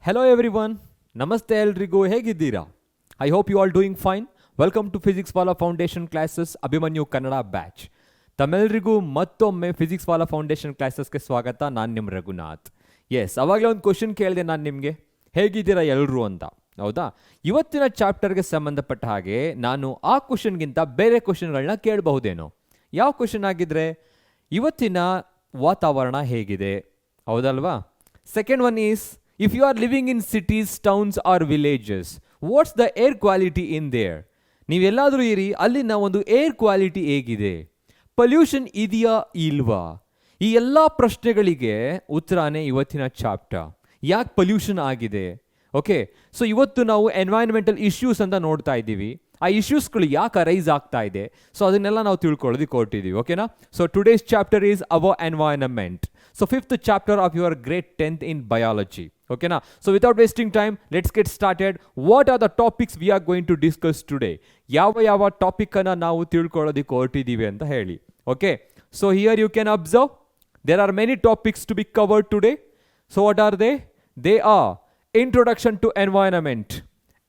Hello everyone, ನಮಸ್ತೆ ಎಲ್ರಿಗೂ ಹೇಗಿದ್ದೀರಾ? I hope you all doing fine. Welcome to physics Wallah foundation classes Abhimanyu Kannada batch. ತಮ್ಮೆಲ್ಲರಿಗೂ ಮತ್ತೊಮ್ಮೆ ಫಿಸಿಕ್ಸ್ ವಾಲಾ ಫೌಂಡೇಶನ್ ಕ್ಲಾಸಸ್ಗೆ ಸ್ವಾಗತ. ನಾನು ನಿಮ್ಮ ರಘುನಾಥ್. ಎಸ್, ಅವಾಗಲೇ ಒಂದು ಕ್ವಶನ್ ಕೇಳಿದೆ ನಾನು ನಿಮಗೆ, ಹೇಗಿದ್ದೀರಾ ಎಲ್ಲರೂ ಅಂತ. ಹೌದಾ? ಇವತ್ತಿನ ಚಾಪ್ಟರ್ಗೆ ಸಂಬಂಧಪಟ್ಟ ಹಾಗೆ ನಾನು ಆ ಕ್ವಶನ್ಗಿಂತ ಬೇರೆ ಕ್ವಶನ್ಗಳನ್ನ ಕೇಳಬಹುದೇನೋ. ಯಾವ ಕ್ವಶನ್ ಆಗಿದ್ರೆ, ಇವತ್ತಿನ ವಾತಾವರಣ ಹೇಗಿದೆ? ಹೌದಲ್ವಾ? Second one is, if you are living in cities, towns or villages, what's the air quality in there? ನೀವೆಲ್ಲಾದರೂ ಇರಿ, ಅಲ್ಲಿನ ಒಂದು ಏರ್ ಕ್ವಾಲಿಟಿ ಹೇಗಿದೆ, ಪೊಲ್ಯೂಷನ್ ಇದೆಯಾ ಇಲ್ವಾ? ಈ ಎಲ್ಲ ಪ್ರಶ್ನೆಗಳಿಗೆ ಉತ್ತರನೇ ಇವತ್ತಿನ ಚಾಪ್ಟರ್. ಯಾಕೆ ಪೊಲ್ಯೂಷನ್ ಆಗಿದೆ? ಓಕೆ, ಸೊ ಇವತ್ತು ನಾವು ಎನ್ವೈರನ್ಮೆಂಟಲ್ ಇಶ್ಯೂಸ್ ಅಂತ ನೋಡ್ತಾ ಇದ್ದೀವಿ. ಆ ಇಶ್ಯೂಸ್ಗಳು ಯಾಕೆ ಅರೈಸ್ ಆಗ್ತಾ ಇದೆ, ಸೊ ಅದನ್ನೆಲ್ಲ ನಾವು ತಿಳ್ಕೊಳ್ಳೋದಕ್ಕೆ ಹೊರಟಿದ್ದೀವಿ. ಓಕೆನಾ? So today's chapter is our environment. So fifth chapter of your grade 10th in biology. Okay na? So without wasting time, let's get started. What are the topics we are going to discuss today? Yava topic ana ನಾವು ತಿಳ್ಕೊಳ್ಳೋದಕ್ಕೆ ಹೊರಟಿದ್ದೀವಿ ಅಂತ ಹೇಳಿ. Okay? So here you can observe there are many topics to be covered today. So what are they? They are introduction to environment.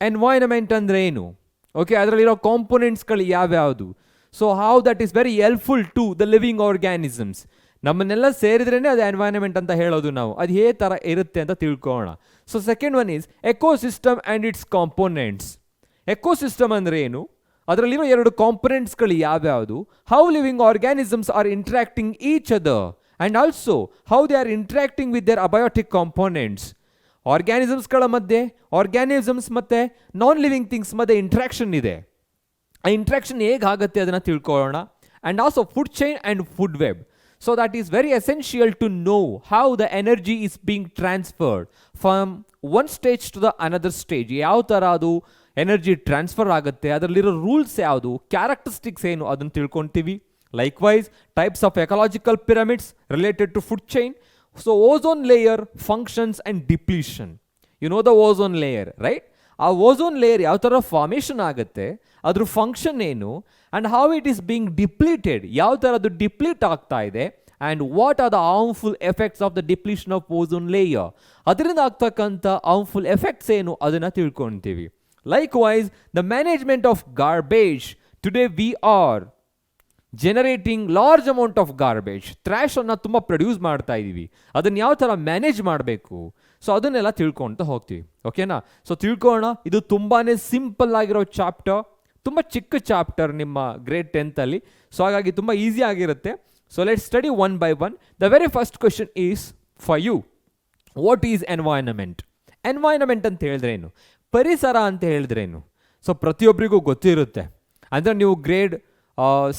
Environment ಅಂದ್ರೆ ಏನು? Okay, ಅದರಲ್ಲಿರೋ components ಗಳು ಯಾವ್ಯಾವುದು? So how that is very helpful to the living organisms. ನಮ್ಮನ್ನೆಲ್ಲ ಸೇರಿದ್ರೇನೆ ಅದು environment ಅಂತ ಹೇಳೋದು ನಾವು. ಅದು ಹೇ ಥರ ಇರುತ್ತೆ ಅಂತ ತಿಳ್ಕೊಳ್ಳೋಣ. So second one is ecosystem and its components. Ecosystem ಅಂದರೆ ಏನು? ಅದರಲ್ಲಿರೋ ಎರಡು ಕಾಂಪೊನೆಂಟ್ಸ್ಗಳು ಯಾವ್ಯಾವುದು? How living organisms are interacting each other and also how they are interacting with their abiotic components. ಆರ್ಗ್ಯಾನಿಸಮ್ಸ್ಗಳ ಮಧ್ಯೆ, ಆರ್ಗ್ಯಾನಿಸಮ್ಸ್ ಮತ್ತು ನಾನ್ ಲಿವಿಂಗ್ ಥಿಂಗ್ಸ್ ಮಧ್ಯೆ ಇಂಟ್ರಾಕ್ಷನ್ ಇದೆ. ಆ ಇಂಟ್ರಾಕ್ಷನ್ ಹೇಗಾಗುತ್ತೆ ಅದನ್ನು ತಿಳ್ಕೊಳ್ಳೋಣ. And also food chain and food web. So that is very essential to know how the energy is being transferred from one stage to the another stage. ಯಾವ ಥರ ಅದು energy transfer ಆಗುತ್ತೆ, ಅದರಲ್ಲಿರೋ ರೂಲ್ಸ್ ಯಾವುದು, characteristics ಏನು, ಅದನ್ನು ತಿಳ್ಕೊತೀವಿ. Likewise types of ecological pyramids related to food chain. So ozone layer functions and depletion. You know the ozone layer, right? ಆ ಓಝೋನ್ ಲೇಯರ್ ಯಾವ ಥರ ಫಾರ್ಮೇಷನ್ ಆಗುತ್ತೆ, ಅದ್ರ ಫಂಕ್ಷನ್ ಏನು, and how it is being depleted, ಯಾವ ಥರ ಅದು deplete ಆಗ್ತಾ ಇದೆ, and what are the harmful effects of the depletion of ozone layer. ಅದರಿಂದ ಆಗ್ತಕ್ಕಂಥ ಹಾರ್ಮ್ಫುಲ್ ಎಫೆಕ್ಟ್ಸ್ ಏನು ಅದನ್ನು ತಿಳ್ಕೊತೀವಿ. Likewise the management of garbage. Today we are generating large amount of garbage. ಟ್ರ್ಯಾಶನ್ನು ತುಂಬ ಪ್ರೊಡ್ಯೂಸ್ ಮಾಡ್ತಾ ಇದ್ದೀವಿ, ಅದನ್ನು ಯಾವ ಥರ ಮ್ಯಾನೇಜ್ ಮಾಡಬೇಕು, ಸೊ ಅದನ್ನೆಲ್ಲ ತಿಳ್ಕೊಳ್ತಾ ಹೋಗ್ತೀವಿ. ಓಕೆನಾ? ಸೊ ತಿಳ್ಕೊಳ್ಳೋಣ. ಇದು ತುಂಬಾ ಸಿಂಪಲ್ ಆಗಿರೋ ಚಾಪ್ಟರ್, ತುಂಬ ಚಿಕ್ಕ ಚಾಪ್ಟರ್ ನಿಮ್ಮ ಗ್ರೇಡ್ 10th. ಸೊ ಹಾಗಾಗಿ ತುಂಬ ಈಸಿ ಆಗಿರುತ್ತೆ. So let study one by one. The very first question is for you, what is environment? Environment ಅಂತ ಹೇಳಿದ್ರೇನು? ಪರಿಸರ ಅಂತ ಹೇಳಿದ್ರೇನು? ಸೊ ಪ್ರತಿಯೊಬ್ಬರಿಗೂ ಗೊತ್ತಿರುತ್ತೆ. ಅಂದರೆ ನೀವು ಗ್ರೇಡ್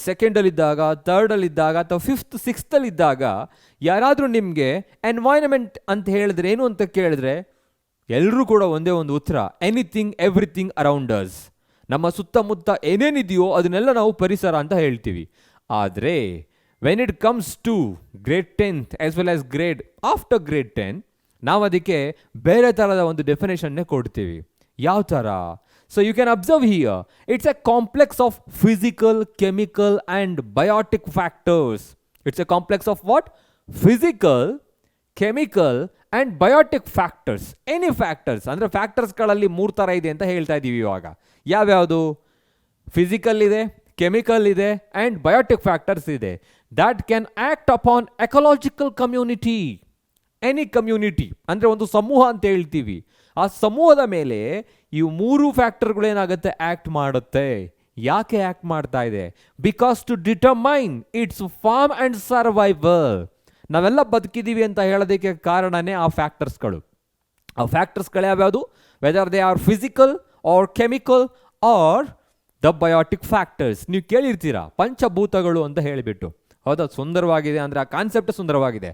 ಸೆಕೆಂಡಲ್ಲಿದ್ದಾಗ, ಥರ್ಡಲ್ಲಿದ್ದಾಗ ಅಥವಾ ಫಿಫ್ತ್ ಸಿಕ್ಸ್ತಲ್ಲಿದ್ದಾಗ ಯಾರಾದರೂ ನಿಮಗೆ ಎನ್ವೈರನ್ಮೆಂಟ್ ಅಂತ ಹೇಳಿದ್ರೆ ಏನು ಅಂತ ಕೇಳಿದ್ರೆ ಎಲ್ಲರೂ ಕೂಡ ಒಂದೇ ಒಂದು ಉತ್ತರ, ಎನಿಥಿಂಗ್ ಎವ್ರಿಥಿಂಗ್ ಅರೌಂಡ್ ಅಸ್. ನಮ್ಮ ಸುತ್ತಮುತ್ತ ಏನೇನಿದೆಯೋ ಅದನ್ನೆಲ್ಲ ನಾವು ಪರಿಸರ ಅಂತ ಹೇಳ್ತೀವಿ. ಆದರೆ when it comes to grade 10th as well as grade after grade 10, ನಾವು ಅದಕ್ಕೆ ಬೇರೆ ಥರದ ಒಂದು ಡೆಫಿನೇಷನ್ನೇ ಕೊಡ್ತೀವಿ. ಯಾವ ಥರ? So you can observe here, it's a complex of physical, chemical and biotic factors. It's a complex of what? Physical, chemical and biotic factors. Any factors. ಅಂದರೆ ಫ್ಯಾಕ್ಟರ್ಸ್ಗಳಲ್ಲಿ 3 ಥರ ಇದೆ ಅಂತ ಹೇಳ್ತಾ ಇದ್ದೀವಿ ಇವಾಗ. ಯಾವ್ಯಾವುದು? ಫಿಸಿಕಲ್ ಇದೆ, ಕೆಮಿಕಲ್ ಇದೆ ಆ್ಯಂಡ್ ಬಯೋಟಿಕ್ ಫ್ಯಾಕ್ಟರ್ಸ್ ಇದೆ. That can act upon ecological community. Any community ಅಂದರೆ ಒಂದು ಸಮೂಹ ಅಂತ ಹೇಳ್ತೀವಿ. ಆ ಸಮೂಹದ ಮೇಲೆ ಈ 3 ಫ್ಯಾಕ್ಟರ್ಗಳು ಏನಾಗುತ್ತೆ? ಆ್ಯಕ್ಟ್ ಮಾಡುತ್ತೆ. ಯಾಕೆ ಆ್ಯಕ್ಟ್ ಮಾಡ್ತಾ ಇದೆ? Because to determine its form and survival. ನಾವೆಲ್ಲ ಬದುಕಿದ್ದೀವಿ ಅಂತ ಹೇಳೋದಕ್ಕೆ ಕಾರಣನೇ ಆ ಫ್ಯಾಕ್ಟರ್ಸ್ಗಳು. ಆ ಫ್ಯಾಕ್ಟರ್ಸ್ಗಳು ಯಾವ್ಯಾವುದು? Whether they are physical or chemical or the biotic factors. ನೀವು ಕೇಳಿರ್ತೀರಾ ಪಂಚಭೂತಗಳು ಅಂತ ಹೇಳಿಬಿಟ್ಟು. ಹೌದಾ? ಸುಂದರವಾಗಿದೆ, ಅಂದರೆ ಆ ಕಾನ್ಸೆಪ್ಟ್ ಸುಂದರವಾಗಿದೆ.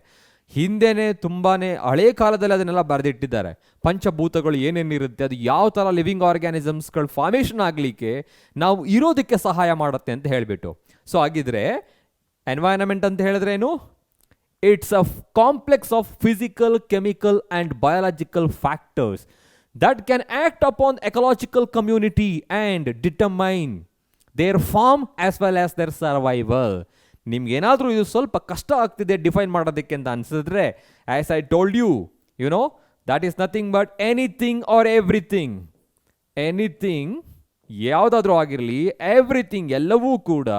ಹಿಂದೆನೇ ತುಂಬಾ ಹಳೇ ಕಾಲದಲ್ಲಿ ಅದನ್ನೆಲ್ಲ ಬರೆದಿಟ್ಟಿದ್ದಾರೆ. ಪಂಚಭೂತಗಳು ಏನೇನಿರುತ್ತೆ, ಅದು ಯಾವ ಥರ ಲಿವಿಂಗ್ ಆರ್ಗ್ಯಾನಿಸಮ್ಸ್ಗಳು ಫಾರ್ಮೇಷನ್ ಆಗಲಿಕ್ಕೆ ನಾವು ಇರೋದಕ್ಕೆ ಸಹಾಯ ಮಾಡುತ್ತೆ ಅಂತ ಹೇಳಿಬಿಟ್ಟು. ಸೊ ಹಾಗಿದ್ರೆ ಎನ್ವೈರನ್ಮೆಂಟ್ ಅಂತ ಹೇಳಿದ್ರೇನು? It's a complex of physical, chemical and biological factors that can act upon ecological community and determine their form as well as their survival. ನಿಮ್ಗೇನಾದರೂ ಇದು ಸ್ವಲ್ಪ ಕಷ್ಟ ಆಗ್ತಿದೆ ಡಿಫೈನ್ ಮಾಡೋದಕ್ಕೆ ಅಂತ ಅನಿಸಿದ್ರೆ, as I told you, you know that is nothing but anything or everything. Anything ಯಾವುದಾದ್ರೂ ಆಗಿರಲಿ, ಎವ್ರಿಥಿಂಗ್ ಎಲ್ಲವೂ ಕೂಡ,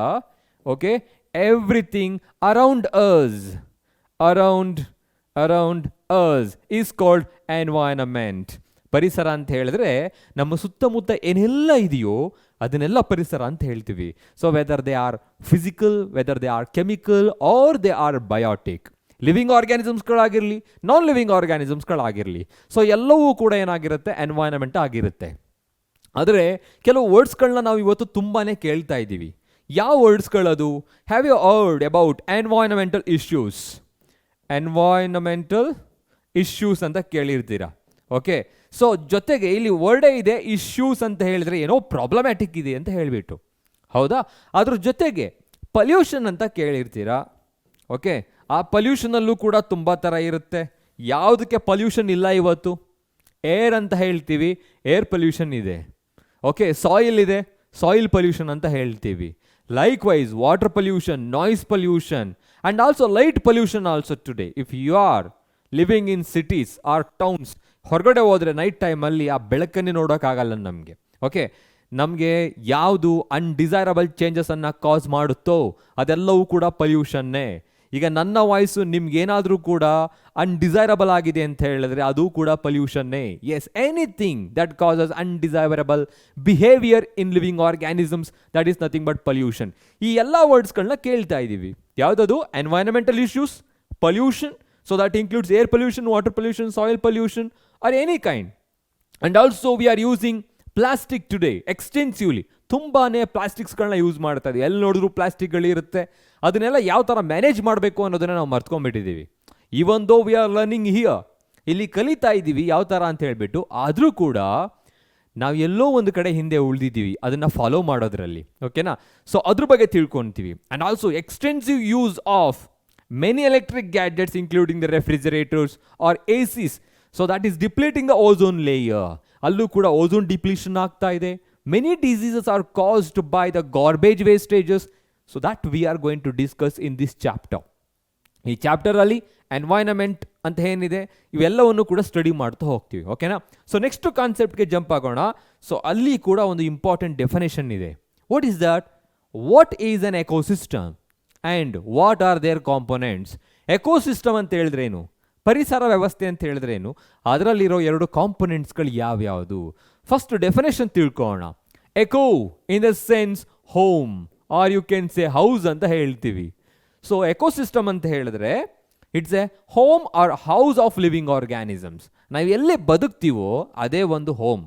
okay, everything around us is called environment. ಪರಿಸರ ಅಂತ ಹೇಳಿದ್ರೆ ನಮ್ಮ ಸುತ್ತಮುತ್ತ ಏನೆಲ್ಲ ಇದೆಯೋ ಅದನ್ನೆಲ್ಲ ಪರಿಸರ ಅಂತ ಹೇಳ್ತೀವಿ. So whether they are physical, whether they are chemical or they are biotic, living ಆರ್ಗ್ಯಾನಿಸಮ್ಸ್ಗಳಾಗಿರಲಿ, ನಾನ್ ಲಿವಿಂಗ್ ಆರ್ಗ್ಯಾನಿಸಮ್ಸ್ಗಳಾಗಿರಲಿ, ಸೊ ಎಲ್ಲವೂ ಕೂಡ ಏನಾಗಿರುತ್ತೆ, ಎನ್ವೈರನ್ಮೆಂಟ್ ಆಗಿರುತ್ತೆ. ಆದರೆ ಕೆಲವು ವರ್ಡ್ಸ್ಗಳನ್ನ ನಾವು ಇವತ್ತು ತುಂಬಾ ಕೇಳ್ತಾ ಇದ್ದೀವಿ. ಯಾವ ವರ್ಡ್ಸ್ಗಳದು? Have you heard about environmental issues ಅಂತ ಕೇಳಿರ್ತೀರಾ. ಓಕೆ, ಸೊ ಜೊತೆಗೆ ಇಲ್ಲಿ ವರ್ಡೇ ಇದೆ, ಇಶ್ಯೂಸ್ ಅಂತ ಹೇಳಿದ್ರೆ ಏನೋ ಪ್ರಾಬ್ಲಮ್ಯಾಟಿಕ್ ಇದೆ ಅಂತ ಹೇಳಿಬಿಟ್ಟು, ಹೌದಾ? ಅದ್ರ ಜೊತೆಗೆ ಪಲ್ಯೂಷನ್ ಅಂತ ಕೇಳಿರ್ತೀರಾ. ಓಕೆ, ಆ ಪಲ್ಯೂಷನಲ್ಲೂ ಕೂಡ ತುಂಬ ಥರ ಇರುತ್ತೆ. ಯಾವುದಕ್ಕೆ ಪಲ್ಯೂಷನ್ ಇಲ್ಲ ಇವತ್ತು? ಏರ್ ಅಂತ ಹೇಳ್ತೀವಿ, ಏರ್ ಪಲ್ಯೂಷನ್ ಇದೆ. ಓಕೆ, ಸಾಯಿಲ್ ಇದೆ, ಸಾಯಿಲ್ ಪಲ್ಯೂಷನ್ ಅಂತ ಹೇಳ್ತೀವಿ. Likewise water pollution, noise pollution and also light pollution also today. If you are living in cities or towns, ಹೊರಗಡೆ ಹೋದರೆ ನೈಟ್ ಟೈಮಲ್ಲಿ ಆ ಬೆಳಕನ್ನೇ ನೋಡೋಕ್ಕಾಗಲ್ಲ ನಮಗೆ. ಓಕೆ, ನಮಗೆ ಯಾವುದು ಅನ್ಡಿಸೈರಬಲ್ ಚೇಂಜಸನ್ನು ಕಾಸ್ ಮಾಡುತ್ತೋ ಅದೆಲ್ಲವೂ ಕೂಡ ಪಲ್ಯೂಷನ್ನೇ. ಈಗ ನನ್ನ ವಾಯ್ಸು ನಿಮ್ಗೇನಾದರೂ ಕೂಡ ಅನ್ಡಿಸೈರಬಲ್ ಆಗಿದೆ ಅಂತ ಹೇಳಿದ್ರೆ ಅದು ಕೂಡ ಪಲ್ಯೂಷನ್ನೇ. Yes, anything that causes undesirable behaviour in living organisms, that is nothing but pollution. ಈ ಎಲ್ಲ ವರ್ಡ್ಸ್ಗಳನ್ನ ಕೇಳ್ತಾ ಇದ್ದೀವಿ. ಯಾವುದದು? Environmental issues, pollution, so that includes air pollution, water pollution, soil pollution or any kind. And also we are using plastic today extensively. ತುಂಬಾ ಪ್ಲಾಸ್ಟಿಕ್ಸ್ಗಳನ್ನ use ಮಾಡ್ತಾ ಇದ್ದೀವಿ. ಎಲ್ಲಿ ನೋಡಿದ್ರು ಪ್ಲಾಸ್ಟಿಕ್ಗಳಿರುತ್ತೆ. ಅದನ್ನೆಲ್ಲ ಯಾವ ಥರ ಮ್ಯಾನೇಜ್ ಮಾಡಬೇಕು ಅನ್ನೋದನ್ನು ನಾವು ಮರ್ತ್ಕೊಂಡ್ಬಿಟ್ಟಿದ್ದೀವಿ. Even though we are learning here, ಇಲ್ಲಿ ಕಲಿತಾ ಇದ್ದೀವಿ ಯಾವ ಥರ ಅಂತ ಹೇಳಿಬಿಟ್ಟು, ಆದರೂ ಕೂಡ ನಾವು ಎಲ್ಲೋ ಒಂದು ಕಡೆ ಹಿಂದೆ ಉಳಿದಿದ್ದೀವಿ ಅದನ್ನು ಫಾಲೋ ಮಾಡೋದ್ರಲ್ಲಿ. ಓಕೆನಾ? ಸೊ ಅದ್ರ ಬಗ್ಗೆ ತಿಳ್ಕೊತೀವಿ. And also extensive use of many electric gadgets including the refrigerators or ACs. So that is depleting the ozone layer. ಅಲ್ಲೂ ಕೂಡ ಓಝೋನ್ ಡಿಪ್ಲೀಷನ್ ಆಗ್ತಾ ಇದೆ. Many diseases are caused by the garbage wastages. So that we are going to discuss in this chapter. ಈ ಚಾಪ್ಟರಲ್ಲಿ environment ಅಂತ ಏನಿದೆ ಇವೆಲ್ಲವನ್ನು ಕೂಡ study ಮಾಡ್ತಾ ಹೋಗ್ತೀವಿ. ಓಕೆನಾ? ಸೊ ನೆಕ್ಸ್ಟ್ ಕಾನ್ಸೆಪ್ಟ್ಗೆ ಜಂಪ್ ಆಗೋಣ. ಸೊ ಅಲ್ಲಿ ಕೂಡ ಒಂದು ಇಂಪಾರ್ಟೆಂಟ್ ಡೆಫಿನೇಷನ್ ಇದೆ. What is that? What is an ecosystem and what are their components? Ecosystem ಅಂತ ಹೇಳಿದ್ರೇನು? ಪರಿಸರ ವ್ಯವಸ್ಥೆ ಅಂತ ಹೇಳಿದ್ರೇನು? ಅದರಲ್ಲಿರೋ ಎರಡು ಕಾಂಪೊನೆಂಟ್ಸ್ಗಳು ಯಾವ್ಯಾವುದು? ಫಸ್ಟ್ ಡೆಫಿನೇಷನ್ ತಿಳ್ಕೊಳ್ಳೋಣ. Eco in the sense home or you can say house ಅಂತ ಹೇಳ್ತೀವಿ. ಸೊ ಎಕೋಸಿಸ್ಟಮ್ ಅಂತ ಹೇಳಿದ್ರೆ it's a home or house of living organisms. ನಾವು ಎಲ್ಲಿ ಬದುಕ್ತೀವೋ ಅದೇ ಒಂದು ಹೋಮ್.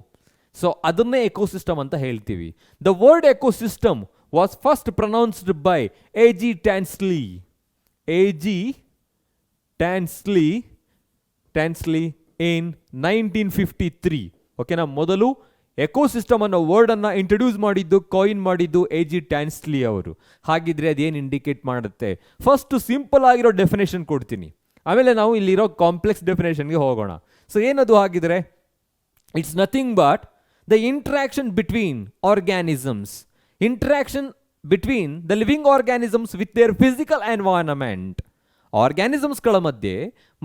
ಸೊ ಅದನ್ನೇ ಎಕೋಸಿಸ್ಟಮ್ ಅಂತ ಹೇಳ್ತೀವಿ. The word ecosystem was first pronounced by A.G. Tansley in 1953. ಓಕೆನಾ? ಮೊದಲು ಎಕೋಸಿಸ್ಟಮ್ ಅನ್ನೋ ವರ್ಡನ್ನು ಇಂಟ್ರೊಡ್ಯೂಸ್ ಮಾಡಿದ್ದು, ಕಾಯಿನ್ ಮಾಡಿದ್ದು A.G. Tansley ಅವರು. ಹಾಗಿದ್ರೆ ಅದೇನು ಇಂಡಿಕೇಟ್ ಮಾಡುತ್ತೆ? ಫಸ್ಟ್ ಸಿಂಪಲ್ ಆಗಿರೋ ಡೆಫಿನೇಷನ್ ಕೊಡ್ತೀನಿ, ಆಮೇಲೆ ನಾವು ಇಲ್ಲಿರೋ ಕಾಂಪ್ಲೆಕ್ಸ್ ಡೆಫಿನೇಷನ್ಗೆ ಹೋಗೋಣ. ಸೊ ಏನದು ಹಾಗಿದ್ರೆ? It's nothing but the interaction between organisms, interaction between the living organisms with their physical environment. ಆರ್ಗ್ಯಾನಿಸಮ್ಸ್ಗಳ ಮಧ್ಯೆ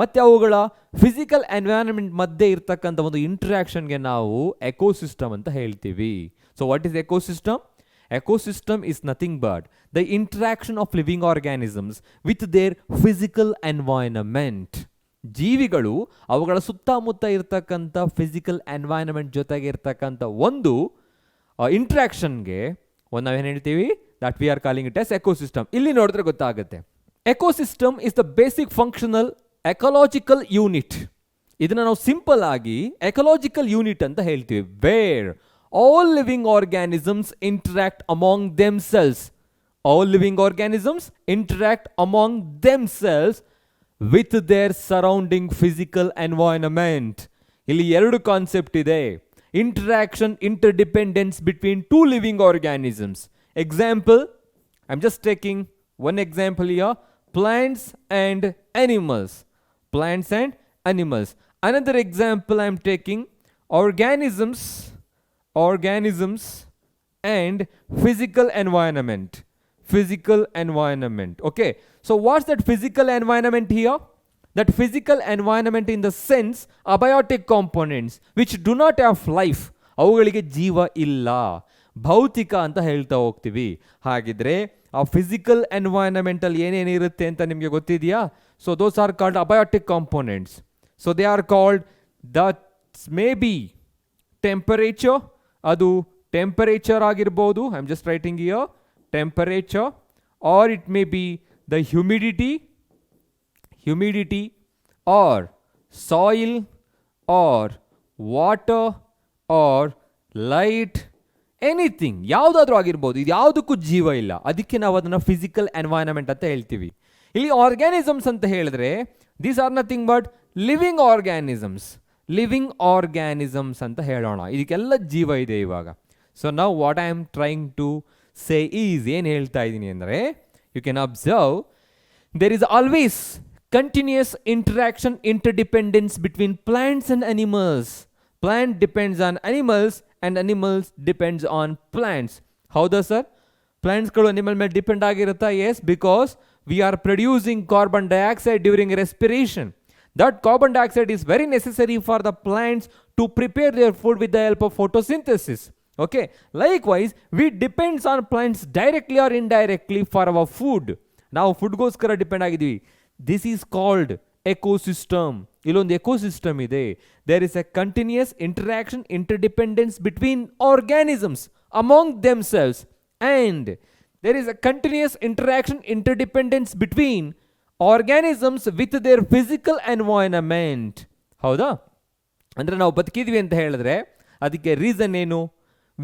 ಮತ್ತು ಅವುಗಳ ಫಿಸಿಕಲ್ ಎನ್ವೈರನ್ಮೆಂಟ್ ಮಧ್ಯೆ ಇರ್ತಕ್ಕಂಥ ಒಂದು ಇಂಟ್ರಾಕ್ಷನ್ಗೆ ನಾವು ಎಕೋಸಿಸ್ಟಮ್ ಅಂತ ಹೇಳ್ತೀವಿ. So what is ecosystem? Ecosystem is nothing but the interaction of living organisms with their physical environment. ಜೀವಿಗಳು ಅವುಗಳ ಸುತ್ತಮುತ್ತ ಇರ್ತಕ್ಕಂಥ ಫಿಸಿಕಲ್ ಎನ್ವೈರನ್ಮೆಂಟ್ ಜೊತೆಗೆ ಇರ್ತಕ್ಕಂಥ ಒಂದು ಇಂಟ್ರಾಕ್ಷನ್ಗೆ ನಾವೇನು ಹೇಳ್ತೀವಿ? That we are calling it as ecosystem. ಇಲ್ಲಿ ನೋಡಿದ್ರೆ ಗೊತ್ತಾಗುತ್ತೆ. Ecosystem is the basic functional ecological unit. ಇದನ್ನು ನಾವು ಸಿಂಪಲ್ ಆಗಿ ಎಕಲಾಜಿಕಲ್ ಯೂನಿಟ್ ಅಂತ ಹೇಳ್ತೀವಿ. Where all living organisms interact among themselves. All living organisms interact among themselves with their surrounding physical environment. ಇಲ್ಲಿ ಎರಡು ಕಾನ್ಸೆಪ್ಟ್ ಇದೆ. Interaction, interdependence between two living organisms. Example, I am just taking one example here: plants and animals. Another example I am taking: organisms and physical environment. Okay, so what's that physical environment here? that physical environment in the sense abiotic components which do not have life, ಅವುಗಳಿಗೆ ಜೀವ ಇಲ್ಲ, ಭೌತಿಕ ಅಂತ ಹೇಳ್ತಾ ಹೋಗ್ತೀವಿ. ಹಾಗಿದ್ರೆ ಆ physical ಎನ್ವೈರನ್ಮೆಂಟಲ್ಲಿ ಏನೇನಿರುತ್ತೆ ಅಂತ ನಿಮಗೆ ಗೊತ್ತಿದೆಯಾ? So those are called abiotic components. So they are called that may B temperature, ಅದು ಟೆಂಪರೇಚರ್ ಆಗಿರ್ಬೋದು, I am just writing here temperature, or it may be the humidity or soil or water or light, anything, ಯಾವುದಾದ್ರೂ ಆಗಿರ್ಬೋದು. ಇದು ಯಾವುದಕ್ಕೂ ಜೀವ ಇಲ್ಲ, ಅದಕ್ಕೆ ನಾವು ಅದನ್ನು ಫಿಸಿಕಲ್ ಎನ್ವೈರನ್ಮೆಂಟ್ ಅಂತ ಹೇಳ್ತೀವಿ. ಇಲ್ಲಿ ಆರ್ಗ್ಯಾನಿಸಮ್ಸ್ ಅಂತ ಹೇಳಿದ್ರೆ these are nothing but living organisms ಅಂತ ಹೇಳೋಣ. ಇದಕ್ಕೆಲ್ಲ ಜೀವ ಇದೆ ಇವಾಗ. ಸೊ ನಾವು what I am trying to say is, ಏನು ಹೇಳ್ತಾ ಇದ್ದೀನಿ ಅಂದರೆ, you can observe there is always continuous interaction, interdependence between plants and animals. Plant depends on animals and animals depends on plants. Howda sir? Plants kadu animal ಮೇಲೆ depend ಆಗಿರುತ್ತಾ? Yes, because we are producing carbon dioxide during respiration. That carbon dioxide is very necessary for the plants to prepare their food with the help of photosynthesis. Okay, likewise we depends on plants directly or indirectly for our food. ನಾವು ಫುಡ್ಗೋಸ್ಕರ depend ಆಗಿದ್ದೀವಿ. This is called ecosystem. ಇಲ್ಲೊಂದು ecosystem ಇದೆ. There is a continuous interaction, interdependence between organisms among themselves, and there is a continuous interaction, interdependence between organisms with their physical environment. ಹೌದಾ? ಅಂದರೆ ನಾವು ಬದುಕಿದ್ವಿ ಅಂತ ಹೇಳಿದ್ರೆ ಅದಕ್ಕೆ ರೀಸನ್ ಏನು?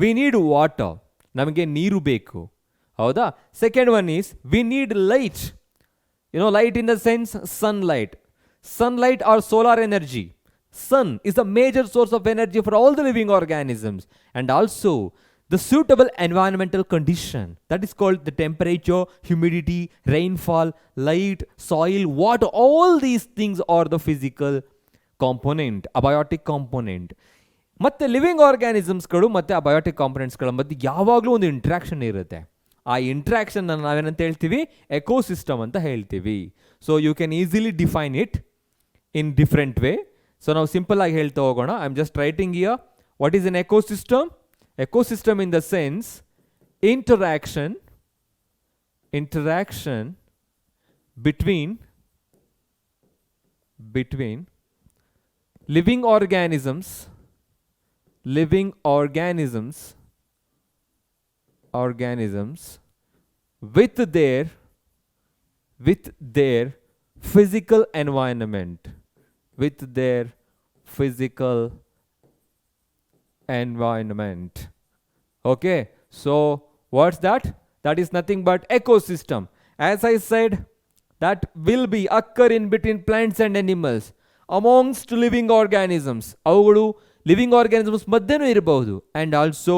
ವಿ ನೀಡ್ ವಾಟರ್, ನಮಗೆ ನೀರು ಬೇಕು. ಹೌದಾ? Second one is we need light. You know, light in the sense sunlight or solar energy. Sun is a major source of energy for all the living organisms, and also the suitable environmental condition, that is called the temperature, humidity, rainfall, light, soil, water. All these things are the physical component, abiotic component. ಮತ್ತೆ living ಆರ್ಗ್ಯಾನಿಸಮ್ಸ್ಗಳು ಮತ್ತು abiotic ಕಾಂಪೊನೆಂಟ್ಸ್ಗಳ ಮಧ್ಯೆ ಯಾವಾಗಲೂ ಒಂದು interaction ಇರುತ್ತೆ. ಆ interaction ನಾವೇನಂತ ಹೇಳ್ತೀವಿ? Ecosystem ಅಂತ ಹೇಳ್ತೀವಿ. So you can easily define it in different way. So ನಾವು ಸಿಂಪಲ್ ಆಗಿ ಹೇಳ್ತಾ ಹೋಗೋಣ. I am just writing here what is an ecosystem. Ecosystem in the sense interaction between living organisms with their physical environment, okay. So what's that? That is nothing but ecosystem. As I said, that will be occur in between plants and animals, amongst living organisms. ಅವುಗಳು living organisms ಮಧ್ಯೆನೂ ಇರಬಹುದು, and also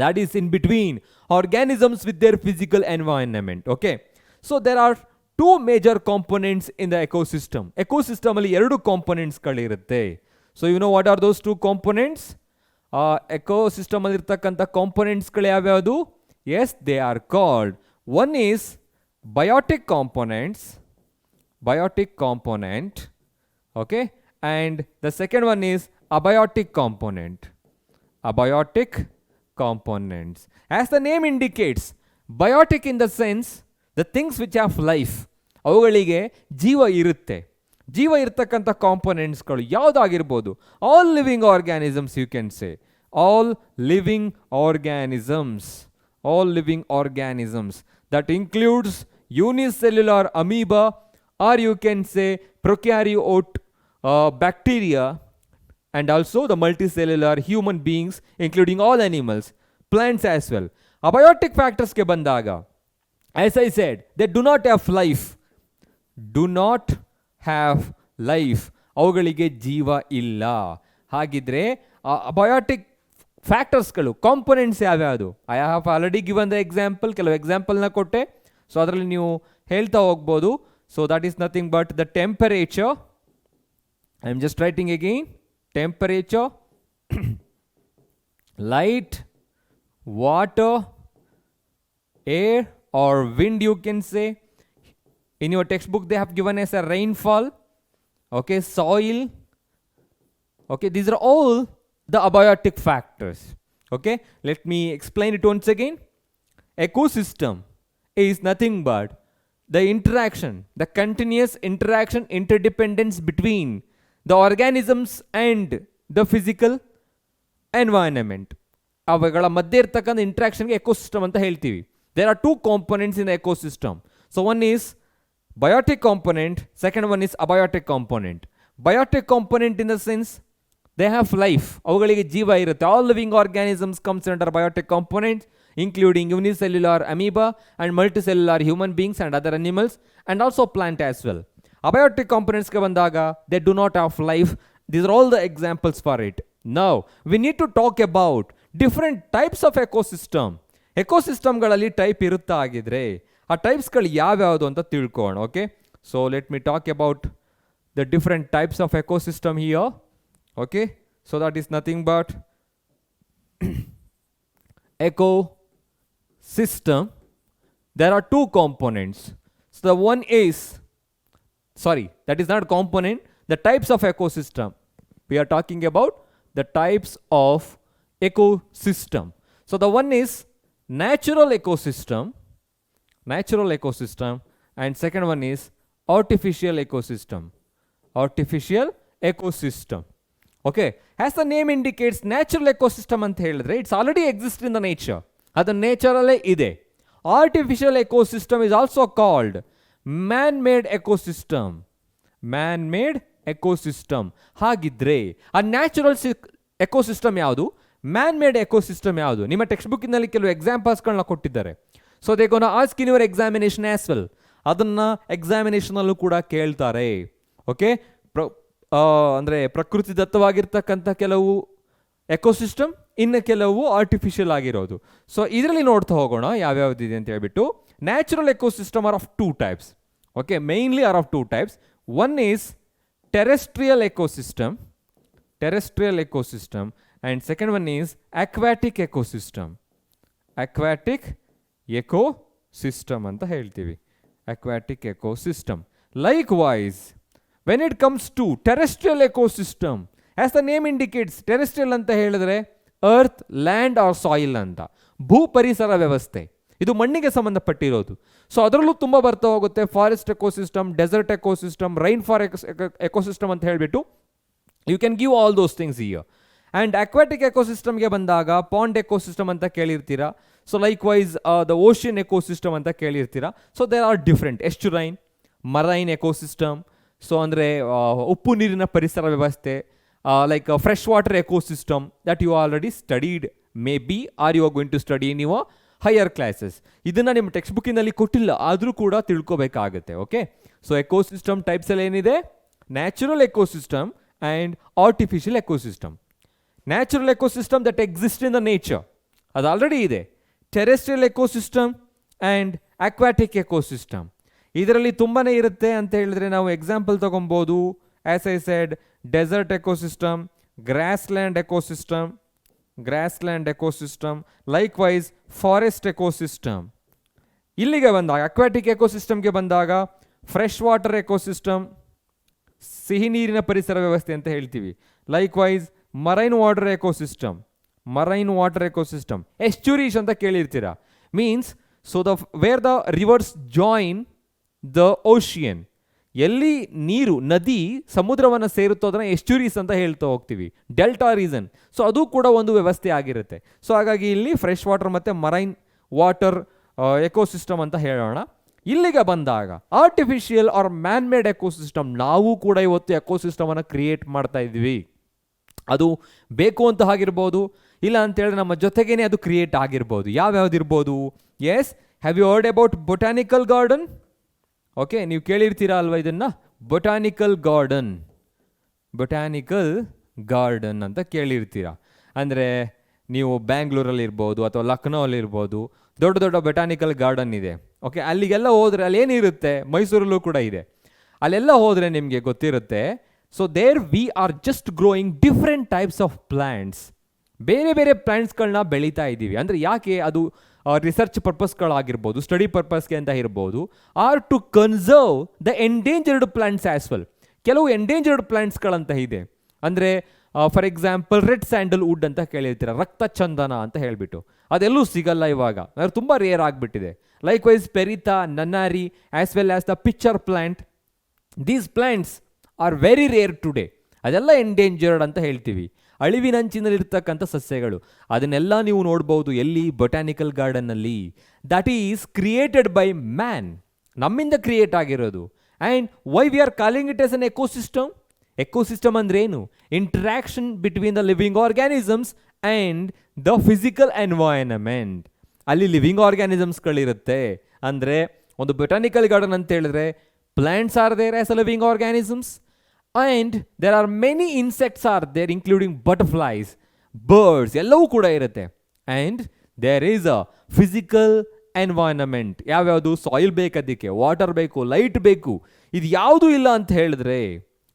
that is in between organisms with their physical environment. Okay, so there are two major components in the ecosystem. Ecosystem ಅಲ್ಲಿ ಎರಡು components ಗಳಿರುತ್ತೆ. So you know what are those two components? Ecosystem ಅಲ್ಲಿ ಇರತಕ್ಕಂತ components ಗಳು ಯಾವ್ಯಾವುದು? Yes, they are called, one is biotic component, okay, and the second one is abiotic components. As the name indicates, biotic in the sense the things which have life, ಅವುಗಳಿಗೆ ಜೀವ ಇರುತ್ತೆ. ಜೀವ ಇರ್ತಕ್ಕಂಥ ಕಾಂಪೊನೆಂಟ್ಸ್ಗಳು ಯಾವುದಾಗಿರ್ಬೋದು? All living organisms, you can say all living organisms. That includes unicellular amoeba, or you can say prokaryote bacteria, and also the multicellular human beings, including all animals, plants as well. Abiotic factors ke bandaga, as I said, they do not have life. ಅವುಗಳಿಗೆ ಜೀವ ಇಲ್ಲ. ಹಾಗಿದ್ರೆ abiotic ಫ್ಯಾಕ್ಟರ್ಸ್ಗಳು, components ಯಾವ್ಯಾವುದು? I have already given the example, ಕೆಲವು ಎಕ್ಸಾಂಪಲ್ನ ಕೊಟ್ಟೆ. So ಅದರಲ್ಲಿ ನೀವು ಹೇಳ್ತಾ ಹೋಗ್ಬೋದು. So that is nothing but the temperature. I am just writing again. Temperature, light, water, air or wind, you can say, In your textbook, they have given us a rainfall, okay, soil. Okay, these are all the abiotic factors. Okay, let me explain it once again. Ecosystem is nothing but the interaction, the continuous interaction, interdependence between the organisms and the physical environment. ಅವುಗಳ ಮಧ್ಯೆ ಇರ್ತಕ್ಕಂಥ ಇಂಟ್ರಾಕ್ಷನ್ಗೆ ecosystem ಅಂತ ಹೇಳ್ತೀವಿ. There are two components in ecosystem. So one is biotic component, second one is abiotic component. Biotic component in the sense they have life, ಅವುಗಳಿಗೆ ಜೀವ ಇರುತ್ತೆ. All living organisms comes under biotic components, including unicellular amoeba and multicellular human beings and other animals, and also plant as well. Abiotic components ke bandaga, they do not have life. These are all the examples for it. Now we need to talk about different types of ecosystem. Ecosystem galali type irutta agidre ಆ types ಗಳು ಯಾವ್ಯಾವುದು ಅಂತ ತಿಳ್ಕೊಳ್ಳೋಣ. Okay, so let me talk about the different types of ecosystem here. Okay, so that is nothing but ecosystem. There are two components. So the one is, sorry, that is not component, the types of ecosystem. We are talking about the types of ecosystem. So the one is natural ecosystem, and second one is artificial ecosystem. Okay, as the name indicates, natural ecosystem anta helidre it's already exists in the nature. ಅದು ನೇಚರಲ್ಲೇ ಇದೆ. Artificial ecosystem is also called man made ecosystem. ಹಾಗಿದ್ರೆ ಆ natural ecosystem ಯಾವುದು, man made ecosystem ಯಾವುದು? ನಿಮ್ಮ text ಬುಕ್ಕಿನಲ್ಲಿ ಕೆಲವು ಎಕ್ಸಾಂಪಲ್ಸ್ಗಳನ್ನ ಕೊಟ್ಟಿದ್ದಾರೆ. So they gonna ask in your examination as well. ಅದನ್ನು ಎಕ್ಸಾಮಿನೇಷನಲ್ಲೂ ಕೂಡ ಕೇಳ್ತಾರೆ. ಓಕೆ, ಅಂದರೆ ಪ್ರಕೃತಿ ದತ್ತವಾಗಿರ್ತಕ್ಕಂಥ ಕೆಲವು ಎಕೋಸಿಸ್ಟಮ್, ಇನ್ನು ಕೆಲವು ಆರ್ಟಿಫಿಷಿಯಲ್ ಆಗಿರೋದು. ಸೊ ಇದರಲ್ಲಿ ನೋಡ್ತಾ ಹೋಗೋಣ ಯಾವ್ಯಾವ್ದಿದೆ ಅಂತ ಹೇಳ್ಬಿಟ್ಟು. Natural ecosystem are of two types. Okay, mainly are of two types. One is terrestrial ecosystem and second one is aquatic ecosystem ಅಂತ ಹೇಳ್ತೀವಿ. Aquatic ecosystem. Likewise when it comes to terrestrial ecosystem, as the name indicates, terrestrial ಅಂತ ಹೇಳಿದ್ರೆ earth, land R soil ಅಂತ, ಭೂ ಪರಿಸರ ವ್ಯವಸ್ಥೆ, ಇದು ಮಣ್ಣಿಗೆ ಸಂಬಂಧಪಟ್ಟಿರೋದು. ಸೊ ಅದರಲ್ಲೂ ತುಂಬ ಬರ್ತಾ ಹೋಗುತ್ತೆ. Forest ecosystem, desert ecosystem, rain ecosystem ಅಂತ ಹೇಳಿಬಿಟ್ಟು you can give all those things here. And aquatic ಎಕೋಸಿಸ್ಟಮ್ಗೆ ಬಂದಾಗ ಪಾಂಡ್ ಎಕೋಸಿಸ್ಟಮ್ ಅಂತ ಕೇಳಿರ್ತೀರಾ. So likewise the ocean ecosystem ಅಂತ ಕೇಳಿರ್ತೀರಾ. So there are different. Estuarine, marine ecosystem, so ಅಂದರೆ ಉಪ್ಪು ನೀರಿನ ಪರಿಸರ ವ್ಯವಸ್ಥೆ, like a freshwater ecosystem that you already studied maybe, or you are going to study in your higher classes. ಇದನ್ನು ನಿಮ್ಮ text ಬುಕ್ಕಿನಲ್ಲಿ ಕೊಟ್ಟಿಲ್ಲ, ಆದರೂ ಕೂಡ ತಿಳ್ಕೊಬೇಕಾಗುತ್ತೆ. ಓಕೆ, ಸೊ ಎಕೋಸಿಸ್ಟಮ್ ಟೈಪ್ಸ್ ಎಲ್ಲ ಏನಿದೆ, natural ecosystem and artificial ecosystem. Natural ecosystem that exist in the nature, ಅದು already ಇದೆ. Terrestrial ecosystem and aquatic ecosystem, ಇದರಲ್ಲಿ ತುಂಬಾ ಇರುತ್ತೆ ಅಂತ ಹೇಳಿದ್ರೆ ನಾವು ಎಕ್ಸಾಂಪಲ್ ತೊಗೊಬೋದು. As I said, desert ecosystem, grassland ecosystem, likewise forest ecosystem. ಇಲ್ಲಿಗೆ ಬಂದಾಗ ಅಕ್ವಾಟಿಕ್ ಎಕೋಸಿಸ್ಟಮ್ಗೆ ಬಂದಾಗ ಫ್ರೆಶ್ ವಾಟರ್ ಎಕೋಸಿಸ್ಟಮ್, ಸಿಹಿ ನೀರಿನ ಪರಿಸರ ವ್ಯವಸ್ಥೆ ಅಂತ ಹೇಳ್ತೀವಿ. Likewise marine water ecosystem. Estuaries ಅಂತ ಕೇಳಿರ್ತೀರಾ. Means so where the rivers join the ocean, ಎಲ್ಲಿ ನೀರು, ನದಿ ಸಮುದ್ರವನ್ನು ಸೇರುತ್ತೋ ಅದನ್ನು ಎಸ್ಚುರೀಸ್ ಅಂತ ಹೇಳ್ತಾ ಹೋಗ್ತೀವಿ. ಡೆಲ್ಟಾ ರೀಸನ್, ಸೊ ಅದು ಕೂಡ ಒಂದು ವ್ಯವಸ್ಥೆ ಆಗಿರುತ್ತೆ. ಸೊ ಹಾಗಾಗಿ ಇಲ್ಲಿ ಫ್ರೆಶ್ ವಾಟರ್ ಮತ್ತು ಮರೈನ್ ವಾಟರ್ ಎಕೋಸಿಸ್ಟಮ್ ಅಂತ ಹೇಳೋಣ. ಇಲ್ಲಿಗೆ ಬಂದಾಗ artificial or man made ecosystem, ನಾವು ಕೂಡ ಇವತ್ತು ಎಕೋಸಿಸ್ಟಮನ್ನು ಕ್ರಿಯೇಟ್ ಮಾಡ್ತಾ ಇದ್ದೀವಿ. ಅದು ಬೇಕು ಅಂತ ಆಗಿರ್ಬೋದು, ಇಲ್ಲ ಅಂತೇಳಿದ್ರೆ ನಮ್ಮ ಜೊತೆಗೇನೆ ಅದು ಕ್ರಿಯೇಟ್ ಆಗಿರ್ಬೋದು. ಯಾವ್ಯಾವ್ದಿರ್ಬೋದು? Yes, have you heard about botanical garden? Okay, ನೀವು ಕೇಳಿರ್ತೀರಾ ಅಲ್ವಾ ಇದನ್ನು, ಬೊಟಾನಿಕಲ್ ಗಾರ್ಡನ್ ಅಂತ ಕೇಳಿರ್ತೀರಾ. ಅಂದರೆ ನೀವು ಬ್ಯಾಂಗ್ಳೂರಲ್ಲಿ ಇರ್ಬೋದು ಅಥವಾ ಲಕ್ನೋ ಅಲ್ಲಿರ್ಬೋದು, ದೊಡ್ಡ ದೊಡ್ಡ ಬೊಟಾನಿಕಲ್ ಗಾರ್ಡನ್ ಇದೆ. ಓಕೆ, ಅಲ್ಲಿಗೆಲ್ಲ ಹೋದರೆ ಅಲ್ಲಿ ಏನಿರುತ್ತೆ, ಮೈಸೂರಲ್ಲೂ ಕೂಡ ಇದೆ, ಅಲ್ಲೆಲ್ಲ ಹೋದರೆ ನಿಮಗೆ ಗೊತ್ತಿರುತ್ತೆ. So there we are just growing different types of plants. ಬೇರೆ ಬೇರೆ ಪ್ಲ್ಯಾಂಟ್ಸ್ಗಳನ್ನ ಬೆಳೀತಾ ಇದ್ದೀವಿ. ಅಂದರೆ ಯಾಕೆ ಅದು ರಿಸರ್ಚ್ ಪರ್ಪಸ್ಗಳಾಗಿರ್ಬೋದು, ಸ್ಟಡಿ ಪರ್ಪಸ್ಗೆ ಅಂತ ಇರ್ಬೋದು, or to conserve the endangered plants as well. ಕೆಲವು ಎಂಡೇಂಜರ್ಡ್ ಪ್ಲಾಂಟ್ಸ್ಗಳಂತ ಇದೆ, ಅಂದರೆ for example red sandalwood ಅಂತ ಕೇಳಿರ್ತೀರ, ರಕ್ತ ಚಂದನ ಅಂತ ಹೇಳಿಬಿಟ್ಟು. ಅದೆಲ್ಲೂ ಸಿಗಲ್ಲ ಇವಾಗ, ತುಂಬ ರೇರ್ ಆಗಿಬಿಟ್ಟಿದೆ. ಲೈಕ್ ವೈಸ್ ಪೆರಿತಾ, ನನ್ನಾರಿ as well as the picture plant, these plants are very rare today. ಅದೆಲ್ಲ ಎಂಡೇಂಜರ್ಡ್ ಅಂತ ಹೇಳ್ತೀವಿ, ಅಳಿವಿನಂಚಿನಲ್ಲಿರ್ತಕ್ಕಂಥ ಸಸ್ಯಗಳು. ಅದನ್ನೆಲ್ಲ ನೀವು ನೋಡ್ಬೋದು ಎಲ್ಲಿ? ಬೊಟಾನಿಕಲ್ ಗಾರ್ಡನ್ನಲ್ಲಿ. That is created by man, ನಮ್ಮಿಂದ ಕ್ರಿಯೇಟ್ ಆಗಿರೋದು. And why we are calling it as an ecosystem? Ecosystem ಅಂದ್ರೆ ಏನು? Interaction between the living organisms and the physical environment. ಅಲ್ಲಿ ಲಿವಿಂಗ್ ಆರ್ಗ್ಯಾನಿಸಮ್ಸ್ಗಳಿರುತ್ತೆ. ಅಂದರೆ ಒಂದು ಬೊಟಾನಿಕಲ್ ಗಾರ್ಡನ್ ಅಂತ ಹೇಳಿದ್ರೆ plants are there as a living organisms, and there are many insects are there including butterflies, birds ಎಲ್ಲವೂ ಕೂಡ ಇರುತ್ತೆ. And there is a physical environment. ಯಾವ್ಯಾವುದು? ಸಾಯಿಲ್ ಬೇಕು, ಅದಕ್ಕೆ ವಾಟರ್ ಬೇಕು, ಲೈಟ್ ಬೇಕು. ಇದು ಯಾವುದೂ ಇಲ್ಲ ಅಂತ ಹೇಳಿದ್ರೆ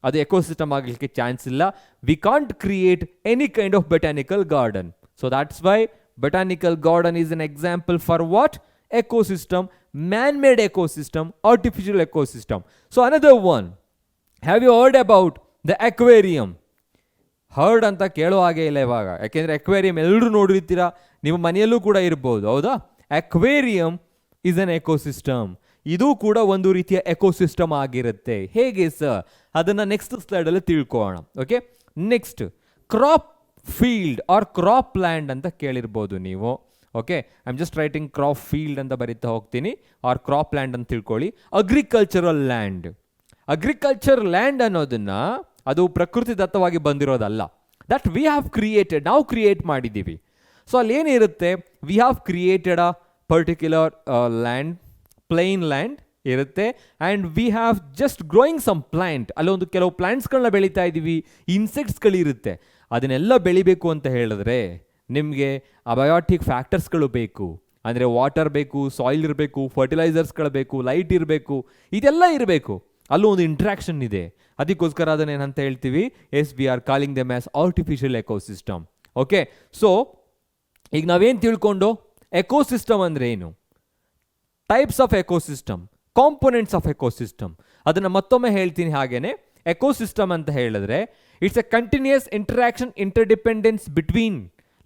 ಅದು ಎಕೋಸಿಸ್ಟಮ್ ಆಗಲಿಕ್ಕೆ ಚಾನ್ಸ್ ಇಲ್ಲ. We can't create any kind of botanical garden. So that's Y botanical garden is an example for what? Ecosystem, man-made ecosystem, artificial ecosystem. So another one, have you heard about the aquarium? Heard ಅಂತ ಕೇಳೋ ಹಾಗೆ ಇಲ್ಲ ಇವಾಗ, ಯಾಕೆಂದರೆ aquarium ಎಲ್ಲರೂ ನೋಡಿರ್ತೀರಾ, ನಿಮ್ಮ ಮನೆಯಲ್ಲೂ ಕೂಡ ಇರ್ಬೋದು, ಹೌದಾ? Aquarium is an ecosystem. ಇದು ಕೂಡ ಒಂದು ರೀತಿಯ ಎಕೋಸಿಸ್ಟಮ್ ಆಗಿರುತ್ತೆ. ಹೇಗೆ ಸರ್? ಅದನ್ನು ನೆಕ್ಸ್ಟ್ ಸ್ಲೈಡಲ್ಲಿ ತಿಳ್ಕೊಳ್ಳೋಣ. Okay, next crop field or crop land ಅಂತ ಕೇಳಿರ್ಬೋದು ನೀವು. Okay, I am just writing crop field ಅಂತ ಬರೀತಾ ಹೋಗ್ತೀನಿ, ಆರ್ ಕ್ರಾಪ್ ಲ್ಯಾಂಡ್ ಅಂತ ತಿಳ್ಕೊಳ್ಳಿ. Agricultural land. ಅಗ್ರಿಕಲ್ಚರ್ ಲ್ಯಾಂಡ್ ಅನ್ನೋದನ್ನ ಅದು ಪ್ರಕೃತಿ ದತ್ತವಾಗಿ ಬಂದಿರೋದಲ್ಲ. ದಟ್ ವಿ ಹ್ಯಾವ್ ಕ್ರಿಯೇಟೆಡ್, ನಾವು ಕ್ರಿಯೇಟ್ ಮಾಡಿದ್ದೀವಿ. ಸೊ ಅಲ್ಲಿ ಏನಿರುತ್ತೆ? We have created a particular land, plain land ಇರುತ್ತೆ, and we have just growing some plant. ಅಲ್ಲೊಂದು ಕೆಲವು ಪ್ಲಾಂಟ್ಸ್ಗಳನ್ನ ಬೆಳೀತಾ ಇದ್ದೀವಿ, ಇನ್ಸೆಕ್ಟ್ಸ್ಗಳಿರುತ್ತೆ. ಅದನ್ನೆಲ್ಲ ಬೆಳಿಬೇಕು ಅಂತ ಹೇಳಿದ್ರೆ ನಿಮಗೆ ಅಬಯೋಟಿಕ್ ಫ್ಯಾಕ್ಟರ್ಸ್ಗಳು ಬೇಕು. ಅಂದರೆ ವಾಟರ್ ಬೇಕು, ಸಾಯಿಲ್ ಇರಬೇಕು, ಫರ್ಟಿಲೈಸರ್ಸ್ಗಳು ಬೇಕು, ಲೈಟ್ ಇರಬೇಕು, ಇದೆಲ್ಲ ಇರಬೇಕು. ಅಲ್ಲೂ ಒಂದು ಇಂಟ್ರಾಕ್ಷನ್ ಇದೆ. ಅದಕ್ಕೋಸ್ಕರ ಅದನ್ನೇನಂತ ಹೇಳ್ತೀವಿ? Yes, we are calling them as artificial ecosystem. Okay, so ಈಗ ನಾವೇನು ತಿಳ್ಕೊಂಡು, ಎಕೋಸಿಸ್ಟಮ್ ಅಂದರೆ ಏನು, types of ecosystem, components of ecosystem, ಅದನ್ನು ಮತ್ತೊಮ್ಮೆ ಹೇಳ್ತೀನಿ. ಹಾಗೇನೆ ಎಕೋಸಿಸ್ಟಮ್ ಅಂತ ಹೇಳಿದ್ರೆ it's a continuous interaction, interdependence between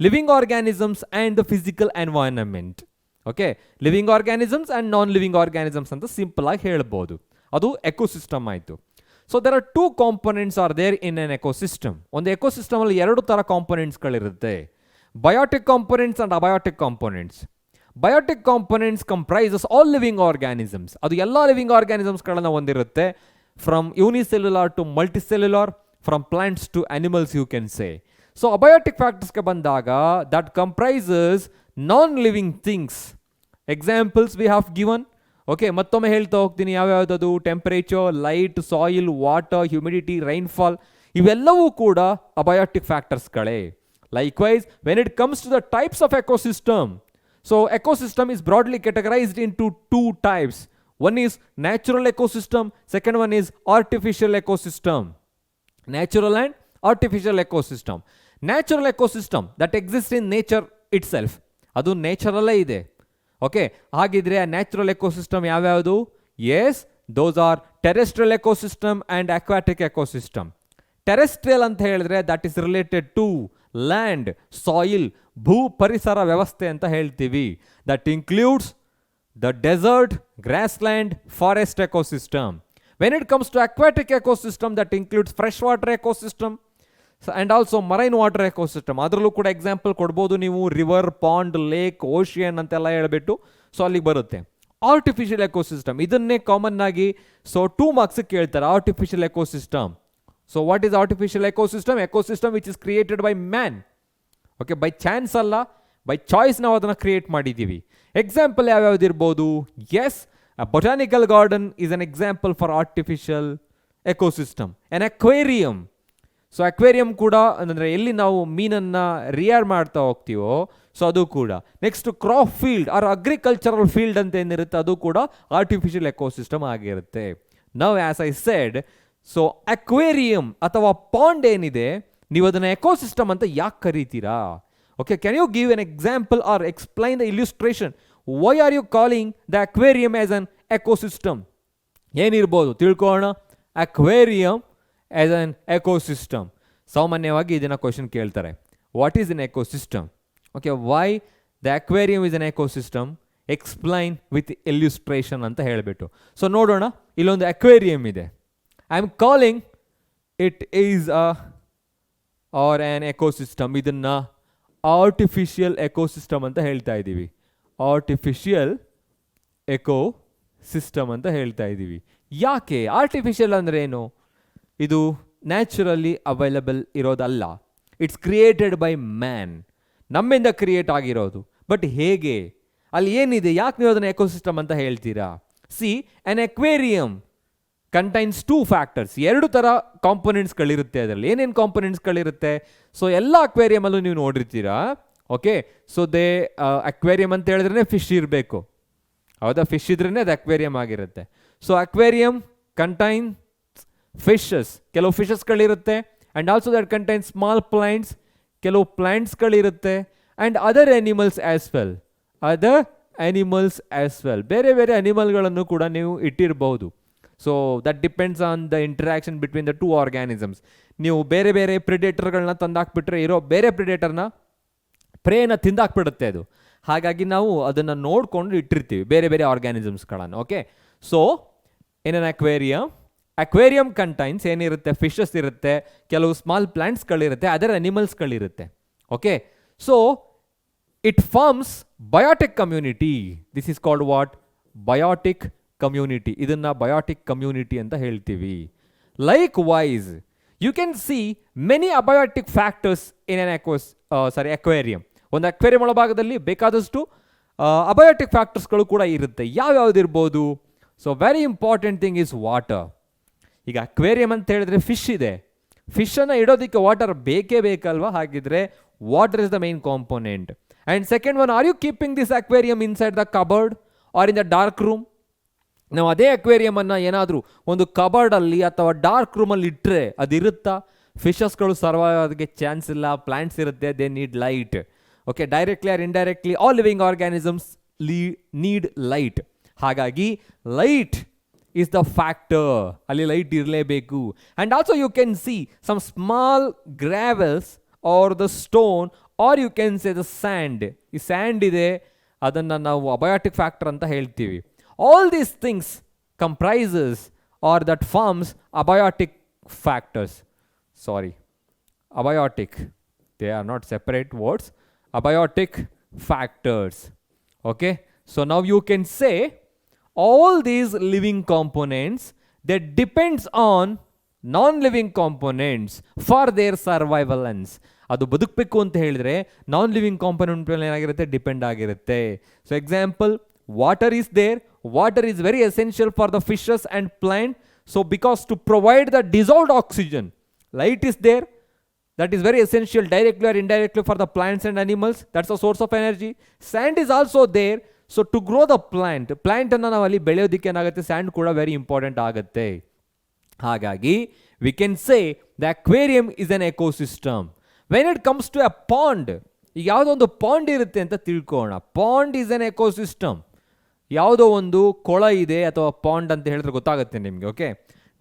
living organisms and the physical environment. Okay, living organisms and non-living organisms ಅಂತ ಸಿಂಪಲ್ ಆಗಿ ಹೇಳ್ಬೋದು. ಅದು ಎಕೋಸಿಸ್ಟಮ್ ಆಯಿತು. So there are two components are there in an ecosystem. ಒಂದು ecosystem ಅಲ್ಲಿ ಎರಡು ಥರ ಕಾಂಪೊನೆಂಟ್ಸ್ಗಳಿರುತ್ತೆ, biotic components and abiotic components. Biotic components comprises all living organisms. ಅದು ಎಲ್ಲ ಲಿವಿಂಗ್ ಆರ್ಗ್ಯಾನಿಸಮ್ಸ್ಗಳನ್ನು ಹೊಂದಿರುತ್ತೆ, from unicellular to multicellular, from plants to animals you can say. So abiotic factors ke bandaga, that comprises non-living things. Examples we have given. Okay, mattomme ಹೇಳ್ತಾ ಹೋಗ್ತೀನಿ ಯಾವ್ಯಾವುದದು: temperature, light, soil, water, humidity, rainfall, ಇವೆಲ್ಲವೂ ಕೂಡ abiotic ಫ್ಯಾಕ್ಟರ್ಸ್ಗಳೇ. Likewise, when it comes to the types of ecosystem, so ecosystem is broadly categorized into two types. One is natural ecosystem, second one is artificial ecosystem. Natural and artificial ecosystem. Natural ecosystem that exists in nature itself, ಅದು ನೇಚರಲ್ಲೇ ಇದೆ. Okay, ಹಾಗಿದ್ರೆ ಆ natural ecosystem ಯಾವ್ಯಾವುದು? Yes, those are terrestrial ecosystem and aquatic ecosystem. Terrestrial ಅಂತ ಹೇಳಿದ್ರೆ that is related to land, soil, ಭೂ ಪರಿಸರ ವ್ಯವಸ್ಥೆ ಅಂತ ಹೇಳ್ತೀವಿ. That includes the desert, grassland, forest ecosystem. When it comes to aquatic ecosystem, that includes freshwater ecosystem and also marine water ecosystem. ಅದರಲ್ಲೂ ಕೂಡ example ಕೊಡ್ಬೋದು ನೀವು, ರಿವರ್, ಪಾಂಡ್, ಲೇಕ್, ಓಷಿಯನ್ ಅಂತೆಲ್ಲ ಹೇಳ್ಬಿಟ್ಟು. ಸೊ ಅಲ್ಲಿಗೆ ಬರುತ್ತೆ. ಆರ್ಟಿಫಿಷಿಯಲ್ ಎಕೋಸಿಸ್ಟಮ್, ಇದನ್ನೇ ಕಾಮನ್ ಆಗಿ 2 ಮಾರ್ಕ್ಸ್ ಕೇಳ್ತಾರೆ, artificial ecosystem. So what is artificial ecosystem? Ecosystem which is created by man. Okay, by chance ಅಲ್ಲ, ಬೈ ಚಾಯ್ಸ್ ನಾವು ಅದನ್ನು ಕ್ರಿಯೇಟ್ ಮಾಡಿದ್ದೀವಿ. ಎಕ್ಸಾಂಪಲ್ ಯಾವ್ಯಾವ್ದು ಇರ್ಬೋದು? Yes, a botanical garden is an example for artificial ecosystem. An aquarium, so aquarium ಕೂಡ ಅಂದರೆ ಎಲ್ಲಿ ನಾವು ಮೀನನ್ನು ರಿಯಾರ್ ಮಾಡ್ತಾ ಹೋಗ್ತೀವೋ, ಸೊ ಅದು ಕೂಡ. Next crop field or agricultural field ಅಂತ ಏನಿರುತ್ತೆ, ಅದು ಕೂಡ ಆರ್ಟಿಫಿಷಿಯಲ್ ಎಕೋಸಿಸ್ಟಮ್ ಆಗಿರುತ್ತೆ. Now as I said, so aquarium ಅಥವಾ ಪಾಂಡ್ ಏನಿದೆ, ನೀವು ಅದನ್ನು ಎಕೋಸಿಸ್ಟಮ್ ಅಂತ ಯಾಕೆ ಕರಿತೀರಾ? Okay, can you give an example or explain the illustration? Why are you calling the aquarium as an ecosystem? ಏನಿರ್ಬೋದು ತಿಳ್ಕೊಳ್ಳೋಣ. Aquarium as an ecosystem. ಸಾಮಾನ್ಯವಾಗಿ ಇದನ್ನು ಕ್ವಶನ್ ಕೇಳ್ತಾರೆ, what is an ecosystem? Okay, why the aquarium is an ecosystem, explain with illustration ಅಂತ ಹೇಳಿಬಿಟ್ಟು. So ನೋಡೋಣ, ಇಲ್ಲೊಂದು aquarium ಇದೆ. I am calling it is are an ecosystem. ಇದನ್ನು ಆರ್ಟಿಫಿಷಿಯಲ್ ಎಕೋಸಿಸ್ಟಮ್ ಅಂತ ಹೇಳ್ತಾ ಇದ್ದೀವಿ. ಆರ್ಟಿಫಿಷಿಯಲ್ ಎಕೋ ಸಿಸ್ಟಮ್ ಅಂತ ಹೇಳ್ತಾ ಇದ್ದೀವಿ. ಯಾಕೆ ಆರ್ಟಿಫಿಷಿಯಲ್ ಅಂದರೆ ಏನು? ಇದು ನ್ಯಾಚುರಲಿ ಅವೈಲಬಲ್ ಇರೋದಲ್ಲ. ಇಟ್ಸ್ ಕ್ರಿಯೇಟೆಡ್ ಬೈ ಮ್ಯಾನ್, ನಮ್ಮಿಂದ ಕ್ರಿಯೇಟ್ ಆಗಿರೋದು. ಬಟ್ ಹೇಗೆ? ಅಲ್ಲಿ ಏನಿದೆ? ಯಾಕೆ ನೀವು ಅದನ್ನು ಎಕೋಸಿಸ್ಟಮ್ ಅಂತ ಹೇಳ್ತೀರಾ? See, an aquarium contains 2 factors. 2 ಥರ ಕಾಂಪೊನೆಂಟ್ಸ್ಗಳಿರುತ್ತೆ ಅದರಲ್ಲಿ. ಏನೇನು ಕಾಂಪೊನೆಂಟ್ಸ್ಗಳಿರುತ್ತೆ? ಸೊ ಎಲ್ಲ ಅಕ್ವೇರಿಯಮಲ್ಲೂ ನೀವು ನೋಡಿರ್ತೀರಾ. ಓಕೆ, ಸೊ ಅಕ್ವೇರಿಯಂ ಅಂತ ಹೇಳಿದ್ರೆ ಫಿಶ್ ಇರಬೇಕು, ಹೌದಾ? ಫಿಶ್ ಇದ್ರೇ ಅದು ಅಕ್ವೇರಿಯಂ ಆಗಿರುತ್ತೆ. ಸೊ ಅಕ್ವೇರಿಯಂ ಕಂಟೈನ್ ಫಿಶಸ್, ಕೆಲವು ಫಿಶಸ್ಗಳಿರುತ್ತೆ. And also that contain small plants, ಕೆಲವು ಪ್ಲಾಂಟ್ಸ್ಗಳಿರುತ್ತೆ. And other animals as well, other animals as well, ಬೇರೆ ಬೇರೆ ಅನಿಮಲ್ಗಳನ್ನು ಕೂಡ ನೀವು ಇಟ್ಟಿರ್ಬೋದು. So that depends on the interaction between the 2 organisms. ನೀವು ಬೇರೆ ಬೇರೆ ಪ್ರಿಡೇಟರ್ಗಳನ್ನ ತಂದಾಕ್ಬಿಟ್ರೆ ಇರೋ ಬೇರೆ ಪ್ರಿಡೇಟರ್ನ ಪ್ರೇನ ತಿಂದಾಕ್ಬಿಡುತ್ತೆ ಅದು. ಹಾಗಾಗಿ ನಾವು ಅದನ್ನು ನೋಡಿಕೊಂಡು ಇಟ್ಟಿರ್ತೀವಿ ಬೇರೆ ಬೇರೆ ಆರ್ಗ್ಯಾನಿಸಮ್ಸ್ಗಳನ್ನು. Okay, so in an aquarium contains ಏನಿರುತ್ತೆ? ಫಿಶಸ್ ಇರುತ್ತೆ, ಕೆಲವು ಸ್ಮಾಲ್ ಪ್ಲಾಂಟ್ಸ್ಗಳಿರುತ್ತೆ, ಅದರ್ ಅನಿಮಲ್ಸ್ಗಳಿರುತ್ತೆ. Okay, so it forms biotic community. This is called what? Biotic community. ಇದನ್ನು ಬಯೋಟಿಕ್ ಕಮ್ಯುನಿಟಿ ಅಂತ ಹೇಳ್ತೀವಿ. Likewise you can see many abiotic factors in an aquarium. ಒಂದು aquarium ಒಳಭಾಗದಲ್ಲಿ ಬೇಕಾದಷ್ಟು ಅಬಯೋಟಿಕ್ ಫ್ಯಾಕ್ಟರ್ಸ್ಗಳು ಕೂಡ ಇರುತ್ತೆ. ಯಾವ್ಯಾವ್ದಿರ್ಬೋದು? So very important thing is water. ಈಗ ಅಕ್ವೇರಿಯಂ ಅಂತ ಹೇಳಿದ್ರೆ ಫಿಶ್ ಇದೆ, ಫಿಶನ್ನು ಇಡೋದಕ್ಕೆ ವಾಟರ್ ಬೇಕೇ ಬೇಕಲ್ವಾ? ಹಾಗಿದ್ರೆ water is the main component. And second one, are you keeping this aquarium inside the cupboard or in the dark room? ನಾವು ಅದೇ ಅಕ್ವೇರಿಯಮನ್ನು ಏನಾದರೂ ಒಂದು ಕಬರ್ಡಲ್ಲಿ ಅಥವಾ ಡಾರ್ಕ್ ರೂಮಲ್ಲಿ ಇಟ್ಟರೆ ಅದಿರುತ್ತಾ? ಫಿಶಸ್ಗಳು ಸರ್ವೈವ್ ಆಗೋದಕ್ಕೆ ಚಾನ್ಸ್ ಇಲ್ಲ. ಪ್ಲಾಂಟ್ಸ್ ಇರುತ್ತೆ, they need light. Okay, directly or indirectly all living organisms need light. ಹಾಗಾಗಿ ಲೈಟ್ ಈಸ್ ದ ಫ್ಯಾಕ್ಟರ್. ಅಲ್ಲಿ ಲೈಟ್ ಇರಲೇಬೇಕು. And also you can see some small gravels or the stone or you can say the sand. ಈ sand ಇದೆ, ಅದನ್ನು ನಾವು abiotic factor ಅಂತ ಹೇಳ್ತೀವಿ. All these things comprises or that forms abiotic factors. Sorry, abiotic, they are not separate words. Abiotic factors. Okay, so now you can say all these living components that depends on non-living components for their survivalence. ಅದು ಬದುಕಬೇಕು ಅಂತ ಹೇಳಿದ್ರೆ non living component ಮೇಲೆ ಏನಾಗಿರುತ್ತೆ? Depend ಆಗಿರುತ್ತೆ. So example, water is there. Water is very essential for the fishes and plant. So because to provide the dissolved oxygen, light is there, that is very essential directly or indirectly for the plants and animals. That's a source of energy. Sand is also there. So to grow the plant ಅನ್ನು ನಾವು ಅಲ್ಲಿ ಬೆಳೆಯೋದಕ್ಕೆ ಏನಾಗುತ್ತೆ? And ಕೂಡ very important ಆಗುತ್ತೆ. ಹಾಗಾಗಿ we can say the aquarium is an ecosystem. When it comes to a pond, ಈಗ ಯಾವುದೋ ಒಂದು ಪಾಂಡ್ ಇರುತ್ತೆ ಅಂತ ತಿಳ್ಕೊಳ್ಳೋಣ. Pond is an ecosystem. ಯಾವುದೋ ಒಂದು ಕೊಳ ಇದೆ ಅಥವಾ ಪಾಂಡ್ ಅಂತ ಹೇಳಿದ್ರೆ ಗೊತ್ತಾಗುತ್ತೆ ನಿಮಗೆ. Okay,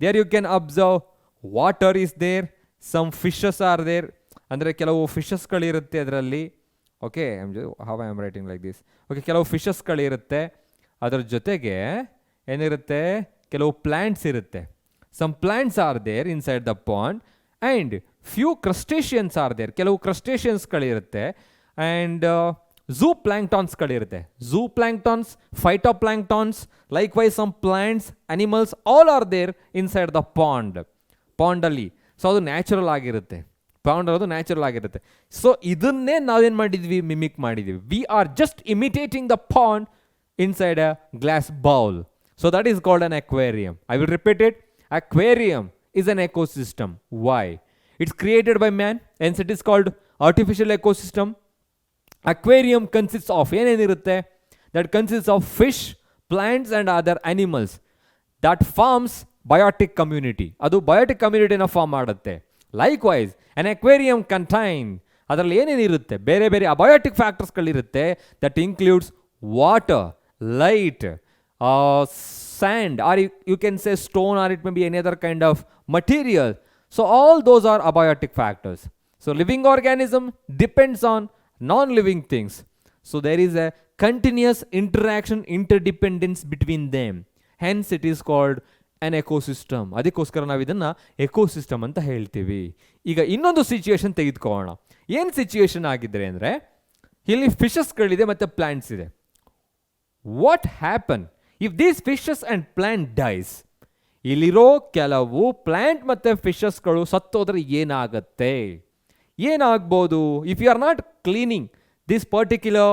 there you can observe water is there, some fishes are there. ಅಂದರೆ ಕೆಲವು ಫಿಶಸ್ಗಳಿರುತ್ತೆ ಅದರಲ್ಲಿ. Okay, how I am writing like this. Okay, ಕೆಲವು ಫಿಶಸ್ಗಳಿರುತ್ತೆ, ಅದರ ಜೊತೆಗೆ ಏನಿರುತ್ತೆ? ಕೆಲವು ಪ್ಲ್ಯಾಂಟ್ಸ್ ಇರುತ್ತೆ. Some plants are there inside the pond and few crustaceans are there. ಕೆಲವು ಕ್ರಸ್ಟೇಷಿಯನ್ಸ್ಗಳಿರುತ್ತೆ ಆ್ಯಂಡ್ ಝೂ ಪ್ಲಾಂಕ್ಟಾನ್ಸ್ಗಳಿರುತ್ತೆ. Zooplanktons, phytoplanktons, likewise some plants, animals, all are there inside the ಪಾಂಡಲ್ಲಿ. ಸೊ ಅದು ನ್ಯಾಚುರಲ್ ಆಗಿರುತ್ತೆ. ಪಾಂಡ್ ಅನ್ನೋದು natural ಆಗಿರುತ್ತೆ. So ಇದನ್ನೇ ನಾವೇನು ಮಾಡಿದ್ವಿ? ಮಿಮಿಕ್ ಮಾಡಿದ್ವಿ. V are just imitating the pond inside a glass bowl. So that is called an aquarium. I will repeat it. Aquarium is an ecosystem. Why? It's created by man, hence it is called artificial ecosystem. Aquarium consists of ಏನೇನಿರುತ್ತೆ? That consists of fish, plants and other animals. That forms biotic community. ಅದು biotic community ನ form ಮಾಡುತ್ತೆ. Likewise, an aquarium contain ಅದರಲ್ಲಿ ಏನೇನಿರುತ್ತೆ, ಬೇರೆ ಬೇರೆ abiotic ಫ್ಯಾಕ್ಟರ್ಸ್ಗಳಿರುತ್ತೆ. That includes water, light, sand, or you can say stone, or it may be any other kind of material. So all those are abiotic factors. So living organism depends on non-living things. So there is a continuous interaction, interdependence between them. Hence it is called an ecosystem. ಅದಕ್ಕೋಸ್ಕರ ನಾವು ಇದನ್ನು ecosystem ಅಂತ ಹೇಳ್ತೀವಿ. ಈಗ ಇನ್ನೊಂದು situation ತೆಗೆದುಕೊಳ್ಳೋಣ. ಏನು situation ಆಗಿದ್ರೆ ಅಂದರೆ, ಇಲ್ಲಿ ಫಿಶಸ್ಗಳಿದೆ ಮತ್ತು ಪ್ಲಾಂಟ್ಸ್ ಇದೆ. What happen if these fishes and plant dies? ಇಲ್ಲಿರೋ ಕೆಲವು ಪ್ಲಾಂಟ್ ಮತ್ತು ಫಿಶಸ್ಗಳು ಸತ್ತೋದ್ರೆ ಏನಾಗುತ್ತೆ, ಏನಾಗ್ಬೋದು? If you are not cleaning this particular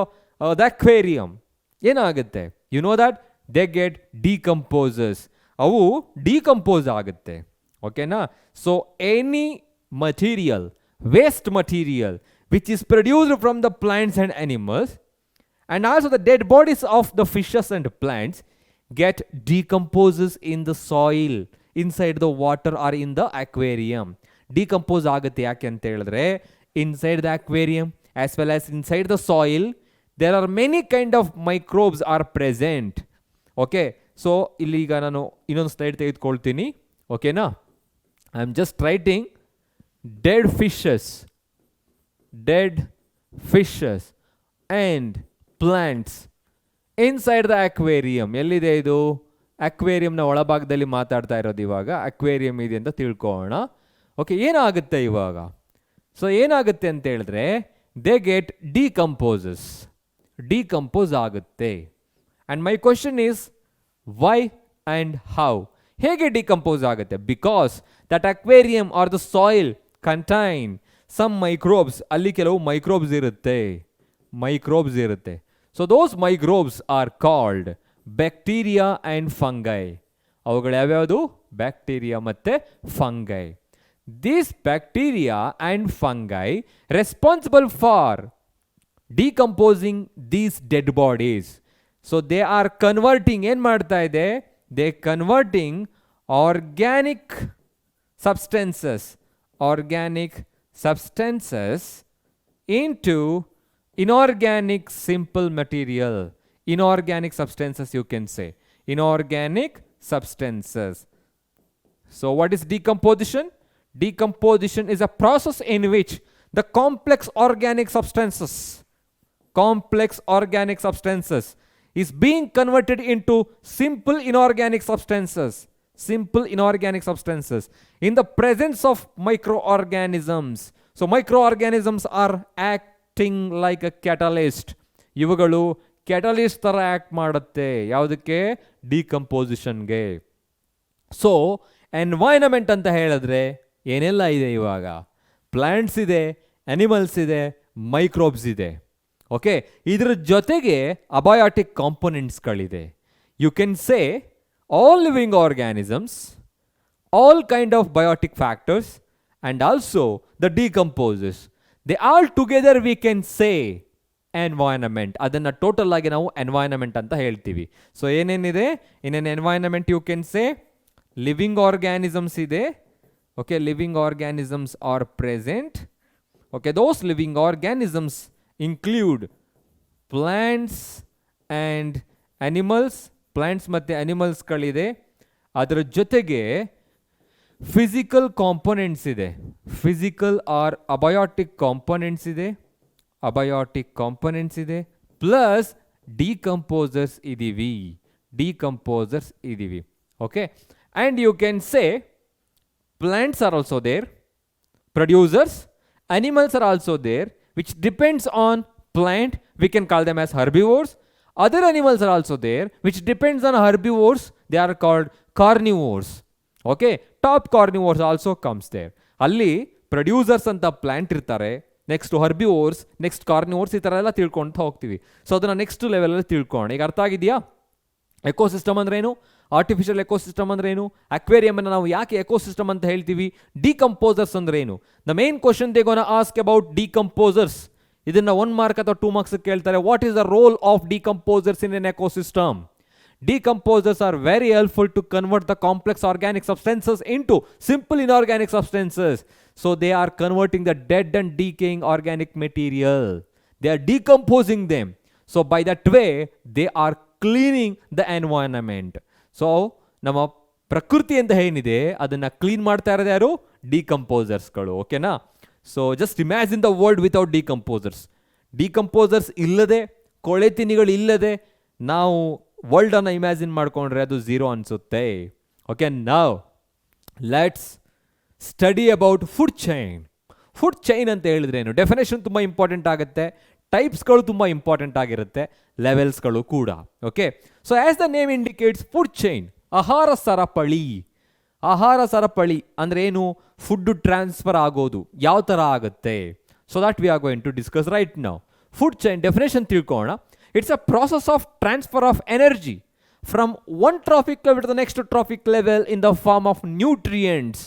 the aquarium, ಏನಾಗುತ್ತೆ? You know that they get decomposes. ಅವು ಡಿಕಂಪೋಸ್ ಆಗುತ್ತೆ. ಓಕೆನಾ? So any material, waste material which is produced from the plants and animals, and also the dead bodies of the fishes and plants get decomposes in the soil, inside the water or in the aquarium. Decompose ಆಗುತ್ತೆ. ಯಾಕೆ ಅಂತ ಹೇಳಿದ್ರೆ, inside the aquarium as well as inside the soil there are many kind of microbes are present. Okay, so ಇಲ್ಲಿ ಈಗ ನಾನು ಇನ್ನೊಂದು slide ತೆಗೆದುಕೊಳ್ತೀನಿ. ಓಕೆನಾ? I am just writing dead fishes and plants inside the aquarium. ಎಲ್ಲಿದೆ ಇದು? ಅಕ್ವೇರಿಯಂನ ಒಳಭಾಗದಲ್ಲಿ ಮಾತಾಡ್ತಾ ಇರೋದು. ಇವಾಗ ಅಕ್ವೇರಿಯಂ ಇದೆ ಅಂತ ತಿಳ್ಕೊಳ್ಳೋಣ. ಓಕೆ, ಏನಾಗುತ್ತೆ ಇವಾಗ? ಸೊ ಏನಾಗುತ್ತೆ ಅಂತ ಹೇಳಿದ್ರೆ, ದೇ ಗೆಟ್ ಡಿಕಂಪೋಸ್ ಆಗುತ್ತೆ. And my question is why and how? ಹೇಗೆ ಡಿಕಂಪೋಸ್ ಆಗುತ್ತೆ? Because that aquarium or the soil contain some microbes. ಅಲ್ಲಿ ಕೆಲವು ಮೈಕ್ರೋಬ್ಸ್ ಇರುತ್ತೆ. So those microbes are called bacteria and fungi. ಅವುಗಳು ಯಾವ್ಯಾವುದು? ಬ್ಯಾಕ್ಟೀರಿಯಾ ಮತ್ತು fungi. These bacteria and fungi responsible for decomposing these dead bodies. So they are converting, ಏನು ಮಾಡ್ತಾ ಇದೆ? They converting organic substances into inorganic simple material. Inorganic substances, you can say. Inorganic substances. So what is decomposition? Decomposition is a process in which the complex organic substances is being converted into simple inorganic substances in the presence of microorganisms. So microorganisms are acting like a catalyst. ಇವುಗಳು catalyst ಥರ act ಮಾಡುತ್ತೆ. ಯಾವುದಕ್ಕೆ? ಡಿಕಂಪೋಸಿಷನ್ಗೆ. So environment ಅಂತ ಹೇಳಿದ್ರೆ ಏನೆಲ್ಲ ಇದೆ ಇವಾಗ? Plants ಇದೆ, ಅನಿಮಲ್ಸ್ ಇದೆ, ಮೈಕ್ರೋಬ್ಸ್ ಇದೆ. ಓಕೆ, ಇದ್ರ ಜೊತೆಗೆ ಅಬಯೋಟಿಕ್ ಕಾಂಪೊನೆಂಟ್ಸ್ಗಳಿದೆ. You can say all living organisms, all kind of biotic factors, and also the decomposers. They all together we can say environment. ಅದನ್ನ ಟೋಟಲ್ ಆಗಿ ನಾವು ಎನ್ವೈರನ್ಮೆಂಟ್ ಅಂತ ಹೇಳ್ತೀವಿ. ಸೊ ಏನೇನಿದೆ in an environment? You can say living organisms ಇದೆ. Okay, living organisms are present. Okay, those living organisms include plants and animals. Plants ಮತ್ತು ಅನಿಮಲ್ಸ್ಗಳಿದೆ. ಅದರ ಜೊತೆಗೆ ಫಿಸಿಕಲ್ ಕಾಂಪೊನೆಂಟ್ಸ್ ಇದೆ. ಫಿಸಿಕಲ್ ಆರ್ ಅಬಯೋಟಿಕ್ ಕಾಂಪೊನೆಂಟ್ಸ್ ಇದೆ. ಪ್ಲಸ್ ಡಿಕಂಪೋಸರ್ಸ್ ಇದೀವಿ. Okay, and you can say plants are also there, producers, animals are also there, which depends on plant. We can call them as herbivores. Other animals are also there, which depends on herbivores. They are called carnivores. Okay, top carnivores also comes there. ಅಲ್ಲಿ producers ಅಂತ plant ಇರ್ತಾರೆ, next herbivores, next carnivores, ಈ ಥರ ಎಲ್ಲ ತಿಳ್ಕೊಳ್ತಾ ಹೋಗ್ತೀವಿ. So ಅದನ್ನು next ಲೆವೆಲಲ್ಲಿ ತಿಳ್ಕೊಳ್ಳೋಣ. ಈಗ ಅರ್ಥ ಆಗಿದೆಯಾ ಎಕೋಸಿಸ್ಟಮ್ ಅಂದ್ರೇನು, ಆರ್ಟಿಫಿಷಿಯಲ್ ಎಕೋಸಿಸ್ಟಮ್ ಅಂದ್ರೇನು, ಅಕ್ವೇರಿಯಮನ್ನು ನಾವು ಯಾಕೆ ಎಕೋಸಿಸ್ಟಮ್ ಅಂತ ಹೇಳ್ತೀವಿ, ಡಿಕಂಪೋಸರ್ಸ್ ಅಂದ್ರೇನು? The main question they gonna ask about decomposers. ಇದನ್ನ 1 ಮಾರ್ಕ್ ಅಥವಾ 2 ಮಾರ್ಕ್ಸ್ ಕೇಳ್ತಾರೆ. What is the role of decomposers in an ecosystem? Decomposers are very helpful to convert the complex organic substances into simple inorganic substances. So they are converting the dead and decaying organic material. They are decomposing them. So by that way, they are cleaning the environment. So ನಮ್ಮ ಪ್ರಕೃತಿ ಅಂತ ಏನಿದೆ ಅದನ್ನು clean ಮಾಡ್ತಾ ಇರೋದು ಯಾರು? ಡಿಕಂಪೋಸರ್ಸ್ಗಳು. ಓಕೆನಾ? So just imagine the world without decomposers ಇಲ್ಲದೆ, ಕೊಳೆ ತಿನಿಗಳು ಇಲ್ಲದೆ ನಾವು ವರ್ಲ್ಡನ್ನು ಇಮ್ಯಾಜಿನ್ ಮಾಡ್ಕೊಂಡ್ರೆ ಅದು ಝೀರೋ ಅನಿಸುತ್ತೆ. Okay, now let's study about food chain ಅಂತ ಹೇಳಿದ್ರೇನು? ಡೆಫಿನೇಷನ್ ತುಂಬ ಇಂಪಾರ್ಟೆಂಟ್ ಆಗುತ್ತೆ, ಟೈಪ್ಸ್ಗಳು ತುಂಬ ಇಂಪಾರ್ಟೆಂಟ್ ಆಗಿರುತ್ತೆ, ಲೆವೆಲ್ಸ್ಗಳು ಕೂಡ. Okay, so as the name indicates, food chain ಆಹಾರ ಸರಪಳಿ ಅಂದರೆ ಏನು? ಫುಡ್ ಟ್ರಾನ್ಸ್ಫರ್ ಆಗೋದು ಯಾವ ಥರ ಆಗುತ್ತೆ? So that we are going to discuss right now. Food chain definition ತಿಳ್ಕೊಳ್ಳೋಣ. It's a process of transfer of energy from one trophic level to the next trophic level in the form of nutrients.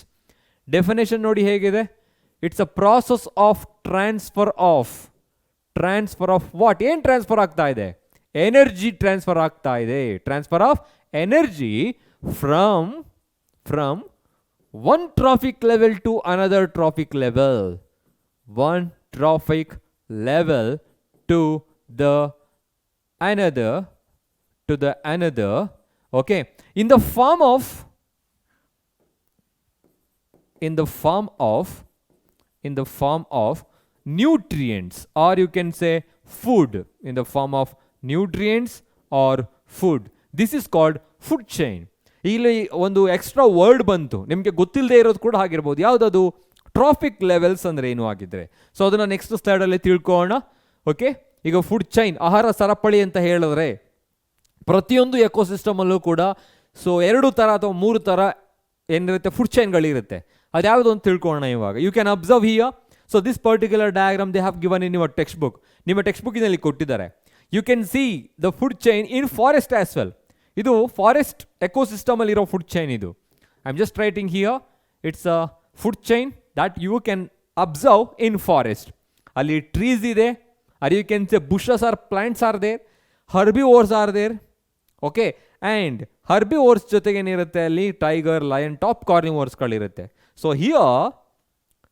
Definition ನೋಡಿ ಹೇಗಿದೆ. It's a process of transfer of what? ಏನು transfer ಆಗ್ತಾ ಇದೆ? Energy transfer ಆಗ್ತಾ ಇದೆ. Transfer of energy from one trophic level to another trophic level. One trophic level to the another. Okay, in the form of nutrients, or you can say food. In the form of nutrients or food, this is called food chain. ಇಲ್ಲಿ ಒಂದು extra word ಬಂತು, ನಿಮಗೆ ಗೊತ್ತಿಲ್ಲದೆ ಇರೋದು ಕೂಡ ಆಗಿರ್ಬೋದು. ಯಾವುದದು? Traffic levels ಅಂದರೆ ಏನು ಆಗಿದ್ರೆ. ಸೊ ಅದನ್ನು ನೆಕ್ಸ್ಟ್ ಸ್ಲೈಡಲ್ಲಿ ತಿಳ್ಕೊಳ್ಳೋಣ. ಓಕೆ, ಈಗ ಫುಡ್ ಚೈನ್, ಆಹಾರ ಸರಪಳಿ ಅಂತ ಹೇಳಿದ್ರೆ ಪ್ರತಿಯೊಂದು ಎಕೋಸಿಸ್ಟಮಲ್ಲೂ ಕೂಡ ಸೊ 2 ಥರ ಅಥವಾ 3 ಥರ ಏನಿರುತ್ತೆ ಫುಡ್ ಚೈನ್ಗಳಿರುತ್ತೆ. ಅದು ಯಾವುದು ಅಂತ ತಿಳ್ಕೊಳ್ಳೋಣ ಇವಾಗ. You can observe here. So this particular diagram they have given in your textbook. ನಿಮ್ಮ ಟೆಕ್ಸ್ಟ್ ಬುಕ್ಕಿನಲ್ಲಿ ಕೊಟ್ಟಿದ್ದಾರೆ. You can see the food chain in forest as well. ಇದು ಫಾರೆಸ್ಟ್ ಎಕೋಸಿಸ್ಟಮಲ್ಲಿರೋ ಫುಡ್ ಚೈನ್ ಇದು. I am just writing here. It's a food chain that you can observe in forest. ಅಲ್ಲಿ trees ಇದೆ, or you can say bushes or plants are there, herbivores are there. Okay, and herbivores ಜೊತೆಗೆ ಏನಿರುತ್ತೆ ಅಲ್ಲಿ? Tiger, lion, top ಕಾರ್ನಿವೋರ್ಸ್ಗಳಿರುತ್ತೆ. So here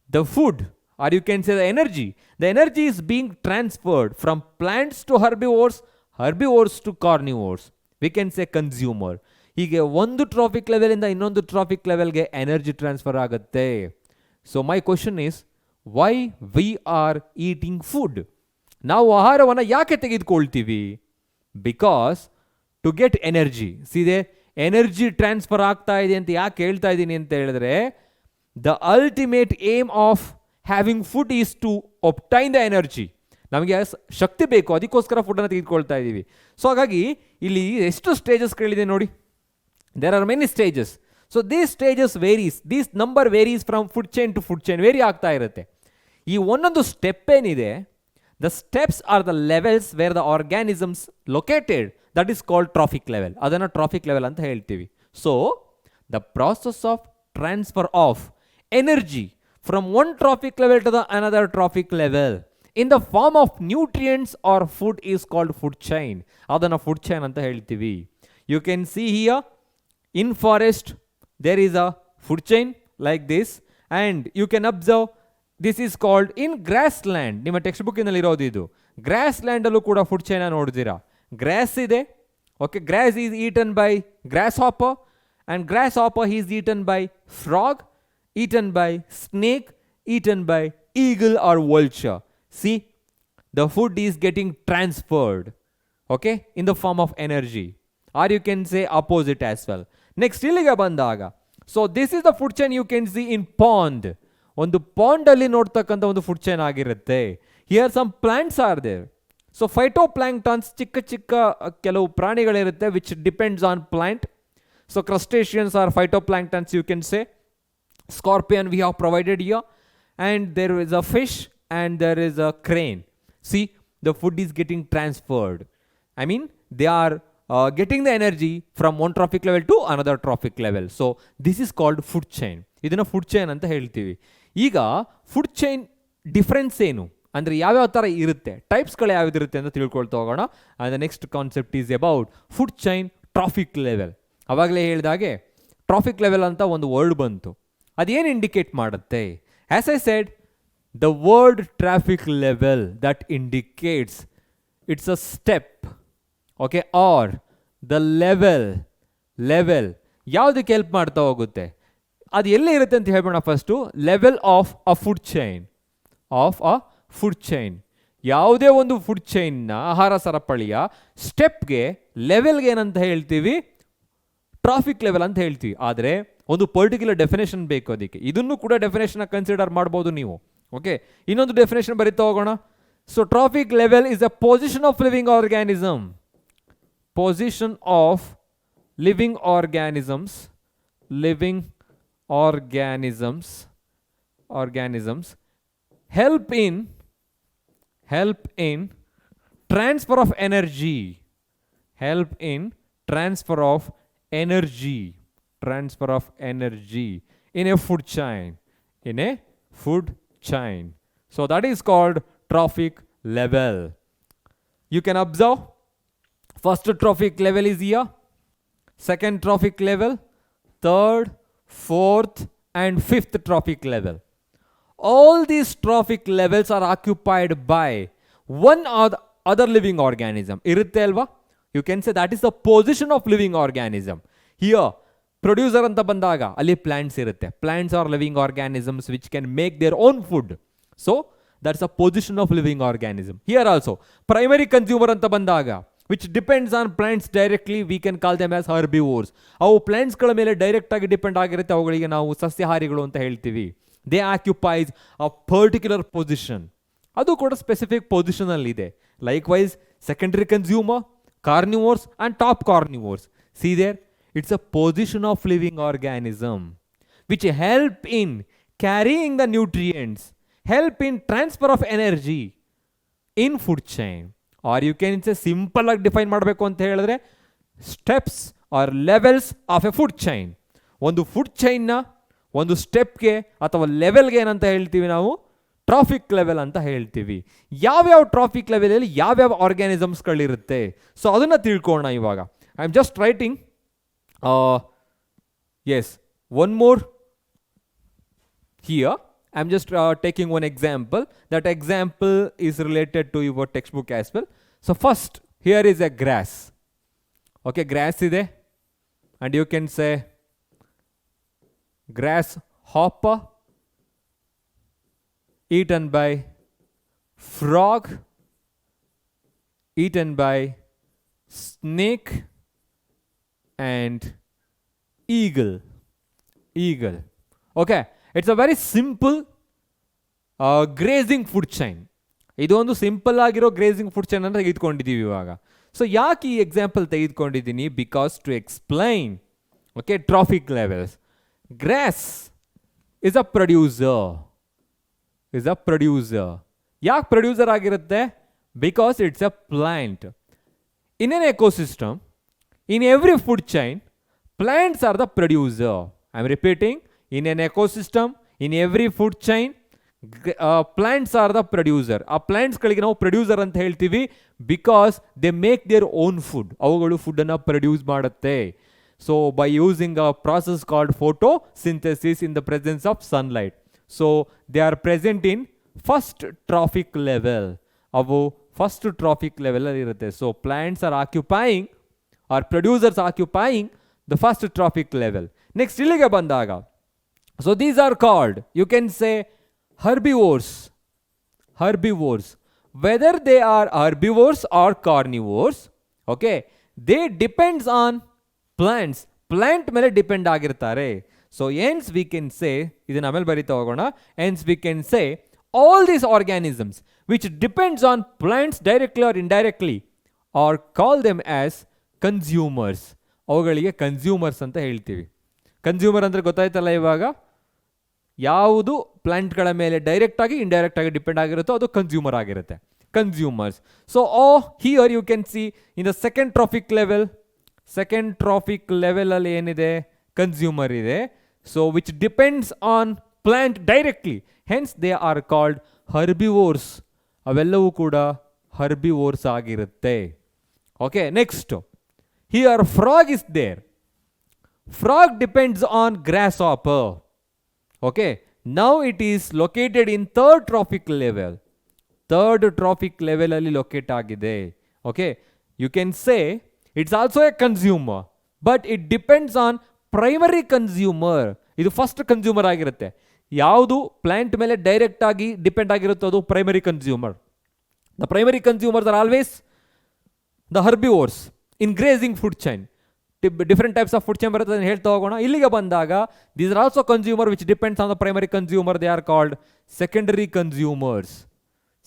the food, or you can say the energy is being transferred from plants to herbivores to carnivores. We can say consumer. ಹೀಗೆ ಒಂದು traffic ಲೆವೆಲಿಂದ ಇನ್ನೊಂದು trophic ಲೆವೆಲ್ಗೆ energy transfer ಆಗುತ್ತೆ. So my question is, why we are eating food? ನಾವು ಆಹಾರವನ್ನು ಯಾಕೆ ತೆಗೆದುಕೊಳ್ತೀವಿ? Because to get energy. ಸೀದೆ ಎನರ್ಜಿ ಟ್ರಾನ್ಸ್ಫರ್ ಆಗ್ತಾ ಇದೆ ಅಂತ ಯಾಕೆ ಹೇಳ್ತಾ ಇದ್ದೀನಿ ಅಂತ ಹೇಳಿದ್ರೆ, the ultimate aim of having food is to obtain the energy. ನಮಗೆ ಶಕ್ತಿ ಬೇಕು, ಅದಕ್ಕೋಸ್ಕರ ಫುಡ್ಡನ್ನು ತೆಗೆದುಕೊಳ್ತಾ ಇದ್ದೀವಿ. ಸೊ ಹಾಗಾಗಿ ಇಲ್ಲಿ ಎಷ್ಟು ಸ್ಟೇಜಸ್ಗಳಿದೆ ನೋಡಿ. There are many stages. So these stages varies, these number varies from food chain to food chain, vary ಆಗ್ತಾ ಇರುತ್ತೆ. ಈ ಒಂದೊಂದು ಸ್ಟೆಪ್ ಏನಿದೆ, the steps are the levels where the organisms located, that is called trophic level. ಅದನ್ನು trophic level ಅಂತ ಹೇಳ್ತೀವಿ. So the process of transfer of energy from one trophic level to the another trophic level in the form of nutrients or food is called food chain. Adana food chain anta heltivi. You can see here in forest there is a food chain like this, and you can observe this is called in grassland. Nima text book inalli irodu idu. Grassland allu kuda food chain nodidira. Grass ide. Okay, grass is eaten by grasshopper, and grasshopper is eaten by frog, eaten by snake, eaten by eagle or vulture. See, the food is getting transferred, okay, in the form of energy, or you can say opposite as well. Next illiga bandaga, so this is the food chain you can see in pond. Ondu pond alli nodtakanta ondu food chain agirutte. Here some plants are there. So phytoplanktons, chikka kelavu praniಗಳಿರುತ್ತೆ which depends on plant. So crustaceans are phytoplanktons, you can say. Scorpion we have provided here, and there is a fish and there is a crane. See, the food is getting transferred. I mean, they are getting the energy from one trophic level to another trophic level. So this is called food chain. ಇದನ್ನ food chain ಅಂತ ಹೇಳ್ತೀವಿ. ಈಗ food chain difference ಏನು ಅಂದರೆ ಯಾವ್ಯಾವ ಥರ ಇರುತ್ತೆ, ಟೈಪ್ಸ್ಗಳು ಯಾವ್ದಿರುತ್ತೆ ಅಂತ ತಿಳ್ಕೊಳ್ತಾ ಹೋಗೋಣ. And the next concept is about food chain traffic level. ಅವಾಗಲೇ ಹೇಳಿದಾಗೆ ಟ್ರಾಫಿಕ್ ಲೆವೆಲ್ ಅಂತ ಒಂದು ವರ್ಡ್ ಬಂತು. ಅದೇನು ಇಂಡಿಕೇಟ್ ಮಾಡುತ್ತೆ? As I said, the word traffic level that indicates it's a step, okay, or the level ಯಾವುದಕ್ಕೆ ಹೆಲ್ಪ್ ಮಾಡ್ತಾ ಹೋಗುತ್ತೆ, ಅದು ಎಲ್ಲಿ ಇರುತ್ತೆ ಅಂತ ಹೇಳ್ಬೋಣ. First level of a food chain. ಯಾವುದೇ ಒಂದು ಫುಡ್ ಚೈನ್ನ ಆಹಾರ ಸರಪಳಿಯ ಸ್ಟೆಪ್ಗೆ ಲೆವೆಲ್ಗೆ ಏನಂತ ಹೇಳ್ತೀವಿ, ಟ್ರಾಫಿಕ್ ಲೆವೆಲ್ ಅಂತ ಹೇಳ್ತೀವಿ. ಆದರೆ ಒಂದು ಪರ್ಟಿಕ್ಯುಲರ್ ಡೆಫಿನೇಷನ್ ಬೇಕು ಅದಕ್ಕೆ. ಇದನ್ನು ಕೂಡ ಡೆಫಿನೇಷನ್ ಕನ್ಸಿಡರ್ ಮಾಡ್ಬೋದು ನೀವು. ಓಕೆ, ಇನ್ನೊಂದು ಡೆಫಿನೇಷನ್ ಬರೀತಾ ಹೋಗೋಣ. So traffic level is a position of living organism. Position of living organisms help in transfer of energy in a food chain. So that is called trophic level. You can observe, first trophic level is here, second trophic level, third, fourth and fifth trophic level. All these trophic levels are occupied by one or the other living organism. Irutte alva? You can say that is the position of living organism. Here, producer anta bandaga, alli plants irutte. Plants are living organisms which can make their own food. So, that's a position of living organism. Here also, primary consumer anta bandaga, which depends on plants directly, we can call them as herbivores. ಅವು ಪ್ಲಾಂಟ್ಸ್ಗಳ ಮೇಲೆ direct ಆಗಿ depend ಆಗಿರುತ್ತೆ, ಅವುಗಳಿಗೆ ನಾವು ಸಸ್ಯಾಹಾರಿಗಳು ಅಂತ ಹೇಳ್ತೀವಿ. They occupies a particular position, ಅದು ಕೂಡ ಸ್ಪೆಸಿಫಿಕ್ ಪೊಸಿಷನ್ ಅಲ್ಲಿ ಇದೆ. Likewise secondary consumer, carnivores and top carnivores. See there, it's a position of living organism which help in carrying the nutrients, help in transfer of energy in food chain. Or you can it's simple ಆಗಿ define ಮಾಡಬೇಕು ಅಂತ ಹೇಳಿದ್ರೆ, steps or levels of a food chain. ಒಂದು food ಚೈನ್ನ ಒಂದು ಸ್ಟೆಪ್ಗೆ ಅಥವಾ ಲೆವೆಲ್ಗೆ ಏನಂತ ಹೇಳ್ತೀವಿ ನಾವು, ಟ್ರಾಫಿಕ್ ಲೆವೆಲ್ ಅಂತ ಹೇಳ್ತೀವಿ. ಯಾವ್ಯಾವ ಟ್ರಾಫಿಕ್ ಲೆವೆಲಲ್ಲಿ ಯಾವ್ಯಾವ ಆರ್ಗ್ಯಾನಿಸಮ್ಸ್ಗಳಿರುತ್ತೆ, ಸೊ ಅದನ್ನು ತಿಳ್ಕೊಳ್ಳೋಣ ಇವಾಗ. I am just writing one more here. I'm just taking one example. That example is related to your textbook as well. So first, here is a grass. Okay, grass ide, and you can say grasshopper eaten by frog, eaten by snake and eagle. Okay, it's a very simple grazing food chain. ಇದು ಒಂದು simple ಆಗಿರೋ grazing food chain ಅಂತ ತೆಗೆದುಕೊಂಡಿದ್ದೀವಿ ಇವಾಗ. So ಯಾಕೆ ಈ example ತೆಗೆದುಕೊಂಡಿದ್ದೀನಿ, because to explain okay trophic levels. Grass is a producer. ಯಾಕೆ producer ಆಗಿರುತ್ತೆ, because it's a plant. In an ecosystem, in every food chain, plants are the producer. I am repeating, in an ecosystem, in every food chain, plants are the producer. ಆ ಪ್ಲಾಂಟ್ಸ್ಗಳಿಗೆ ನಾವು producer ಅಂತ ಹೇಳ್ತೀವಿ, because they make their own food. ಅವುಗಳು ಫುಡ್ಡನ್ನು produce ಮಾಡುತ್ತೆ. So by using a process called photosynthesis in the presence of sunlight. So they are present in first trophic level. ಅವು first trophic level ಅಲ್ಲಿ ಇರುತ್ತೆ. So plants are occupying, or producers occupying the first trophic level. Next ಇಲ್ಲಿಗೆ ಬಂದಾಗ, so these are called, you can say, herbivores. Whether they are herbivores or carnivores, okay, they depends on plants. Plant ಮೇಲೆ depend ಆಗಿರ್ತಾರೆ. So hence we can say, ಇದನ್ನ ಆಮೇಲೆ ಬರೀತಾ ಹೋಗೋಣ, hence we can say all these organisms which depends on plants directly or indirectly, or call them as consumers. ಅವುಗಳಿಗೆ consumers ಅಂತ ಹೇಳ್ತೀವಿ. Consumer ಅಂದರೆ ಗೊತ್ತಾಯ್ತಲ್ಲ ಇವಾಗ, ಯಾವುದು ಪ್ಲಾಂಟ್ಗಳ ಮೇಲೆ ಡೈರೆಕ್ಟ್ ಆಗಿ ಇಂಡೈರೆಕ್ಟ್ ಆಗಿ ಡಿಪೆಂಡ್ ಆಗಿರುತ್ತೋ ಅದು ಕನ್ಸ್ಯೂಮರ್ ಆಗಿರುತ್ತೆ, consumers. So here you can see in the second trophic level ಅಲ್ಲಿ ಏನಿದೆ, ಕನ್ಸ್ಯೂಮರ್ ಇದೆ. So which depends on plant directly, hence they are called herbivores. ಅವೆಲ್ಲವೂ ಕೂಡ ಹರ್ಬಿವೋರ್ಸ್ ಆಗಿರುತ್ತೆ. Okay, next here frog is there. Frog depends on grasshopper. Okay, Now it is located in third trophic level. Third trophic level ಅಲ್ಲಿ locate ಆಗಿದೆ. Okay, you can say it's also a consumer, but it depends on primary consumer. ಇದು first consumer ಆಗಿರುತ್ತೆ. ಯಾವುದು plant ಮೇಲೆ direct ಆಗಿ depend ಆಗಿರುತ್ತೋ ಅದು primary consumer. The primary consumers are always the herbivores in grazing food chain. Different types of food chain ಬರುತ್ತೆ, ಅದನ್ನು ಹೇಳ್ತಾ ಹೋಗೋಣ. ಇಲ್ಲಿಗೆ ಬಂದಾಗ these are also consumer which depends on the primary consumer. They are called secondary consumers.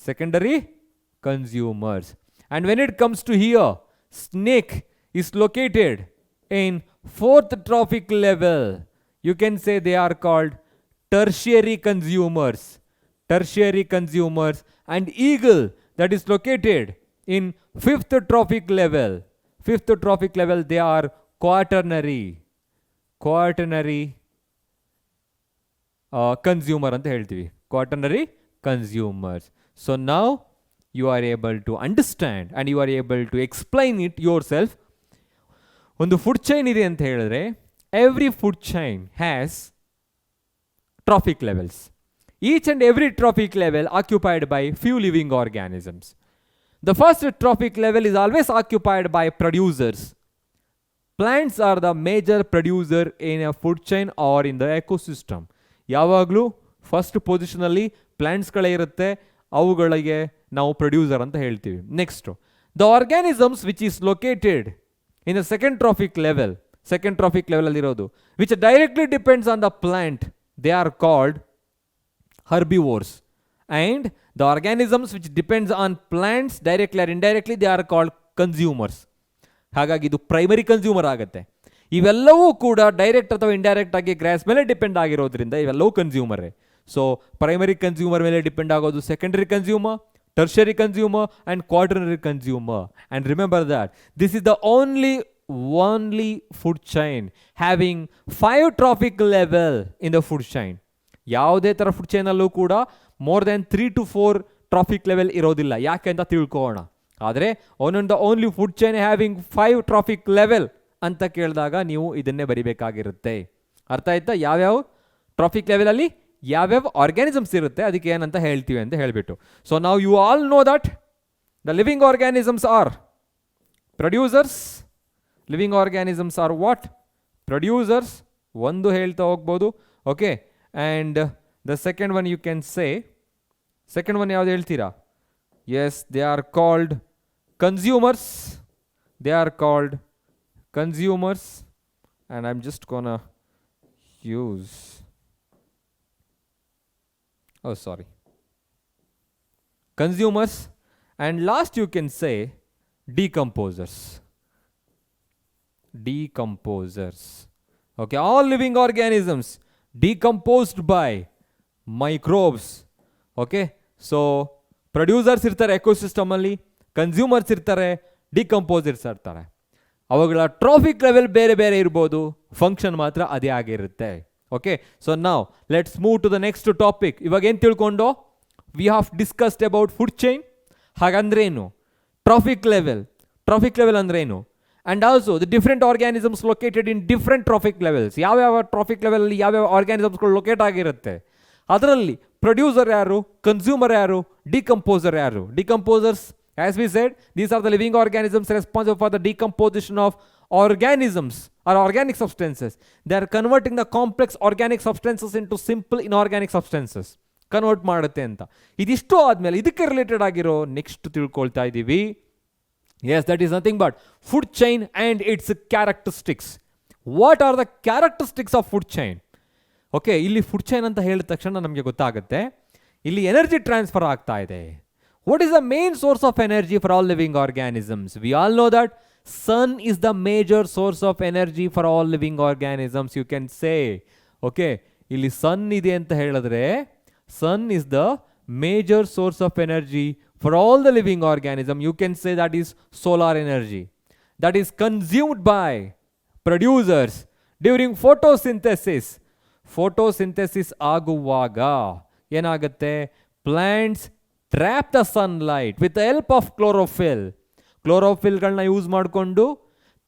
Secondary consumers. And when it comes to here, snake is located in fourth trophic level. You can say they are called tertiary consumers. Tertiary consumers. And eagle, that is located in fifth trophic level. Fifth trophic level, they are quaternary. Quaternary consumer anta heltivi. Quaternary consumers. So now you are able to understand and you are able to explain it yourself. ಒಂದು food chain ಇದೆ ಅಂತ ಹೇಳಿದ್ರೆ every food chain has trophic levels. Each and every trophic level occupied by few living organisms. The first trophic level is always occupied by producers. Plants are the major producer in a food chain or in the ecosystem. ಯಾವಾಗಲೂ first ಪೊಸಿಷನಲ್ಲಿ ಪ್ಲಾಂಟ್ಸ್ಗಳೇ ಇರುತ್ತೆ, ಅವುಗಳಿಗೆ ನಾವು producer ಅಂತ ಹೇಳ್ತೀವಿ. Next, the organisms which is located in the second trophic level. Second trophic level ಅಲ್ಲಿರೋದು which directly depends on the plant, they are called herbivores. And the organisms which depends on plants directly or indirectly, they are called consumers. ಹಾಗಾಗಿ ಇದು primary consumer ಆಗುತ್ತೆ. ಇವೆಲ್ಲವೂ ಕೂಡ direct ಅಥವಾ indirect ಆಗಿ gross ಮೇಲೆ depend ಆಗಿರೋದ್ರಿಂದ ಇವೆಲ್ಲವೂ ಕನ್ಸ್ಯೂಮರೇ. ಸೊ ಪ್ರೈಮರಿ ಕನ್ಸ್ಯೂಮರ್ ಮೇಲೆ ಡಿಪೆಂಡ್ ಆಗೋದು secondary consumer, tertiary consumer and quaternary consumer. And remember that this is the only food chain having 5 trophic level in the food chain. ಯಾವುದೇ ಥರ food ಚೈನಲ್ಲೂ ಕೂಡ more than 3 to 4 trophic level ಇರೋದಿಲ್ಲ. ಯಾಕೆ ಅಂತ ತಿಳ್ಕೊಳ್ಳೋಣ. ಆದರೆ only food chain having 5 traffic level ಅಂತ ಕೇಳಿದಾಗ ನೀವು ಇದನ್ನೇ ಬರಿಬೇಕಾಗಿರುತ್ತೆ. ಅರ್ಥ ಆಯ್ತಾ? ಯಾವ್ಯಾವ ಟ್ರಾಫಿಕ್ ಲೆವೆಲಲ್ಲಿ ಯಾವ್ಯಾವ ಆರ್ಗ್ಯಾನಿಸಮ್ಸ್ ಇರುತ್ತೆ ಅದಕ್ಕೆ ಏನಂತ ಹೇಳ್ತೀವಿ ಅಂತ ಹೇಳಿಬಿಟ್ಟು. ಸೊ ನಾವು you all know that the living organisms are producers. Living organisms are what? Producers. ಒಂದು ಹೇಳ್ತಾ ಹೋಗ್ಬೋದು. Okay, and the second one you can say, second one ಯಾವ್ದು ಹೇಳ್ತೀರಾ? Yes, they are called consumers. They are called consumers. And I'm just gonna use, consumers. And last you can say decomposers. Decomposers. Okay, all living organisms decomposed by microbes. Okay, so producers ಇರ್ತಾರೆ ecosystem ಅಲ್ಲಿ, consumers ಇರ್ತಾರೆ, decomposers ಇರ್ತಾರೆ. ಅವುಗಳ traffic level ಬೇರೆ ಬೇರೆ ಇರ್ಬೋದು, function ಮಾತ್ರ ಅದೇ ಆಗಿರುತ್ತೆ. ಓಕೆ, ಸೊ ನಾವು let's move to the next topic. ಇವಾಗ ಏನು ತಿಳ್ಕೊಂಡು we have discussed about food chain. ಹಾಗಂದ್ರೆ ಏನು? Traffic level. ಟ್ರಾಫಿಕ್ ಲೆವೆಲ್ ಅಂದ್ರೆ ಏನು? And also the different organisms located in different trophic levels. ಯಾವ್ಯಾವ ಟ್ರಾಫಿಕ್ ಲೆವೆಲಲ್ಲಿ ಯಾವ್ಯಾವ ಆರ್ಗ್ಯಾನಿಸಮ್ಸ್ಗಳು ಲೊಕೇಟ್ ಆಗಿರುತ್ತೆ, ಅದರಲ್ಲಿ ಪ್ರೊಡ್ಯೂಸರ್ ಯಾರು, ಕನ್ಸ್ಯೂಮರ್ ಯಾರು, ಡಿಕಂಪೋಸರ್ ಯಾರು? Decomposers, as we said, these are the living organisms responsible for the decomposition of organisms or organic substances. They are converting the complex organic substances into simple inorganic substances. Convert ಮಾಡುತ್ತೆ ಅಂತ. ಇದಿಷ್ಟು ಆದಮೇಲೆ ಇದಕ್ಕೆ related ಆಗಿರೋ next ತಿಳ್ಕೊಳ್ತಾ ಇದ್ದೀವಿ. Yes, that is nothing but food chain and its characteristics. What are the characteristics of food chain? Okay, ಇಲ್ಲಿ food chain ಅಂತ ಹೇಳಿದ ತಕ್ಷಣ ನಮಗೆ ಗೊತ್ತಾಗುತ್ತೆ ಇಲ್ಲಿ ಎನರ್ಜಿ ಟ್ರಾನ್ಸ್ಫರ್ ಆಗ್ತಾ ಇದೆ. What is the main source of energy for all living organisms? We all know that sun is the major source of energy for all living organisms. You can say, okay, ಇಲ್ಲಿ sun ಇದೆ ಅಂತ ಹೇಳಿದ್ರೆ sun is the major source of energy for all the living organism. You can say that is solar energy that is consumed by producers during photosynthesis. Photosynthesis ಆಗುವಾಗ ಏನಾಗುತ್ತೆ? Plants trap the sunlight with the help of chlorophyll. ಕ್ಲೋರೋಫಿಲ್ಗಳನ್ನ use ಮಾಡಿಕೊಂಡು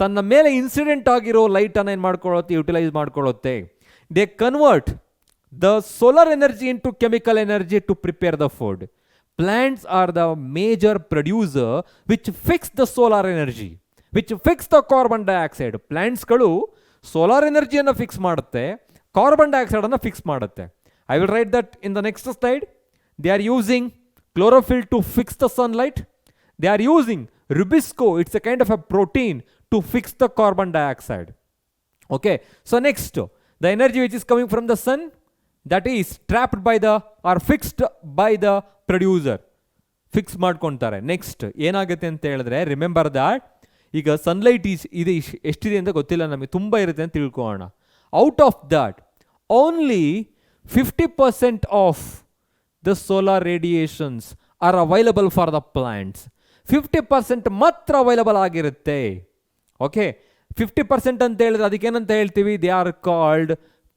ತನ್ನ ಮೇಲೆ incident ಆಗಿರೋ ಲೈಟನ್ನು ಏನು ಮಾಡ್ಕೊಳ್ಳುತ್ತೆ? ಯುಟಿಲೈಸ್ ಮಾಡ್ಕೊಳ್ಳುತ್ತೆ. They convert the solar energy into chemical energy to prepare the food. Plants are the major producer which fix the solar energy, which fix the carbon dioxide. ಪ್ಲಾಂಟ್ಸ್ಗಳು ಸೋಲಾರ್ ಎನರ್ಜಿಯನ್ನು ಫಿಕ್ಸ್ ಮಾಡುತ್ತೆ, carbon dioxide ಅನ್ನು fix ಮಾಡುತ್ತೆ. I will write that in the next slide. They are using chlorophyll to fix the sunlight. They are using rubisco, it's a kind of a protein to fix the carbon dioxide. Okay, so next, the energy which is coming from the sun, that is trapped by the or fixed by the producer. Fix ಮಾಡ್ಕೊತಾರೆ. Next ಏನಾಗುತ್ತೆ ಅಂತ ಹೇಳಿದ್ರೆ, remember that ಈಗ sunlight ಇದು ಎಷ್ಟಿದೆ ಅಂತ ಗೊತ್ತಿಲ್ಲ ನಮಗೆ, ತುಂಬ ಇರುತ್ತೆ ಅಂತ ತಿಳ್ಕೊಳ್ಳೋಣ. Out of that only 50% of the solar radiations are available for the plants. 50% ಮಾತ್ರ ಅವೈಲಬಲ್ ಆಗಿರುತ್ತೆ. ಓಕೆ, 50% ಅಂತ ಹೇಳಿದ್ರೆ ಅದಕ್ಕೇನಂತ ಹೇಳ್ತೀವಿ, they are called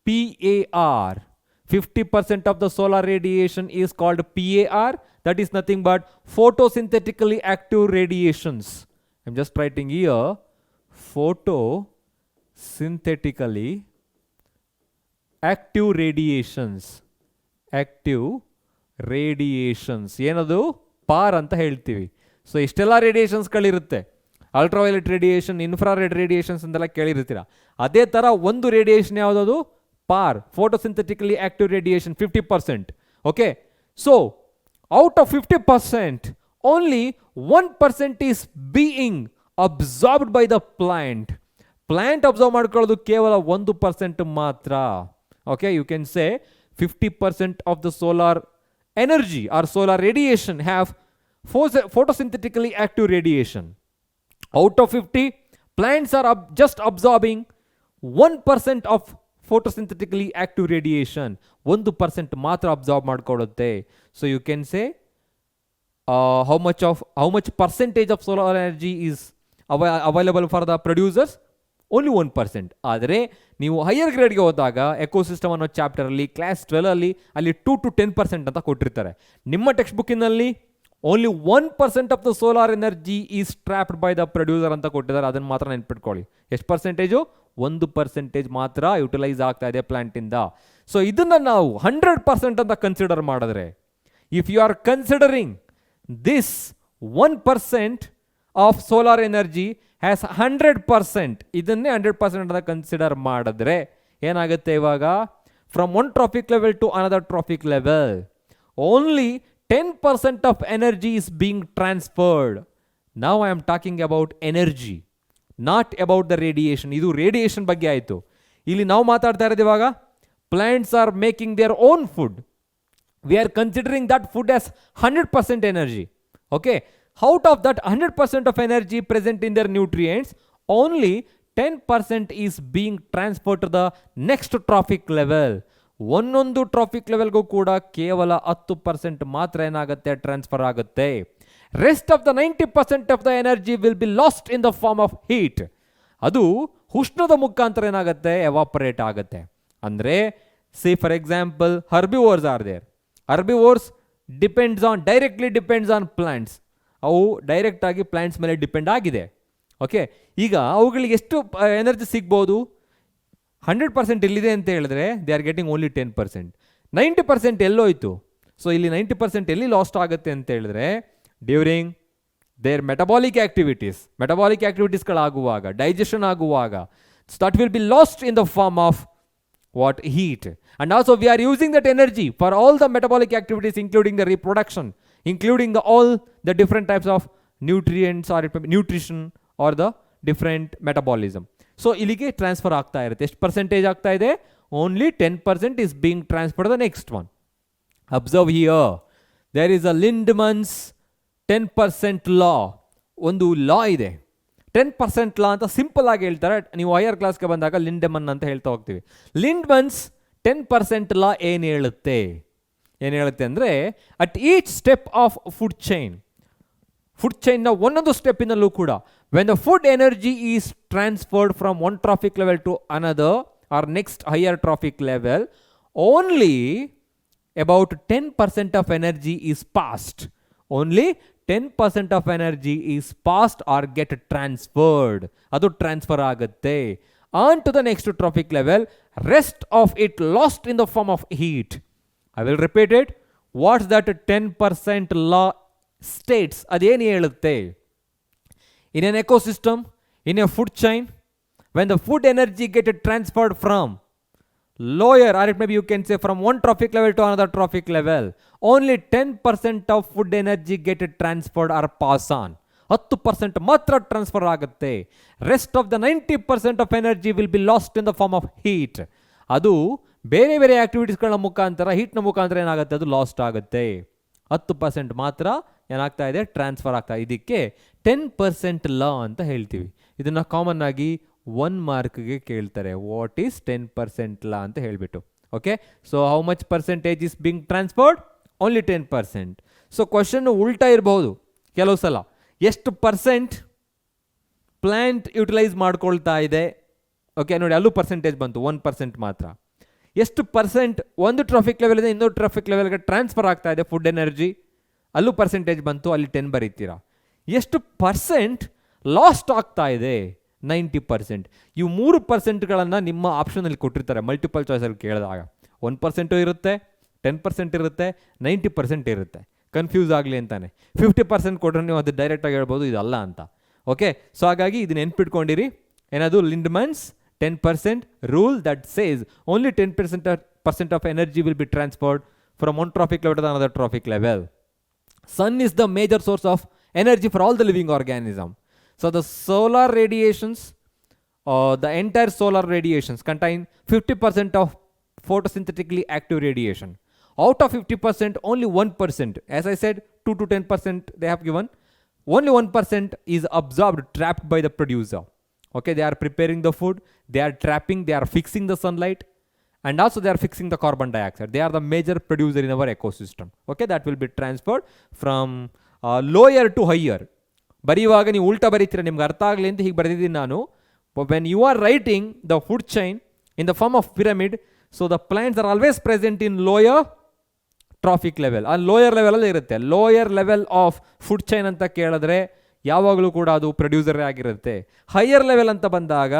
PAR. 50% of the solar radiation is called PAR. That is nothing but photosynthetically active radiations. I'm just writing here photosynthetically active radiations. Active radiations ಏನದು PAR ಅಂತ ಹೇಳ್ತೀವಿ. ಸೊ ಇಷ್ಟೆಲ್ಲ ರೇಡಿಯೇಷನ್ಸ್ಗಳಿರುತ್ತೆ, ಅಲ್ಟ್ರಾವೈಲೆಟ್ ರೇಡಿಯೇಷನ್, ಇನ್ಫ್ರಾರೆಡ್ ರೇಡಿಯೇಷನ್ಸ್ ಅಂತೆಲ್ಲ ಕೇಳಿರ್ತೀರ. ಅದೇ ಥರ ಒಂದು ರೇಡಿಯೇಷನ್ ಯಾವುದದು, PAR, photosynthetically active radiation 50%. Okay, so out of 50% only 1% is being absorbed by the plant. Plant absorb ಮಾಡ್ಕೊಳ್ಳೋದು ಕೇವಲ 1% ಮಾತ್ರ. Okay, you can say 50% of the solar energy or solar radiation have photosynthetically active radiation. Out of 50, plants are just absorbing 1% of photosynthetically active radiation. 1% ಮಾತ್ರ absorb ಮಾಡ್ಕೊಳ್ಳುತ್ತೆ. So you can say how much percentage of solar energy is available for the producers? Only 1%. ಆದರೆ ನೀವು higher ಗ್ರೇಡ್ಗೆ ಹೋದಾಗ ecosystem ಅನ್ನೋ ಚಾಪ್ಟರಲ್ಲಿ class 12ಅಲ್ಲಿ ಅಲ್ಲಿ 2 to 10% ಅಂತ ಕೊಟ್ಟಿರ್ತಾರೆ. ನಿಮ್ಮ ಟೆಕ್ಸ್ಟ್ ಬುಕ್ಕಿನಲ್ಲಿ only 1% of the solar energy is trapped by the producer ಅಂತ ಕೊಟ್ಟಿದ್ದಾರೆ. ಅದನ್ನು ಮಾತ್ರ ನೆನ್ಪಿಟ್ಕೊಳ್ಳಿ. ಎಷ್ಟು ಪರ್ಸೆಂಟೇಜು? 1% ಮಾತ್ರ ಯುಟಿಲೈಸ್ ಆಗ್ತಾ ಇದೆ ಪ್ಲಾಂಟಿಂದ. ಸೊ ಇದನ್ನು ನಾವು 100% ಅಂತ ಕನ್ಸಿಡರ್ ಮಾಡಿದ್ರೆ, if you are considering this 1% of solar energy has 100%, ಇದನ್ನೇ 100% ಅಂತ ಕನ್ಸಿಡರ್ ಮಾಡಿದ್ರೆ ಏನಾಗುತ್ತೆ ಇವಾಗ, from one trophic level to another trophic level only 10% of energy is being transferred. Now I am talking about energy, not about the radiation. ಇದು radiation ಬಗ್ಗೆ ಆಯಿತು. ಇಲ್ಲಿ ನಾವು ಮಾತಾಡ್ತಾ ಇರೋದು ಇವಾಗ plants are making their own food. We are considering that food as 100% energy. Okay, out of that 100% of energy present in their nutrients, only 10% is being transferred to the next trophic level. ಒಂದೊಂದು trophic ಲೆವೆಲ್ಗೂ ಕೂಡ ಕೇವಲ 10% ಮಾತ್ರ ಏನಾಗುತ್ತೆ, transfer ಆಗುತ್ತೆ. Rest of the 90% of the energy will be lost in the form of heat. ಅದು ಉಷ್ಣದ ಮುಖಾಂತರ ಏನಾಗುತ್ತೆ, ಎವಾಪರೇಟ್ ಆಗುತ್ತೆ. ಅಂದರೆ say for example herbivores are there. Herbivores directly depends on plants. ಅವು ಡೈರೆಕ್ಟಾಗಿ ಪ್ಲಾಂಟ್ಸ್ ಮೇಲೆ ಡಿಪೆಂಡ್ ಆಗಿದೆ. ಓಕೆ, ಈಗ ಅವುಗಳಿಗೆ ಎಷ್ಟು ಎನರ್ಜಿ ಸಿಗ್ಬೋದು? 100% ಎಲ್ಲಿದೆ ಅಂತ ಹೇಳಿದ್ರೆ ದೇ ಆರ್ ಗೆಟಿಂಗ್ ಓನ್ಲಿ 10%. 90% ಎಲ್ಲೋಯ್ತು? ಸೊ ಇಲ್ಲಿ 90% ಎಲ್ಲಿ ಲಾಸ್ಟ್ ಆಗುತ್ತೆ ಅಂತ ಹೇಳಿದ್ರೆ ಡ್ಯೂರಿಂಗ್ ದೇರ್ ಮೆಟಬಾಲಿಕ್ ಆಕ್ಟಿವಿಟೀಸ್ಗಳಾಗುವಾಗ, ಡೈಜೆಷನ್ ಆಗುವಾಗ, so that will be lost in the form of what? Heat. And also we are using that energy for all the metabolic activities, including the reproduction, including all the different types of nutrients or nutrition or the different metabolism. So ilige transfer ಆಗ್ತಾ ಇರುತ್ತೆ. ಎಷ್ಟು percentage ಆಗ್ತಾ ಇದೆ? Only 10% is being transferred to the next one. Observe here, there is a Lindemann's 10% law. ಒಂದು ಲಾ ಇದೆ, 10% ಲಾ ಅಂತ simple ಆಗಿ ಹೇಳ್ತಾರೆ. ನೀವು ಹೈಯರ್ ಕ್ಲಾಸ್ಗೆ ಬಂದಾಗ ಲಿಂಡೆಮನ್ ಅಂತ ಹೇಳ್ತಾ ಹೋಗ್ತೀವಿ. ಲಿಂಡ್ಮನ್ಸ್ 10% ಲಾ ಏನು ಹೇಳುತ್ತೆ ಅಂದರೆ, at each step of food ಚೈನ್ನ ಒಂದೊಂದು ಸ್ಟೆಪ್ಪಿನಲ್ಲೂ ಕೂಡ when the food energy is transferred from one trophic level to another or next higher trophic level, only about 10% of energy is passed. Only 10% of energy is passed or get transferred. ಅದು transfer ಆಗುತ್ತೆ on to the next trophic level. rest of it lost in the form of heat. I will repeat it. What's that 10% law states? ಅದೇನು ಹೇಳುತ್ತೆ? In an ecosystem, in a food chain, when the food energy gets transferred from lower, or maybe you can say from one trophic level to another trophic level, only 10% of food energy get transferred or pass on. 10% ಮಾತ್ರ transfer ಆಗುತ್ತೆ. Rest of the 90% of energy will be lost in the form of heat. ಅದು ಬೇರೆ ಬೇರೆ ಆಕ್ಟಿವಿಟೀಸ್ಗಳ ಮುಖಾಂತರ, ಹೀಟ್ನ ಮುಖಾಂತರ ಏನಾಗುತ್ತೆ, ಅದು last ಆಗುತ್ತೆ. 10% ಮಾತ್ರ ಏನಾಗ್ತಾ ಇದೆ, ಟ್ರಾನ್ಸ್ಫರ್ ಆಗ್ತಾ ಇದೆ. ಇದಕ್ಕೆ 10% ಲಾ ಅಂತ ಹೇಳ್ತೀವಿ. ಇದನ್ನು ಕಾಮನ್ ಆಗಿ 1 ಮಾರ್ಕ್ಗೆ ಕೇಳ್ತಾರೆ. ವಾಟ್ ಈಸ್ 10% ಲಾ ಅಂತ ಹೇಳಿಬಿಟ್ಟು. Okay, so how much percentage is being transferred? Only 10%. So question ಉಲ್ಟಾ ಇರಬಹುದು ಕೆಲವು ಸಲ. ಎಷ್ಟು ಪರ್ಸೆಂಟ್ ಪ್ಲ್ಯಾಂಟ್ ಯುಟಿಲೈಸ್ ಮಾಡ್ಕೊಳ್ತಾ ಇದೆ? ಓಕೆ ನೋಡಿ, ಅಲ್ಲೂ ಪರ್ಸೆಂಟೇಜ್ ಬಂತು, 1% ಮಾತ್ರ. ಎಷ್ಟು ಪರ್ಸೆಂಟ್ ಒಂದು ಟ್ರಾಫಿಕ್ ಲೆವೆಲಿಂದ ಇನ್ನೊಂದು ಟ್ರಾಫಿಕ್ ಲೆವೆಲ್ಗೆ ಟ್ರಾನ್ಸ್ಫರ್ ಆಗ್ತಾ ಇದೆ ಫುಡ್ ಎನರ್ಜಿ? ಅಲ್ಲೂ ಪರ್ಸೆಂಟೇಜ್ ಬಂತು, ಅಲ್ಲಿ 10 ಬರೀತೀರಾ. ಎಷ್ಟು ಪರ್ಸೆಂಟ್ ಲಾಸ್ಟ್ ಆಗ್ತಾ ಇದೆ? 90%. ಇವು 3%ಗಳನ್ನು ನಿಮ್ಮ ಆಪ್ಷನಲ್ಲಿ ಕೊಟ್ಟಿರ್ತಾರೆ ಮಲ್ಟಿಪಲ್ ಚಾಯ್ಸಲ್ಲಿ ಕೇಳಿದಾಗ. 1% ಇರುತ್ತೆ, 10% ಇರುತ್ತೆ, 90% ಇರುತ್ತೆ. ಕನ್ಫ್ಯೂಸ್ ಆಗಲಿ ಅಂತಾನೆ 50% ಕೊಟ್ಟರೆ ನೀವು ಅದು ಡೈರೆಕ್ಟಾಗಿ ಹೇಳ್ಬೋದು ಇದಲ್ಲ ಅಂತ. ಓಕೆ, ಸೊ ಹಾಗಾಗಿ ಇದನ್ನ ನೆನ್ಪಿಟ್ಕೊಂಡಿರಿ. ಏನದು Lindeman's 10% rule that says only 10% of energy will be transferred from one trophic level to another trophic level. Sun is the major source of energy for all the living organism. So the solar radiations, the entire solar radiations contain 50% of photosynthetically active radiation. Out of 50%, only 1%, as I said, 2 to 10% they have given, only 1% is absorbed, trapped by the producer. Okay, they are preparing the food, they are trapping, they are fixing the sunlight, and also they are fixing the carbon dioxide. They are the major producer in our ecosystem. Okay, that will be transferred from lower to higher. ಬರೆಯುವಾಗ ನೀವು ಉಲ್ಟಾ ಬರೀತೀರ, ನಿಮ್ಗೆ ಅರ್ಥ ಆಗಲಿ ಅಂತ ಹೀಗೆ ಬರೆದಿದ್ದೀನಿ ನಾನು. When you are writing the food chain in the form of pyramid, so the plants are always present in lower trophic level. ಆ ಲೋಯರ್ ಲೆವೆಲಲ್ಲಿ ಇರುತ್ತೆ. Lower level of food chain ಅಂತ ಕೇಳಿದ್ರೆ ಯಾವಾಗಲೂ ಕೂಡ ಅದು ಪ್ರೊಡ್ಯೂಸರೇ ಆಗಿರುತ್ತೆ. ಹೈಯರ್ ಲೆವೆಲ್ ಅಂತ ಬಂದಾಗ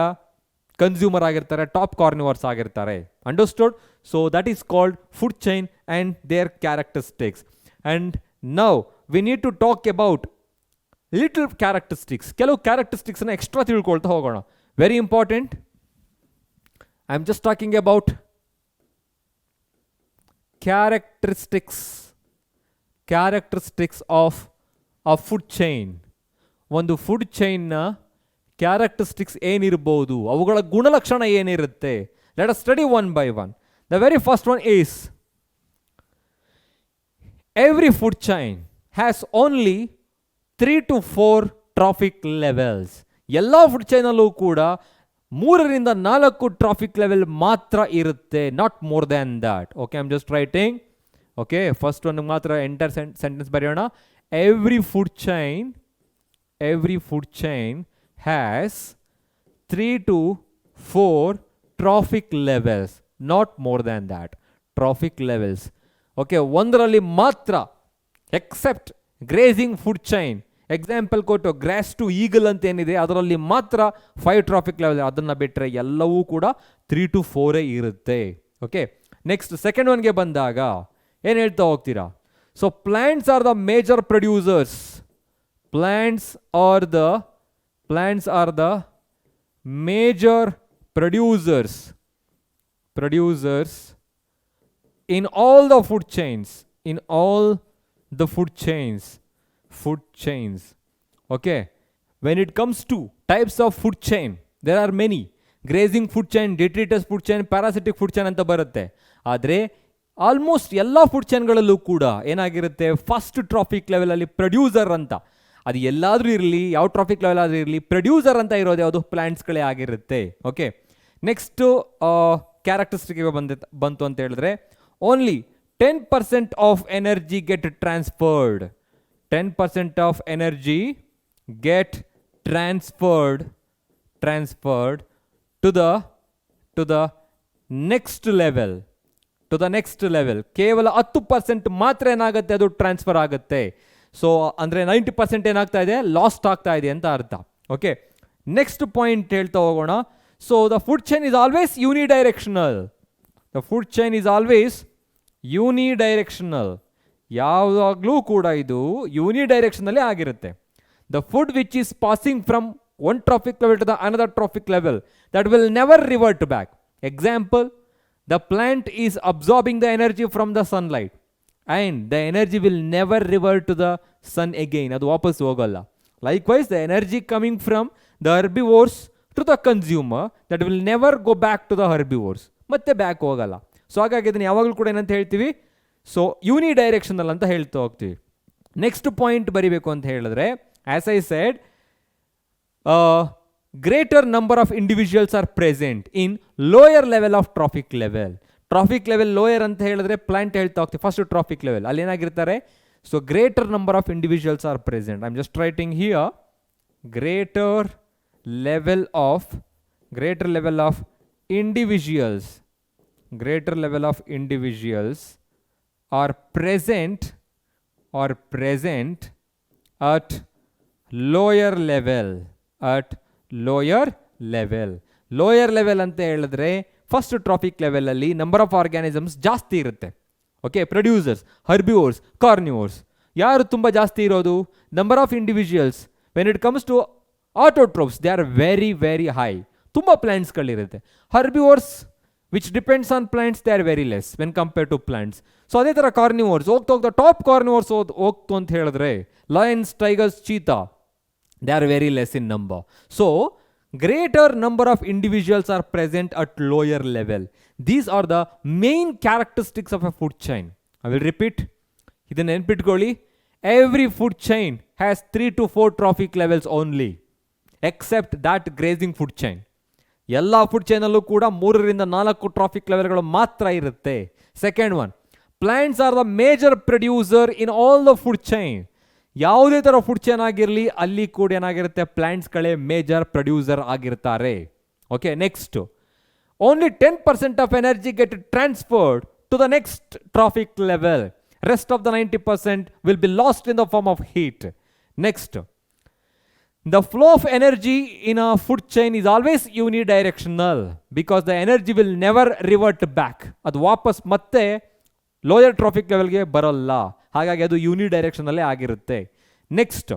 ಕನ್ಸ್ಯೂಮರ್ ಆಗಿರ್ತಾರೆ, ಟಾಪ್ ಕಾರ್ನಿವರ್ಸ್ ಆಗಿರ್ತಾರೆ. Understood? So that is called food chain and their characteristics. And now we need to talk about little characteristics. ಕೆಲವು ಕ್ಯಾರೆಕ್ಟರಿಸ್ಟಿಕ್ಸ್ನ ಎಕ್ಸ್ಟ್ರಾ ತಿಳ್ಕೊಳ್ತಾ ಹೋಗೋಣ. Very important. I am just talking about characteristics of a food chain. ಒಂದು food ಚೈನ್ನ characteristics ಏನಿರ್ಬೋದು, ಅವುಗಳ ಗುಣಲಕ್ಷಣ ಏನಿರುತ್ತೆ? Let us study one by one. The very first one is every food chain has only 3 to 4 trophic levels. ಎಲ್ಲ food ಚೈನಲ್ಲೂ ಕೂಡ 3ರಿಂದ 4 ಟ್ರಾಫಿಕ್ ಲೆವೆಲ್ ಮಾತ್ರ ಇರುತ್ತೆ, not more than that. Okay, I am just writing. Okay, first ಒಂದು ಮಾತ್ರ enter sentence ಬರೆಯೋಣ. Every food chain has 3 to 4 trophic levels, not more than that. Trophic levels. Okay, ಒಂದರಲ್ಲಿ ಮಾತ್ರ except grazing food chain, example ಕೊಟ್ಟು grass to eagle ಅಂತ ಏನಿದೆ ಅದರಲ್ಲಿ ಮಾತ್ರ 5 ಟ್ರಾಫಿಕ್ ಲೆವೆಲ್. ಅದನ್ನು ಬಿಟ್ಟರೆ ಎಲ್ಲವೂ ಕೂಡ 3 to 4 ಇರುತ್ತೆ. ಓಕೆ, ನೆಕ್ಸ್ಟ್ ಸೆಕೆಂಡ್ ಒನ್ಗೆ ಬಂದಾಗ ಏನು ಹೇಳ್ತಾ ಹೋಗ್ತೀರಾ? So plants are the major producers. Plants are the major producers in all the food chains. Okay, when it comes to types of food chain, there are many. Grazing food chain, detritus food chain, parasitic food chain ಅಂತ ಬರುತ್ತೆ. ಆದರೆ almost ಎಲ್ಲ food ಚೈನ್ಗಳಲ್ಲೂ ಕೂಡ ಏನಾಗಿರುತ್ತೆ, first trophic ಲೆವೆಲಲ್ಲಿ producer ಅಂತ, ಅದು ಎಲ್ಲಾದರೂ ಇರಲಿ, ಯಾವ ಟ್ರಾಫಿಕ್ ಲೆವೆಲ್ ಆದರೂ ಇರಲಿ, ಪ್ರೊಡ್ಯೂಸರ್ ಅಂತ ಇರೋದು ಯಾವುದು ಪ್ಲಾಂಟ್ಸ್ಗಳೇ ಆಗಿರುತ್ತೆ. ಓಕೆ, ನೆಕ್ಸ್ಟು ಕ್ಯಾರೆಕ್ಟರಿಸ್ಟಿಕ್ ಬಂತು ಅಂತ ಹೇಳಿದ್ರೆ only 10% of energy get transferred. 10% of energy get transferred to the next level. ಕೇವಲ 10% ಮಾತ್ರ ಏನಾಗುತ್ತೆ, ಅದು ಟ್ರಾನ್ಸ್ಫರ್ ಆಗುತ್ತೆ. ಸೊ ಅಂದರೆ 90% ಏನಾಗ್ತಾ ಇದೆ, ಲಾಸ್ಟ್ ಆಗ್ತಾ ಇದೆ ಅಂತ ಅರ್ಥ. ಓಕೆ, ನೆಕ್ಸ್ಟ್ ಪಾಯಿಂಟ್ ಹೇಳ್ತಾ ಹೋಗೋಣ. So the food chain is always unidirectional. The food chain is always unidirectional. ಯಾವಾಗಲೂ ಕೂಡ ಇದು ಯೂನಿಡೈರೆಕ್ಷನಲ್ಲಿ ಆಗಿರುತ್ತೆ. The food which is passing from one trophic level to the another trophic level, that will never revert back. Example, the plant is absorbing the energy from the sunlight and the energy will never revert to the sun again. ಅದು ವಾಪಸ್ ಹೋಗಲ್ಲ. Likewise, the energy coming from the herbivores to the consumer, that will never go back to the herbivores. ಮತ್ತೆ back ಹೋಗಲ್ಲ. So ಹಾಗಾಗಿ ಇದನ್ನು ಯಾವಾಗಲೂ ಕೂಡ ಏನಂತ ಹೇಳ್ತೀವಿ, ಸೊ ಯೂನಿಡೈರೆಕ್ಷನಲ್ ಅಂತ ಹೇಳ್ತಾ ಹೋಗ್ತೀವಿ. ನೆಕ್ಸ್ಟ್ ಪಾಯಿಂಟ್ ಬರಿಬೇಕು ಅಂತ ಹೇಳಿದ್ರೆ, as I shed, greater number of individuals are present in lower level of trophic level. Trophic level lower ಅಂತ ಹೇಳಿದ್ರೆ ಪ್ಲಾಂಟ್ ಹೇಳ್ತಾ ಹೋಗ್ತೀವಿ. ಫಸ್ಟ್ ಟ್ರಾಫಿಕ್ ಲೆವೆಲ್ ಅಲ್ಲಿ ಏನಾಗಿರ್ತಾರೆ, so greater number of individuals are present. I'm just writing here, greater level of individuals are present at lower level. Lower level ಅಂತ ಹೇಳಿದ್ರೆ first trophic ಲೆವೆಲಲ್ಲಿ number of organisms ಜಾಸ್ತಿ ಇರುತ್ತೆ. Okay, producers, herbivores, carnivores. ಯಾರು ತುಂಬ ಜಾಸ್ತಿ ಇರೋದು? Number of individuals. When it comes to autotrophs, they are very very high. ತುಂಬ ಪ್ಲಾಂಟ್ಸ್ಗಳಿರುತ್ತೆ. Herbivores which depends on plants, they are very less when compare to plants. So ಅದೇ ಥರ carnivores ಹೋಗ್ತಾ top carnivores ಹೋಗ್ತು ಅಂತ ಹೇಳಿದ್ರೆ lions, tigers, cheetah, they are very less in number. So greater number of individuals are present at lower level. These are the main characteristics of a food chain. I will repeat. Idan nenpitkolli, every food chain has 3 to 4 trophic levels only, except that grazing food chain. ಎಲ್ಲ food ಚೈನಲ್ಲೂ ಕೂಡ 3 ರಿಂದ 4 trophic ಲೆವೆಲ್ಗಳು ಮಾತ್ರ ಇರುತ್ತೆ. Second one, plants are the major producer in all the food chain. ಯಾವುದೇ ಥರ food chain ಆಗಿರಲಿ, ಅಲ್ಲಿ ಕೂಡ ಏನಾಗಿರುತ್ತೆ, ಪ್ಲಾಂಟ್ಸ್ಗಳೇ ಮೇಜರ್ ಪ್ರೊಡ್ಯೂಸರ್ ಆಗಿರ್ತಾರೆ. Okay, next, only 10% of energy get transferred to the next trophic level. Rest of the 90% will be lost in the form of heat. Next, the flow of energy in a food chain is always unidirectional because the energy will never revert back. ಅದು ವಾಪಸ್ ಮತ್ತೆ lower traffic ಲೆವೆಲ್ಗೆ ಬರಲ್ಲ. ಹಾಗಾಗಿ ಅದು ಯೂನಿಡೈರೆಕ್ಷನಲ್ಲೇ ಆಗಿರುತ್ತೆ. Next,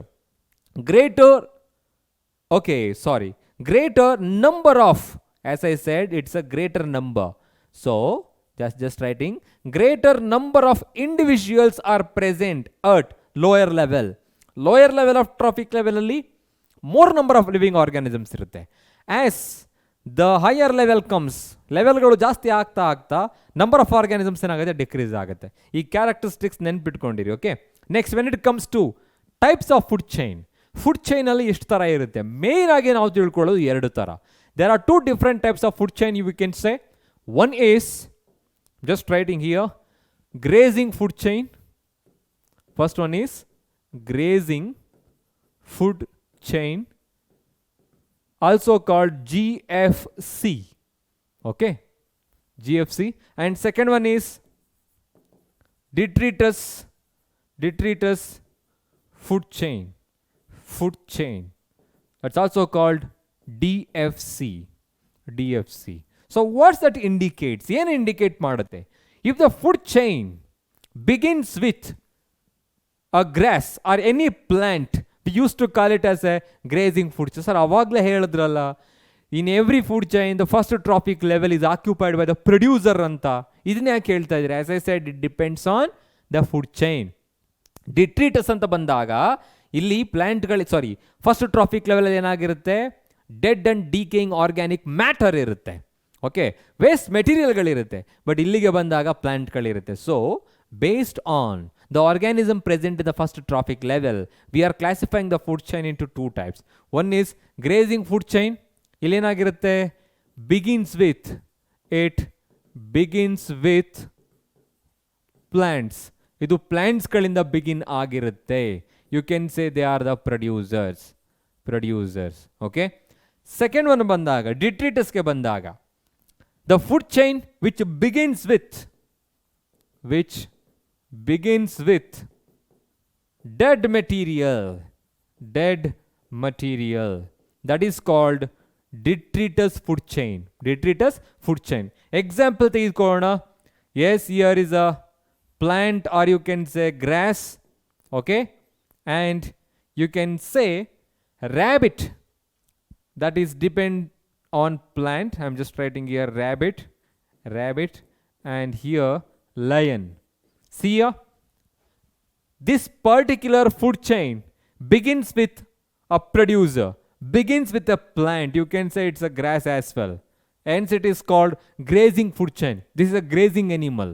greater number of, as I shed, it's a greater number. So just writing, greater number of individuals are present at lower level. Lower level of trophic level ಅಲ್ಲಿ more number of living organisms ಇರುತ್ತೆ. As the higher level comes, ಲೆವೆಲ್ಗಳು ಜಾಸ್ತಿ ಆಗ್ತಾ number of organisms ಏನಾಗುತ್ತೆ, decrease ಆಗುತ್ತೆ. ಈ characteristics ನೆನ್ಪಿಟ್ಕೊಂಡಿರಿ. Okay, next, when it comes to types of food chain. Food ಚೈನಲ್ಲಿ ಎಷ್ಟು ಥರ ಇರುತ್ತೆ? ಮೇನ್ ಆಗಿ ನಾವು ತಿಳ್ಕೊಳ್ಳೋದು 2 ಥರ. There are 2 different types of food chain, you can say. One is, just writing here, grazing food chain. First one is grazing food chain, also called GFC. Okay, GFC. And second one is detritus food chain. That's also called DFC. So what's that indicates? ಏನು indicate ಮಾಡುತ್ತೆ? If the food chain begins with a grass or any plant, we used to call it as a grazing food chain. Sir, ಅವಾಗಲೇ ಹೇಳಿದ್ರಲ್ಲ, in every food chain the first trophic level is occupied by the producer ಅಂತ. ಇದನ್ನ ಯಾಕೆ ಹೇಳ್ತಾ ಇದ್ದಾರೆ? As I said, it depends on the food chain. Detritus ಅಂತ ಬಂದಾಗ ಇಲ್ಲಿ ಪ್ಲಾಂಟ್ಗಳು ಫಸ್ಟ್ ಟ್ರಾಫಿಕ್ ಲೆವೆಲ್ ಏನಾಗಿರುತ್ತೆ? Dead and decaying organic matter ಇರುತ್ತೆ. ಓಕೆ, ವೇಸ್ಟ್ ಮೆಟೀರಿಯಲ್ಗಳಿರುತ್ತೆ. ಬಟ್ ಇಲ್ಲಿಗೆ ಬಂದಾಗ ಪ್ಲಾಂಟ್ಗಳಿರುತ್ತೆ. So based on the organism present in the first trophic level, we are classifying the food chain into 2 types. One is grazing food chain. ಇಲ್ಲೇನಾಗಿರುತ್ತೆ? Begins with plants. ಇದು ಪ್ಲಾಂಟ್ಸ್ಗಳಿಂದ begin ಆಗಿರುತ್ತೆ. You can say they are the producers. Okay, second one ಬಂದಾಗ, ಡಿಟ್ರಿಟಸ್ಗೆ ಬಂದಾಗ, the food chain which begins with dead material, that is called detritus food chain. Detritus food chain. Example tegikolona. Yes, here is a plant, or you can say grass, okay, and you can say rabbit. That is depend on plant. I'm just writing here rabbit, and here lion. See here, this particular food chain begins with a producer, begins with a plant. You can say it's a grass as well. Hence it is called grazing food chain. This is a grazing animal.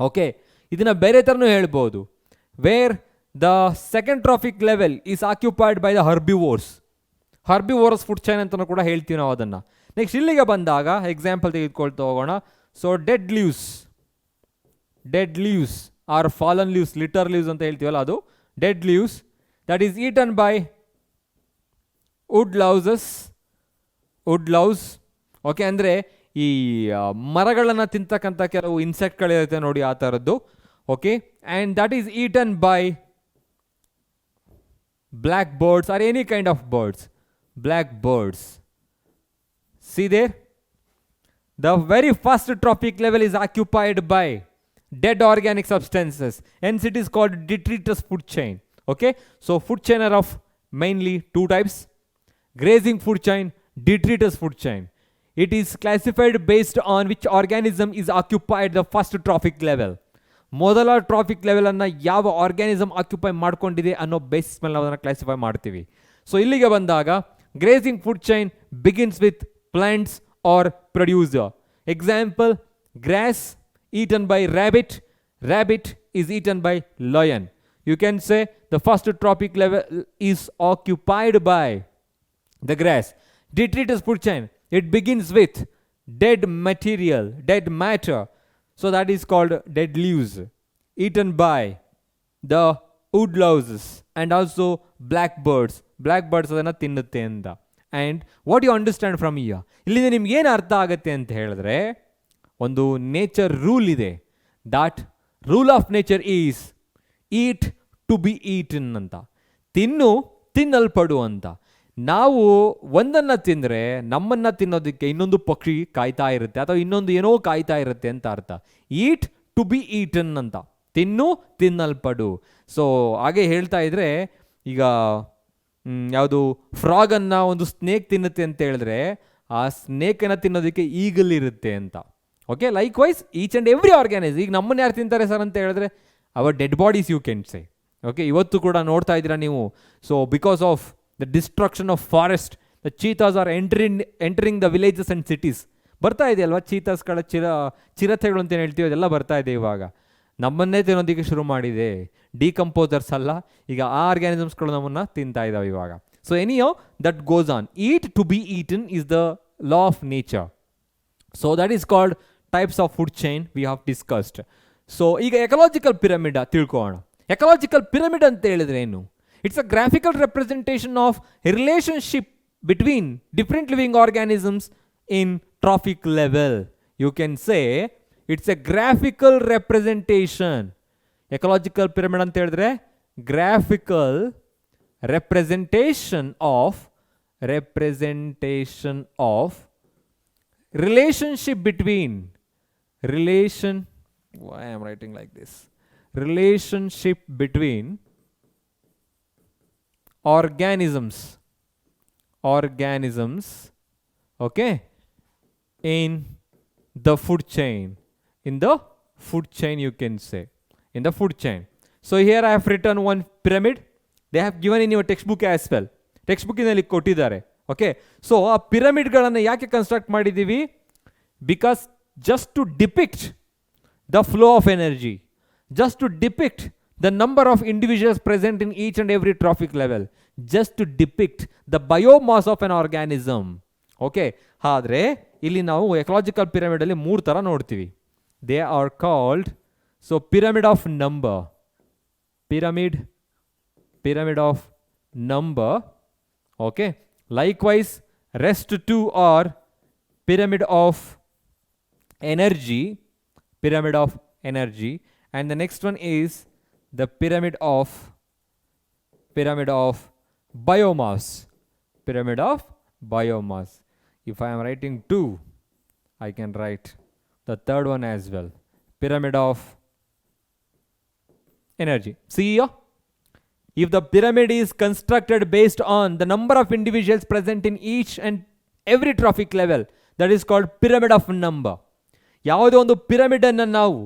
Okay, ಇದನ್ನ ಬೇರೆ ಥರನೂ ಹೇಳ್ಬೋದು. Where the second trophic level is occupied by the herbivores. Herbivores food chain ಅಂತ ಕೂಡ ಹೇಳ್ತೀವಿ ನಾವು ಅದನ್ನು. Next ಇಲ್ಲಿಗೆ ಬಂದಾಗ ಎಕ್ಸಾಂಪಲ್ ತೆಗೆದುಕೊಳ್ತಾ ಹೋಗೋಣ. So dead leaves or fallen leaves, litter leaves ಅಂತ ಹೇಳ್ತೀವಲ್ಲ ಅದು dead leaves, that is eaten by wood loves. Okay, ಅಂದರೆ ಈ ಮರಗಳನ್ನು ತಿಂತಕ್ಕಂಥ ಕೆಲವು ಇನ್ಸೆಕ್ಟ್ಗಳಿರುತ್ತೆ ನೋಡಿ, ಆ ಥರದ್ದು. Okay, and that is eaten by black birds or any kind of birds. Black birds. See there? The very first trophic level is occupied by dead organic substances. Hence it is called detritus food chain. Okay? So food chain are of mainly two types. Grazing food chain, detritus food chain. It is classified based on which organism is occupied the first trophic level. ಮೊದಲ traffic ಲೆವೆಲನ್ನು ಯಾವ organism occupy ಮಾಡ್ಕೊಂಡಿದೆ ಅನ್ನೋ basis ಮೇಲೆ ನಾವು ಅದನ್ನು classify ಮಾಡ್ತೀವಿ. So ಇಲ್ಲಿಗೆ ಬಂದಾಗ grazing food chain begins with plants or producer. Example, grass eaten by rabbit is eaten by lion. You can say the first trophic level is occupied by the grass. Detritus food chain, it begins with dead matter. So that is called dead leaves, eaten by the wood louse and also blackbirds. Blackbirds ಅದನ್ನು ತಿನ್ನುತ್ತೆ ಅಂತ. And what you understand from here, ಇಲ್ಲಿಂದ ನಿಮ್ಗೆ ಏನು ಅರ್ಥ ಆಗುತ್ತೆ ಅಂತ ಹೇಳಿದ್ರೆ, ಒಂದು ನೇಚರ್ ರೂಲ್ ಇದೆ. that rule of nature is eat to be eaten ಅಂತ. ತಿನ್ನಲ್ಪಡು ಅಂತ. ನಾವು ಒಂದನ್ನು ತಿಂದರೆ ನಮ್ಮನ್ನು ತಿನ್ನೋದಕ್ಕೆ ಇನ್ನೊಂದು ಪಕ್ಷಿ ಕಾಯ್ತಾ ಇರುತ್ತೆ, ಅಥವಾ ಇನ್ನೊಂದು ಏನೋ ಕಾಯ್ತಾ ಇರುತ್ತೆ ಅಂತ ಅರ್ಥ. ಈಟ್ ಟು ಬಿ ಈಟನ್ ಅಂತ, ತಿನ್ನಲ್ಪಡು. ಸೊ ಹಾಗೆ ಹೇಳ್ತಾ ಇದ್ರೆ, ಈಗ ಯಾವುದು ಫ್ರಾಗನ್ನು ಒಂದು ಸ್ನೇಕ್ ತಿನ್ನುತ್ತೆ ಅಂತ ಹೇಳಿದ್ರೆ, ಆ ಸ್ನೇಕನ್ನು ತಿನ್ನೋದಕ್ಕೆ ಈಗಲ್ ಇರುತ್ತೆ ಅಂತ. Okay, likewise each and every organism. ಈಗ ನಮ್ಮನ್ನು ಯಾರು ತಿಂತಾರೆ ಸರ್ ಅಂತ ಹೇಳಿದ್ರೆ, our dead bodies you can say. Okay, ಇವತ್ತು ಕೂಡ ನೋಡ್ತಾ ಇದ್ದೀರಾ ನೀವು. So because of the destruction of forest, the cheetahs are entering the villages and cities. ಬರ್ತಾ ಇದೆ ಅಲ್ವಾ, ಚೀತಾಸ್ಗಳ ಚಿರತೆಗಳು ಅಂತ ಏನು ಹೇಳ್ತೀವಿ, ಅದೆಲ್ಲ ಬರ್ತಾ ಇದೆ. ಇವಾಗ ನಮ್ಮನ್ನೇ ತಿನ್ನೋದಕ್ಕೆ ಶುರು ಮಾಡಿದೆ. ಡಿಕಂಪೋಸರ್ಸ್ ಅಲ್ಲ, ಈಗ ಆ ಆರ್ಗ್ಯಾನಿಸಮ್ಸ್ಗಳು ನಮ್ಮನ್ನು ತಿಂತಾ ಇದ್ದಾವೆ ಇವಾಗ. So anyhow that goes on. Eat to be eaten is the law of nature. So that is called types of food chain we have discussed. So ಈಗ ಎಕಲಾಜಿಕಲ್ ಪಿರಮಿಡ್ ತಿಳ್ಕೊಳ್ಳೋಣ. ಎಕಲಾಜಿಕಲ್ ಪಿರಮಿಡ್ ಅಂತ ಹೇಳಿದ್ರೆ ಏನು? It's a graphical representation of a relationship between different living organisms in trophic level. You can say it's a graphical representation. Ecological pyramid anta helidre graphical representation of relationship between why I am writing like this, relationship between organisms, okay, in the food chain. You can say in the food chain. So here I have written one pyramid. They have given in your textbook as well. Textbook inalli kottidare. Okay, so ಆ ಪಿರಮಿಡ್ಗಳನ್ನು ಯಾಕೆ construct ಮಾಡಿದ್ದೀವಿ? Because just to depict the flow of energy, just to depict the number of individuals present in each and every trophic level, just to depict the biomass of an organism. Okay, ಆದರೆ ಇಲ್ಲಿ ನಾವು ecological pyramid ಅಲ್ಲಿ 3 ಥರ ನೋಡ್ತೀವಿ. They are called, so pyramid of number. Okay, likewise rest 2 are pyramid of energy, and the next one is the pyramid of biomass, biomass. If I am writing 2, I can write the third one as well. Pyramid of energy. See here, if the pyramid is constructed based on the number of individuals present in each and every trophic level, that is called pyramid of number. ಯಾವುದೇ ಒಂದು pyramid ಅನ್ನು ನಾವು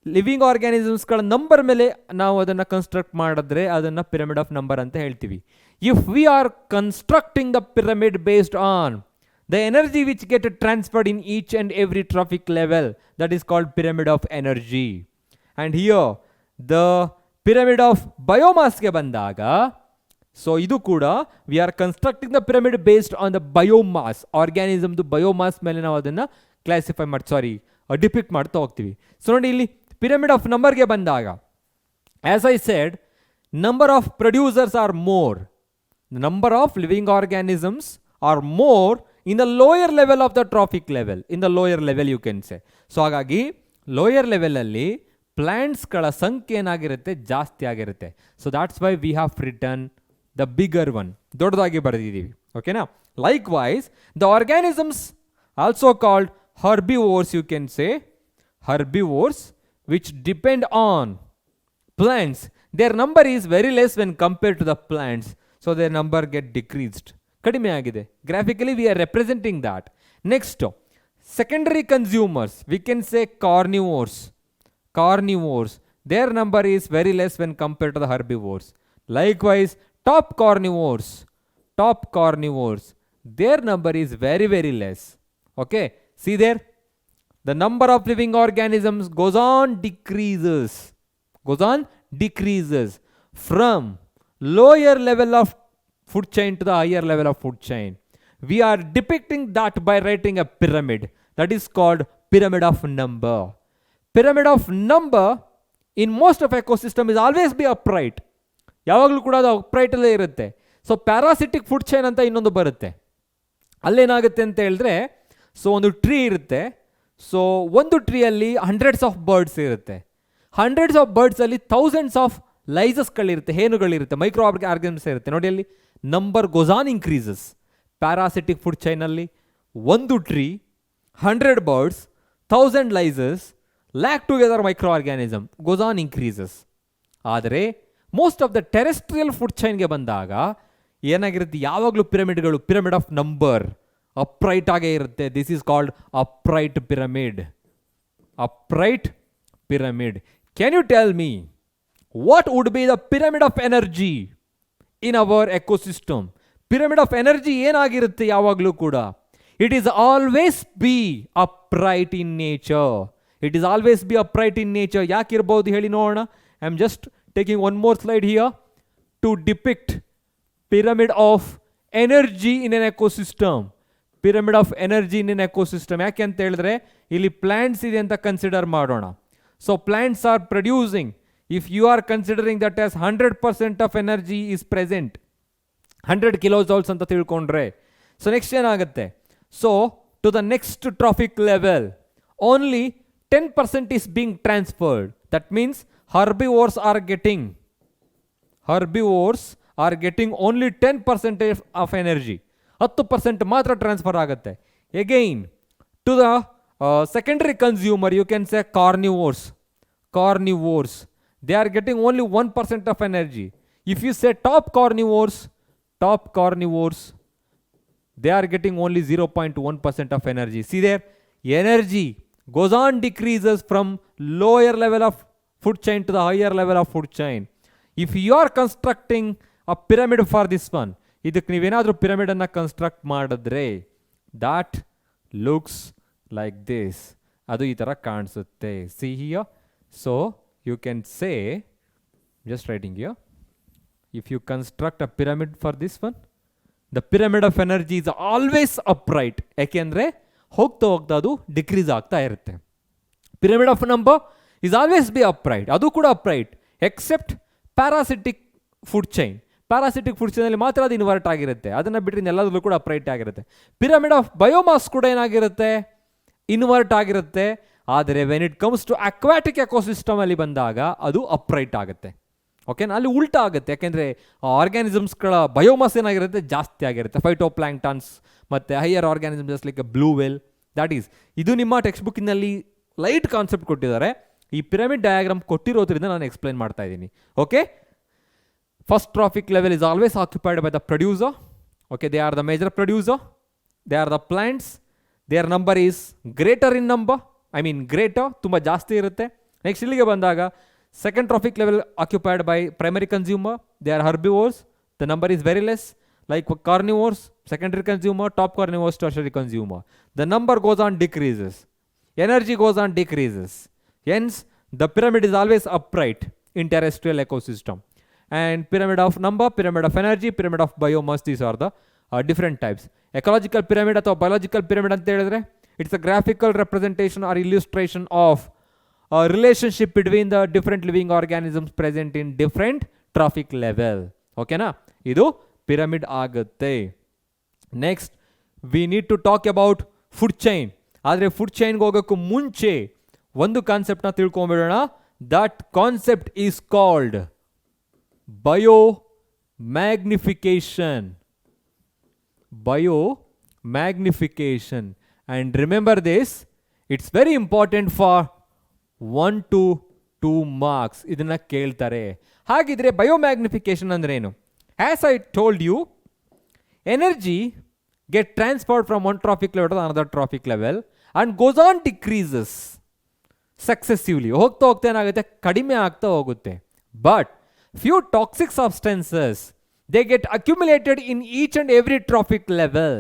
living ಆರ್ಗ್ಯಾನಿಸಮ್ಸ್ಗಳ number ಮೇಲೆ ನಾವು ಅದನ್ನು construct ಮಾಡಿದ್ರೆ ಅದನ್ನು pyramid of number ಅಂತ ಹೇಳ್ತೀವಿ. If we R constructing the pyramid based on the energy which get transferred in each and every trophic level, that is called pyramid of energy. And here the pyramid of biomass ge bandaga, so idu kuda we are constructing the pyramid based on the biomass, organism the biomass mele ನಾವು ಅದನ್ನ classify ಮಾಡಿ depict ಮಾಡ್ತಾ ಹೋಗ್ತೀವಿ. So ನೋಡಿ ಇಲ್ಲಿ pyramid of number ge bandaga, as I said, number of producers are more, the number of living organisms are more in the lower level of the trophic level, in the lower level you can say. So ಹಾಗಾಗಿ lower level ಅಲ್ಲಿ plants ಗಳ ಸಂಖ್ಯೆ ಏನಾಗಿರುತ್ತೆ, ಜಾಸ್ತಿ ಆಗಿರುತ್ತೆ. So that's why we have written the bigger one, ದೊಡ್ಡದಾಗಿ ಬರೆದಿದ್ದೀವಿ. ಓಕೆನಾ? Likewise, the organisms also called herbivores, you can say herbivores, which depend on plants, their number is very less when compared to the plants, so their number get decreased. ಕಡಿಮೆ ಆಗಿದೆ. Graphically we are representing that. Next secondary consumers, we can say carnivores, their number is very less when compared to the herbivores. Likewise top carnivores, their number is very very less. Okay, see there the number of living organisms goes on decreases from lower level of food chain to the higher level of food chain. We are depicting that by writing a pyramid, that is called pyramid of number. Pyramid of number in most of ecosystem is always be upright. ಯಾವಾಗಲೂ ಕೂಡ ಅದು upright ಅಲ್ಲೇ ಇರುತ್ತೆ. So parasitic food chain ಅಂತ ಇನ್ನೊಂದು ಬರುತ್ತೆ. ಅಲ್ಲೇನಾಗುತ್ತೆ ಅಂತ ಹೇಳಿದ್ರೆ, ಸೊ ಒಂದು ಟ್ರೀ ಇರುತ್ತೆ. ಸೊ ಒಂದು ಟ್ರೀಯಲ್ಲಿ ಹಂಡ್ರೆಡ್ಸ್ ಆಫ್ ಬರ್ಡ್ಸ್ ಇರುತ್ತೆ. ಹಂಡ್ರೆಡ್ಸ್ ಆಫ್ ಬರ್ಡ್ಸಲ್ಲಿ ಥೌಸಂಡ್ಸ್ ಆಫ್ ಲೈಸಸ್ಗಳಿರುತ್ತೆ, ಹೇನುಗಳಿರುತ್ತೆ, ಮೈಕ್ರೋ ಆರ್ಗನ್ಸ್ ಇರುತ್ತೆ. ನೋಡಿ ಅಲ್ಲಿ number goes on increases. Parasitic food ಚೈನಲ್ಲಿ ಒಂದು tree, 100 birds, 1000 lices, lakh together micro organism goes on increases. ಆದರೆ most of the terrestrial food ಚೈನ್ಗೆ ಬಂದಾಗ ಏನಾಗಿರುತ್ತೆ, ಯಾವಾಗಲೂ ಪಿರಮಿಡ್ಗಳು ಪಿರಮಿಡ್ ಆಫ್ ನಂಬರ್ ಅಪ್ರೈಟ್ ಆಗೇ ಇರುತ್ತೆ. This is called upright pyramid. Can you tell me what would B the pyramid of energy in our ecosystem? Pyramid of energy ಏನಾಗಿರುತ್ತೆ ಯಾವಾಗಲೂ ಕೂಡ? It is always be upright in nature. ಯಾಕಿರ್ಬೋದು ಹೇಳಿ ನೋಡೋಣ. I am just taking one more slide here to depict pyramid of energy in an ecosystem. ಯಾಕೆ ಅಂತ ಹೇಳಿದ್ರೆ ಇಲ್ಲಿ plants ಇದೆ ಅಂತ ಕನ್ಸಿಡರ್ ಮಾಡೋಣ. So plants R producing, if you are considering that as 100% of energy is present, 100 kilojoules ಅಂತ ತಿಳ್ಕೊಂಡ್ರೆ, so next ಏನಾಗುತ್ತೆ, so to the next trophic level only 10% is being transferred. That means herbivores are getting only 10% of energy. 10% ಮಾತ್ರ transfer ಆಗುತ್ತೆ. Again to the secondary consumer, you can say carnivores, they are getting only 1% of energy. If you say top carnivores, they are getting only 0.1% of energy. See there, energy goes on decreases from lower level of food chain to the higher level of food chain. If you are constructing a pyramid for this one, ಇದಕ್ಕೆ ನೀವೇನಾದರೂ pyramid ಅನ್ನ construct ಮಾಡಿದ್ರೆ that looks like this, ಅದು ಈ ತರ ಕಾಣಿಸುತ್ತೆ. See here, so you can say, just writing here, if you construct a pyramid for this one, the pyramid of energy is always upright. ಯಾಕೆಂದ್ರೆ ಹೋಗ್ತಾ ಅದು ಡಿಕ್ರೀಸ್ ಆಗ್ತಾ ಇರುತ್ತೆ. pyramid of number is always be upright, ಅದು ಕೂಡ upright except parasitic food chain. Parasitic food ಚೈನಲ್ಲಿ ಮಾತ್ರ ಅದು ಇನ್ವರ್ಟ್ ಆಗಿರುತ್ತೆ, ಅದನ್ನು ಬಿಟ್ಟರೆ ಎಲ್ಲದರಲ್ಲೂ ಕೂಡ ಅಪ್ರೈಟ್ ಆಗಿರುತ್ತೆ. ಪಿರಮಿಡ್ ಆಫ್ ಬಯೋಮಾಸ್ ಕೂಡ ಏನಾಗಿರುತ್ತೆ, ಇನ್ವರ್ಟ್ ಆಗಿರುತ್ತೆ. ಆದರೆ when it comes to aquatic ecosystem ಅಲ್ಲಿ ಬಂದಾಗ ಅದು ಅಪ್ರೈಟ್ ಆಗುತ್ತೆ. ಓಕೆನಾ, ಅಲ್ಲಿ ಉಲ್ಟಾ ಆಗುತ್ತೆ. ಯಾಕೆಂದರೆ ಆರ್ಗ್ಯಾನಿಸಮ್ಸ್ಗಳ ಬಯೋಮಾಸ್ ಏನಾಗಿರುತ್ತೆ, ಜಾಸ್ತಿ ಆಗಿರುತ್ತೆ. ಫೈಟೋ ಪ್ಲಾಂಕ್ಟನ್ಸ್ ಮತ್ತು higher organisms just like A blue veil. That is, ಇದು ನಿಮ್ಮ ಟೆಕ್ಸ್ಟ್ ಬುಕ್ಕಿನಲ್ಲಿ ಲೈಟ್ ಕಾನ್ಸೆಪ್ಟ್ ಕೊಟ್ಟಿದ್ದಾರೆ. ಈ ಪಿರಮಿಡ್ ಡಯಾಗ್ರಾಮ್ ಕೊಟ್ಟಿರೋದ್ರಿಂದ ನಾನು ಎಕ್ಸ್ಪ್ಲೈನ್ ಮಾಡ್ತಾ ಇದ್ದೀನಿ. Okay, first trophic level is always occupied by the producer. Okay, they are the major producer, they are the plants, their number is greater in number, I mean greater, ತುಂಬ ಜಾಸ್ತಿ ಇರುತ್ತೆ. Next ಇಲ್ಲಿಗೆ ಬಂದಾಗ second trophic level occupied by primary consumer, they are herbivores, the number is very less. Like carnivores, secondary consumer, top carnivores, tertiary consumer. The number goes on decreases. Energy goes on decreases. Hence, the pyramid is always upright in terrestrial ecosystem. And pyramid of number, pyramid of energy, pyramid of biomass, these are the different types. Ecological pyramid or biological pyramid ante helidre, it's a graphical representation or illustration of a relationship between the different living organisms present in different trophic level. Okay na? Idu pyramid ಆಗುತ್ತೆ. Next we need to talk about food chain. ಆದರೆ food ಚೈನ್ಗೆ ಹೋಗೋಕ್ಕೂ ಮುಂಚೆ ಒಂದು ಕಾನ್ಸೆಪ್ಟ್ನ ತಿಳ್ಕೊಂಬಿಡೋಣ. That concept is called biomagnification. Biomagnification. And remember this, it's very important for 1 to 2 marks. ಇದನ್ನು ಕೇಳ್ತಾರೆ. ಹಾಗಿದ್ರೆ ಬಯೋ ಮ್ಯಾಗ್ನಿಫಿಕೇಶನ್ ಅಂದ್ರೆ ಏನು? As I told you, energy gets transferred from one trophic level to another trophic level and goes on decreases successively. ಹೋಗ್ತಾ ಹೋಗ್ತಾ ಏನಾಗುತ್ತೆ, ಕಡಿಮೆ ಆಗ್ತಾ ಹೋಗುತ್ತೆ. But few toxic substances, they get accumulated in each and every trophic level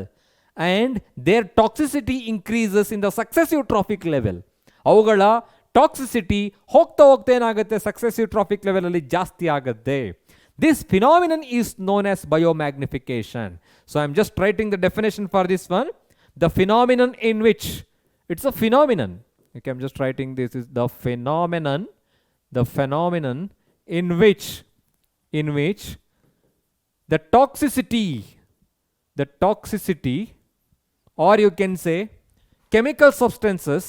and their toxicity increases in the successive trophic level. ಅವುಗಳ toxicity ಹೋಗ್ತಾ ಹೋಗ್ತಾ ಏನಾಗುತ್ತೆ, ಸಕ್ಸೆಸಿವ್ ಟ್ರಾಫಿಕ್ ಲೆವೆಲಲ್ಲಿ ಜಾಸ್ತಿ ಆಗುತ್ತೆ. This phenomenon is known as biomagnification. So I'm just writing the definition for this one. The phenomenon in which, it's a phenomenon. Okay, I'm just writing this is the phenomenon. The phenomenon in which the toxicity, or you can say chemical substances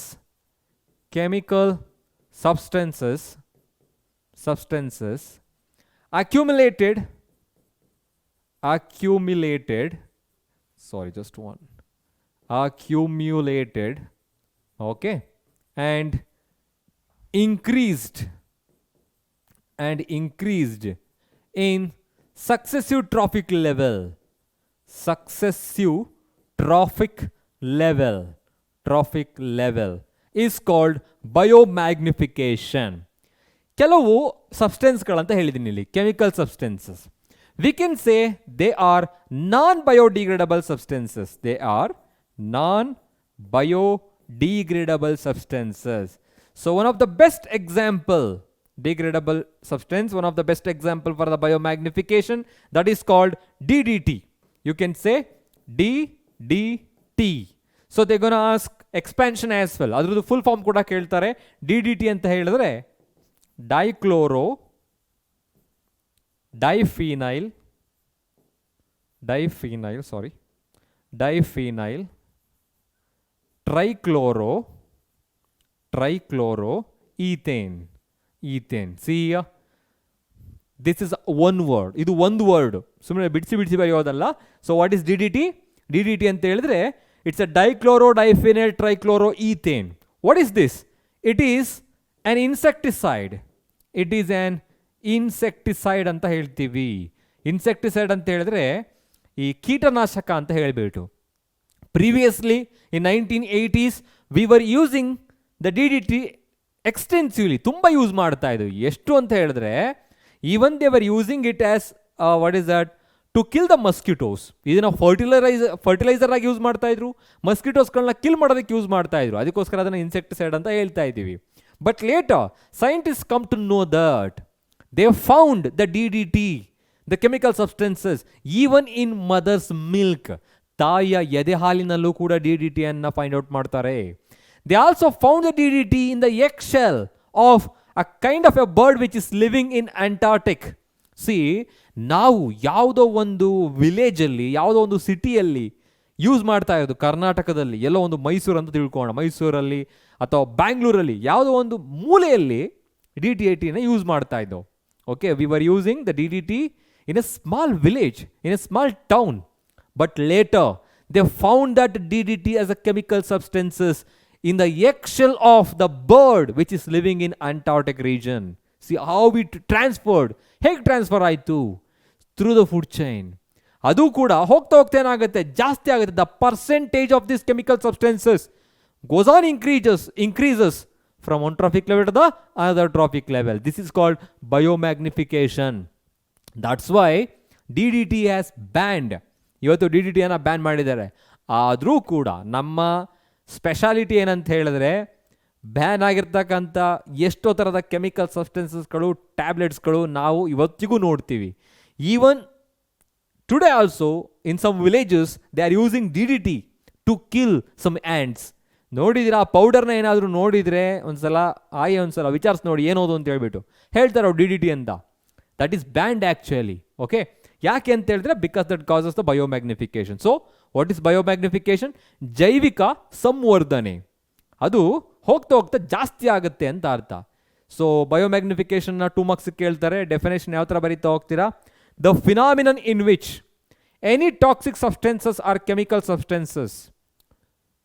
accumulated, okay, and increased in successive trophic level is called biomagnification. ಕೆಲವು ಸಬ್ಸ್ಟೆನ್ಸ್ಗಳಂತ ಹೇಳಿದ್ದೀನಿ ಇಲ್ಲಿ, chemical substances. V can say they R non biodegradable substances. So one of the best example, degradable substance, one of the best example for the biomagnification, that is called DDT. You can say DDT. So they're going to ask expansion as well. ಅದರದ್ದು full form ಕೂಡ ಕೇಳ್ತಾರೆ. DDT ಅಂತ ಹೇಳಿದ್ರೆ diphenyl trichloroethane. See here, this is one word. ಇದು ಒಂದು word, ಸುಮ್ಮನೆ ಬಿಡಿಸಿ ಬರೆಯೋದಲ್ಲ. So what is DDT ಅಂತ ಹೇಳಿದ್ರೆ it's a diphenyl trichloroethane. What is this? It is an insecticide. It is an insecticide ಅಂತ ಹೇಳ್ತೀವಿ. ಇನ್ಸೆಕ್ಟಿಸೈಡ್ ಅಂತ ಹೇಳಿದ್ರೆ ಈ ಕೀಟನಾಶಕ ಅಂತ ಹೇಳಿಬಿಟ್ಟು. Previously in 1980s we were using the DDT extensively. ತುಂಬ ಯೂಸ್ ಮಾಡ್ತಾ ಇದ್ವಿ. ಎಷ್ಟು ಅಂತ ಹೇಳಿದ್ರೆ even they were using it as what is that, to kill the mosquitoes. ಇದನ್ನ ಫರ್ಟಿಲೈಸರ್ ಆಗಿ ಯೂಸ್ ಮಾಡ್ತಾ ಇದ್ರು, ಮಸ್ಕಿಟೋಸ್ಗಳನ್ನ ಕಿಲ್ ಮಾಡೋದಕ್ಕೆ ಯೂಸ್ ಮಾಡ್ತಾ ಇದ್ರು. ಅದಕ್ಕೋಸ್ಕರ ಅದನ್ನ ಇನ್ಸೆಕ್ಟಿಸೈಡ್ ಅಂತ ಹೇಳ್ತಾ ಇದ್ದೀವಿ. But later, scientists come to know that they found the DDT, the chemical substances, even in mother's milk. ತಾಯಿಯ ಎದೆ ಹಾಲಿನಲ್ಲೂ ಕೂಡ DDT ಅನ್ನು ಫೈಂಡ್ ಔಟ್ ಮಾಡ್ತಾರೆ. They also found the DDT in the eggshell of a kind of a bird which is living in Antarctic. See, ನಾವು ಯಾವುದೋ ಒಂದು ವಿಲೇಜಲ್ಲಿ, ಯಾವುದೋ ಒಂದು ಸಿಟಿಯಲ್ಲಿ ಯೂಸ್ ಮಾಡ್ತಾ ಇರೋದು, ಕರ್ನಾಟಕದಲ್ಲಿ ಎಲ್ಲೋ ಒಂದು ಮೈಸೂರು ಅಂತ ತಿಳ್ಕೊಳ್ಳೋಣ, ಮೈಸೂರಲ್ಲಿ ಅಥವಾ ಬ್ಯಾಂಗ್ಳೂರಲ್ಲಿ ಯಾವುದೋ ಒಂದು ಮೂಲೆಯಲ್ಲಿ DDTನ ಯೂಸ್ ಮಾಡ್ತಾ ಇದ್ದೋ. Okay, we were using the DDT in a small village, in a small town. But later, they found that DDT as a chemical substances in the eggshell of the bird which is living in Antarctic region. See how it transferred. ಹೇಗೆ transfer ಆಯಿತು? Through the food chain. ಅದು ಕೂಡ ಹೋಗ್ತಾ ಹೋಗ್ತಾ ಏನಾಗುತ್ತೆ, ಜಾಸ್ತಿ ಆಗುತ್ತೆ. The percentage of this chemical substances goes on increases from one trophic level to the another trophic level. This is called biomagnification. That's why DDT has banned. ಇವತ್ತು DDT ಅನ್ನ ban ಮಾಡಿದ್ದಾರೆ. ಆದರೂ ಕೂಡ ನಮ್ಮ ಸ್ಪೆಷಾಲಿಟಿ ಏನಂತ ಹೇಳಿದ್ರೆ, ಬ್ಯಾನ್ ಆಗಿರ್ತಕ್ಕಂಥ ಎಷ್ಟೋ ಥರದ ಕೆಮಿಕಲ್ ಸಬ್ಸ್ಟೆನ್ಸಸ್ಗಳು, ಟ್ಯಾಬ್ಲೆಟ್ಸ್ಗಳು ನಾವು ಇವತ್ತಿಗೂ ನೋಡ್ತೀವಿ. Even today also in some villages they are using DDT to kill some ants. ನೋಡಿದಿರಾ? ಆ ಪೌಡರ್ನ ಏನಾದರೂ ನೋಡಿದರೆ ಒಂದ್ಸಲ ವಿಚಾರಿಸಿ ನೋಡಿ ಏನೋದು ಅಂತ ಹೇಳ್ಬಿಟ್ಟು ಹೇಳ್ತಾರೆ ಅವ್ರು DDT ಅಂತ. That is banned actually. Okay, ಯಾಕೆ ಅಂತ ಹೇಳಿದ್ರೆ because that causes the biomagnification. So what is biomagnification? ಜೈವಿಕ ಸಂವರ್ಧನೆ. ಅದು ಹೋಗ್ತಾ ಹೋಗ್ತಾ ಜಾಸ್ತಿ ಆಗುತ್ತೆ ಅಂತ ಅರ್ಥ. ಸೊ ಬಯೋಮ್ಯಾಗ್ನಿಫಿಕೇಶನ್ನ 2 marks ಕೇಳ್ತಾರೆ. ಡೆಫಿನೇಷನ್ ಯಾವ ಥರ ಬರೀತಾ ಹೋಗ್ತೀರಾ? The phenomenon in which any toxic substances or chemical substances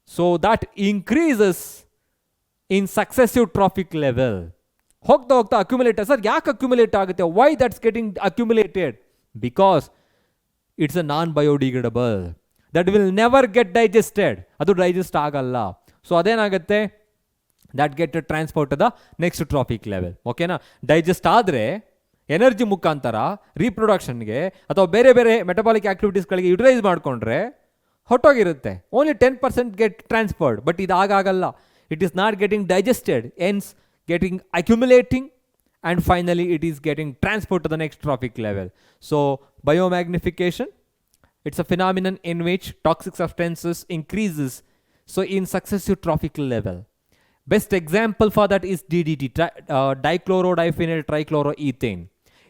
so that increases in successive trophic level. ಹೋಗ್ತಾ ಹೋಗ್ತಾ ಅಕ್ಯುಮುಲೇಟ್. ಸರ್ ಯಾಕೆ ಅಕ್ಯುಮುಲೇಟ್ ಆಗುತ್ತೆ? Why that's getting accumulated? Because it's a non biodegradable. That will never get digested. ಅದು digest ಆಗಲ್ಲ. So ಅದೇನಾಗುತ್ತೆ, that get transport to the next trophic level. ಓಕೆನಾ? Digest ಆದರೆ energy ಮುಖಾಂತರ ರೀಪ್ರೊಡಕ್ಷನ್ಗೆ ಅಥವಾ ಬೇರೆ ಬೇರೆ ಮೆಟಬಾಲಿಕ್ ಆಕ್ಟಿವಿಟೀಸ್ಗಳಿಗೆ ಯುಟಿಲೈಸ್ ಮಾಡಿಕೊಂಡ್ರೆ ಹೊಟ್ಟೋಗಿರುತ್ತೆ. Only 10% get transferred. ಬಟ್ ಇದು ಆಗಲ್ಲ. It is not getting digested, ends getting accumulating and finally it is getting transported to the next trophic level. So biomagnification, it's a phenomenon in which toxic substances increases so in successive trophic level. Best example for that is DDT, dichlorodiphenyl trichloroethane.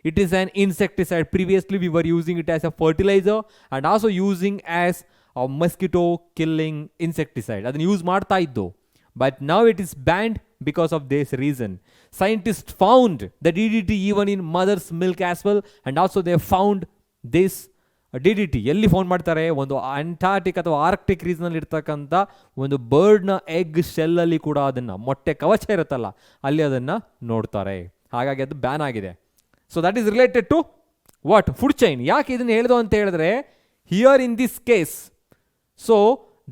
It is an insecticide. Previously we were using it as a fertilizer and also using as a mosquito killing insecticide. Adana use ಮಾಡ್ತಾ ಇದ್ದು. But now it is banned because of this reason. Scientists found the DDT even in mother's milk as well, and also they found this DDT. ಎಲ್ಲಿ found ಮಾಡ್ತಾರೆ? ಒಂದು Antarctic ಅಥವಾ Arctic ರೀಜನಲ್ಲಿ ಇರ್ತಕ್ಕಂಥ ಒಂದು ಬರ್ಡ್ನ egg ಶೆಲ್ಲಲ್ಲಿ ಕೂಡ ಅದನ್ನು, ಮೊಟ್ಟೆ ಕವಚ ಇರುತ್ತಲ್ಲ ಅಲ್ಲಿ ಅದನ್ನು ನೋಡ್ತಾರೆ. ಹಾಗಾಗಿ ಅದು ಬ್ಯಾನ್ ಆಗಿದೆ. So that is related to what? Food chain. ಯಾಕೆ ಇದನ್ನು ಹೇಳಿದ್ರು ಅಂತ ಹೇಳಿದ್ರೆ, here in this case, so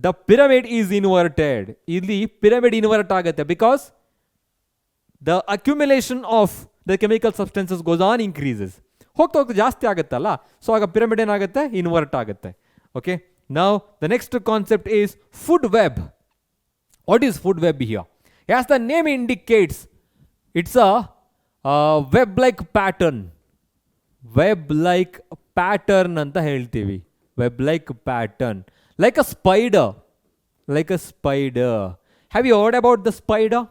the pyramid is inverted. ಇಲ್ಲಿ ಪಿರಮಿಡ್ ಇನ್ವರ್ಟ್ ಆಗುತ್ತೆ because the accumulation of the chemical substances goes on increases. ಹೋಗ್ತಾ ಹೋಗ್ತಾ ಜಾಸ್ತಿ ಆಗುತ್ತಲ್ಲ, ಸೊ ಆಗ ಪಿರಮಿಡ್ ಏನಾಗುತ್ತೆ? ಇನ್ವರ್ಟ್ ಆಗುತ್ತೆ. Okay, now the next concept is food web. What is food web here? As the name indicates, it's a web like pattern. Web like pattern ಅಂತ ಹೇಳ್ತೀವಿ. Web like pattern, like a spider. Like a spider. Have you heard about the spider?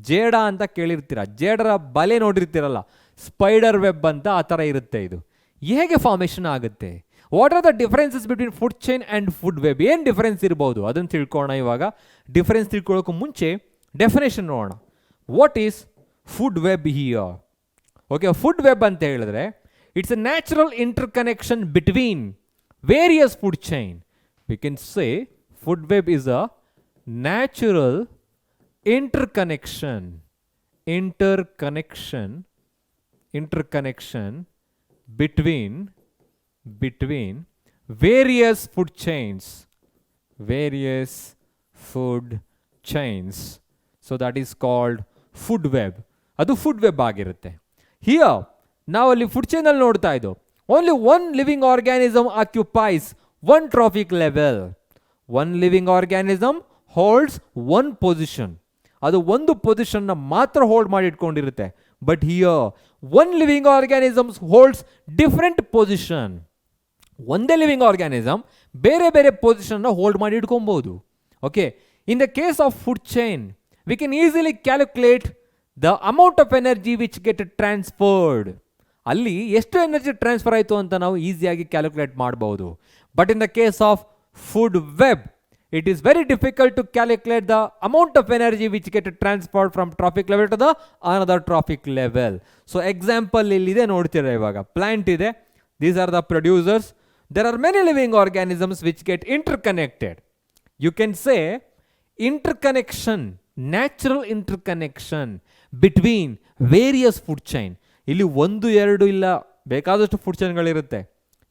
ಜೇಡ ಅಂತ ಕೇಳಿರ್ತೀರ, ಜೇಡರ ಬಲೆ ನೋಡಿರ್ತೀರಲ್ಲ, spider web ಅಂತ ಆ ಥರ ಇರುತ್ತೆ. ಇದು ಹೇಗೆ ಫಾರ್ಮೇಷನ್ ಆಗುತ್ತೆ? What are the differences between food chain and food web? ಏನು ಡಿಫರೆನ್ಸ್ ಇರ್ಬೋದು ಅದನ್ನು ತಿಳ್ಕೊಳ್ಳೋಣ. ಇವಾಗ ಡಿಫರೆನ್ಸ್ ತಿಳ್ಕೊಳ್ಳೋಕ್ಕೂ ಮುಂಚೆ ಡೆಫಿನೇಷನ್ ನೋಡೋಣ. What is food web here? Okay, food web ಅಂತ ಹೇಳಿದ್ರೆ it's a natural inter connection between various food chain. We can say food web is a natural interconnection between various food chains. So that is called food web. ಅದು food web ಆಗಿರುತ್ತೆ. Here ನಾವು ಅಲ್ಲಿ food chain ಅಲ್ಲಿ ನೋಡ್ತಾ ಇದ್ದು, only one living organism occupies one trophic level. One living organism holds one position. ಅದು ಒಂದು ಪೊಸಿಷನ್ನ ಮಾತ್ರ ಹೋಲ್ಡ್ ಮಾಡಿ ಇಟ್ಕೊಂಡಿರುತ್ತೆ. But here one living organisms holds different position. ಒಂದೇ ಲಿವಿಂಗ್ ಆರ್ಗ್ಯಾನಿಸಮ್ ಬೇರೆ ಬೇರೆ ಪೊಸಿಷನ್ನ ಹೋಲ್ಡ್ ಮಾಡಿ ಇಟ್ಕೊಬೋದು. Okay, in the case of food chain we can easily calculate the amount of energy which get transferred. ಅಲ್ಲಿ ಎಷ್ಟು ಎನರ್ಜಿ ಟ್ರಾನ್ಸ್ಫರ್ ಆಯಿತು ಅಂತ ನಾವು ಈಸಿಯಾಗಿ ಕ್ಯಾಲ್ಕುಲೇಟ್ ಮಾಡ್ಬೋದು. But in the case of food web it is very difficult to calculate the amount of energy which get transferred from trophic level to the another trophic level. So example illide nodtira ivaga plant ide, these are the producers. There are many living organisms which get interconnected. You can say interconnection, natural interconnection between various food chain. ಇಲ್ಲಿ 1 2 ಇಲ್ಲ, ಬೇಕಾದಷ್ಟು food ಚೈನ್ಗಳಿರುತ್ತೆ.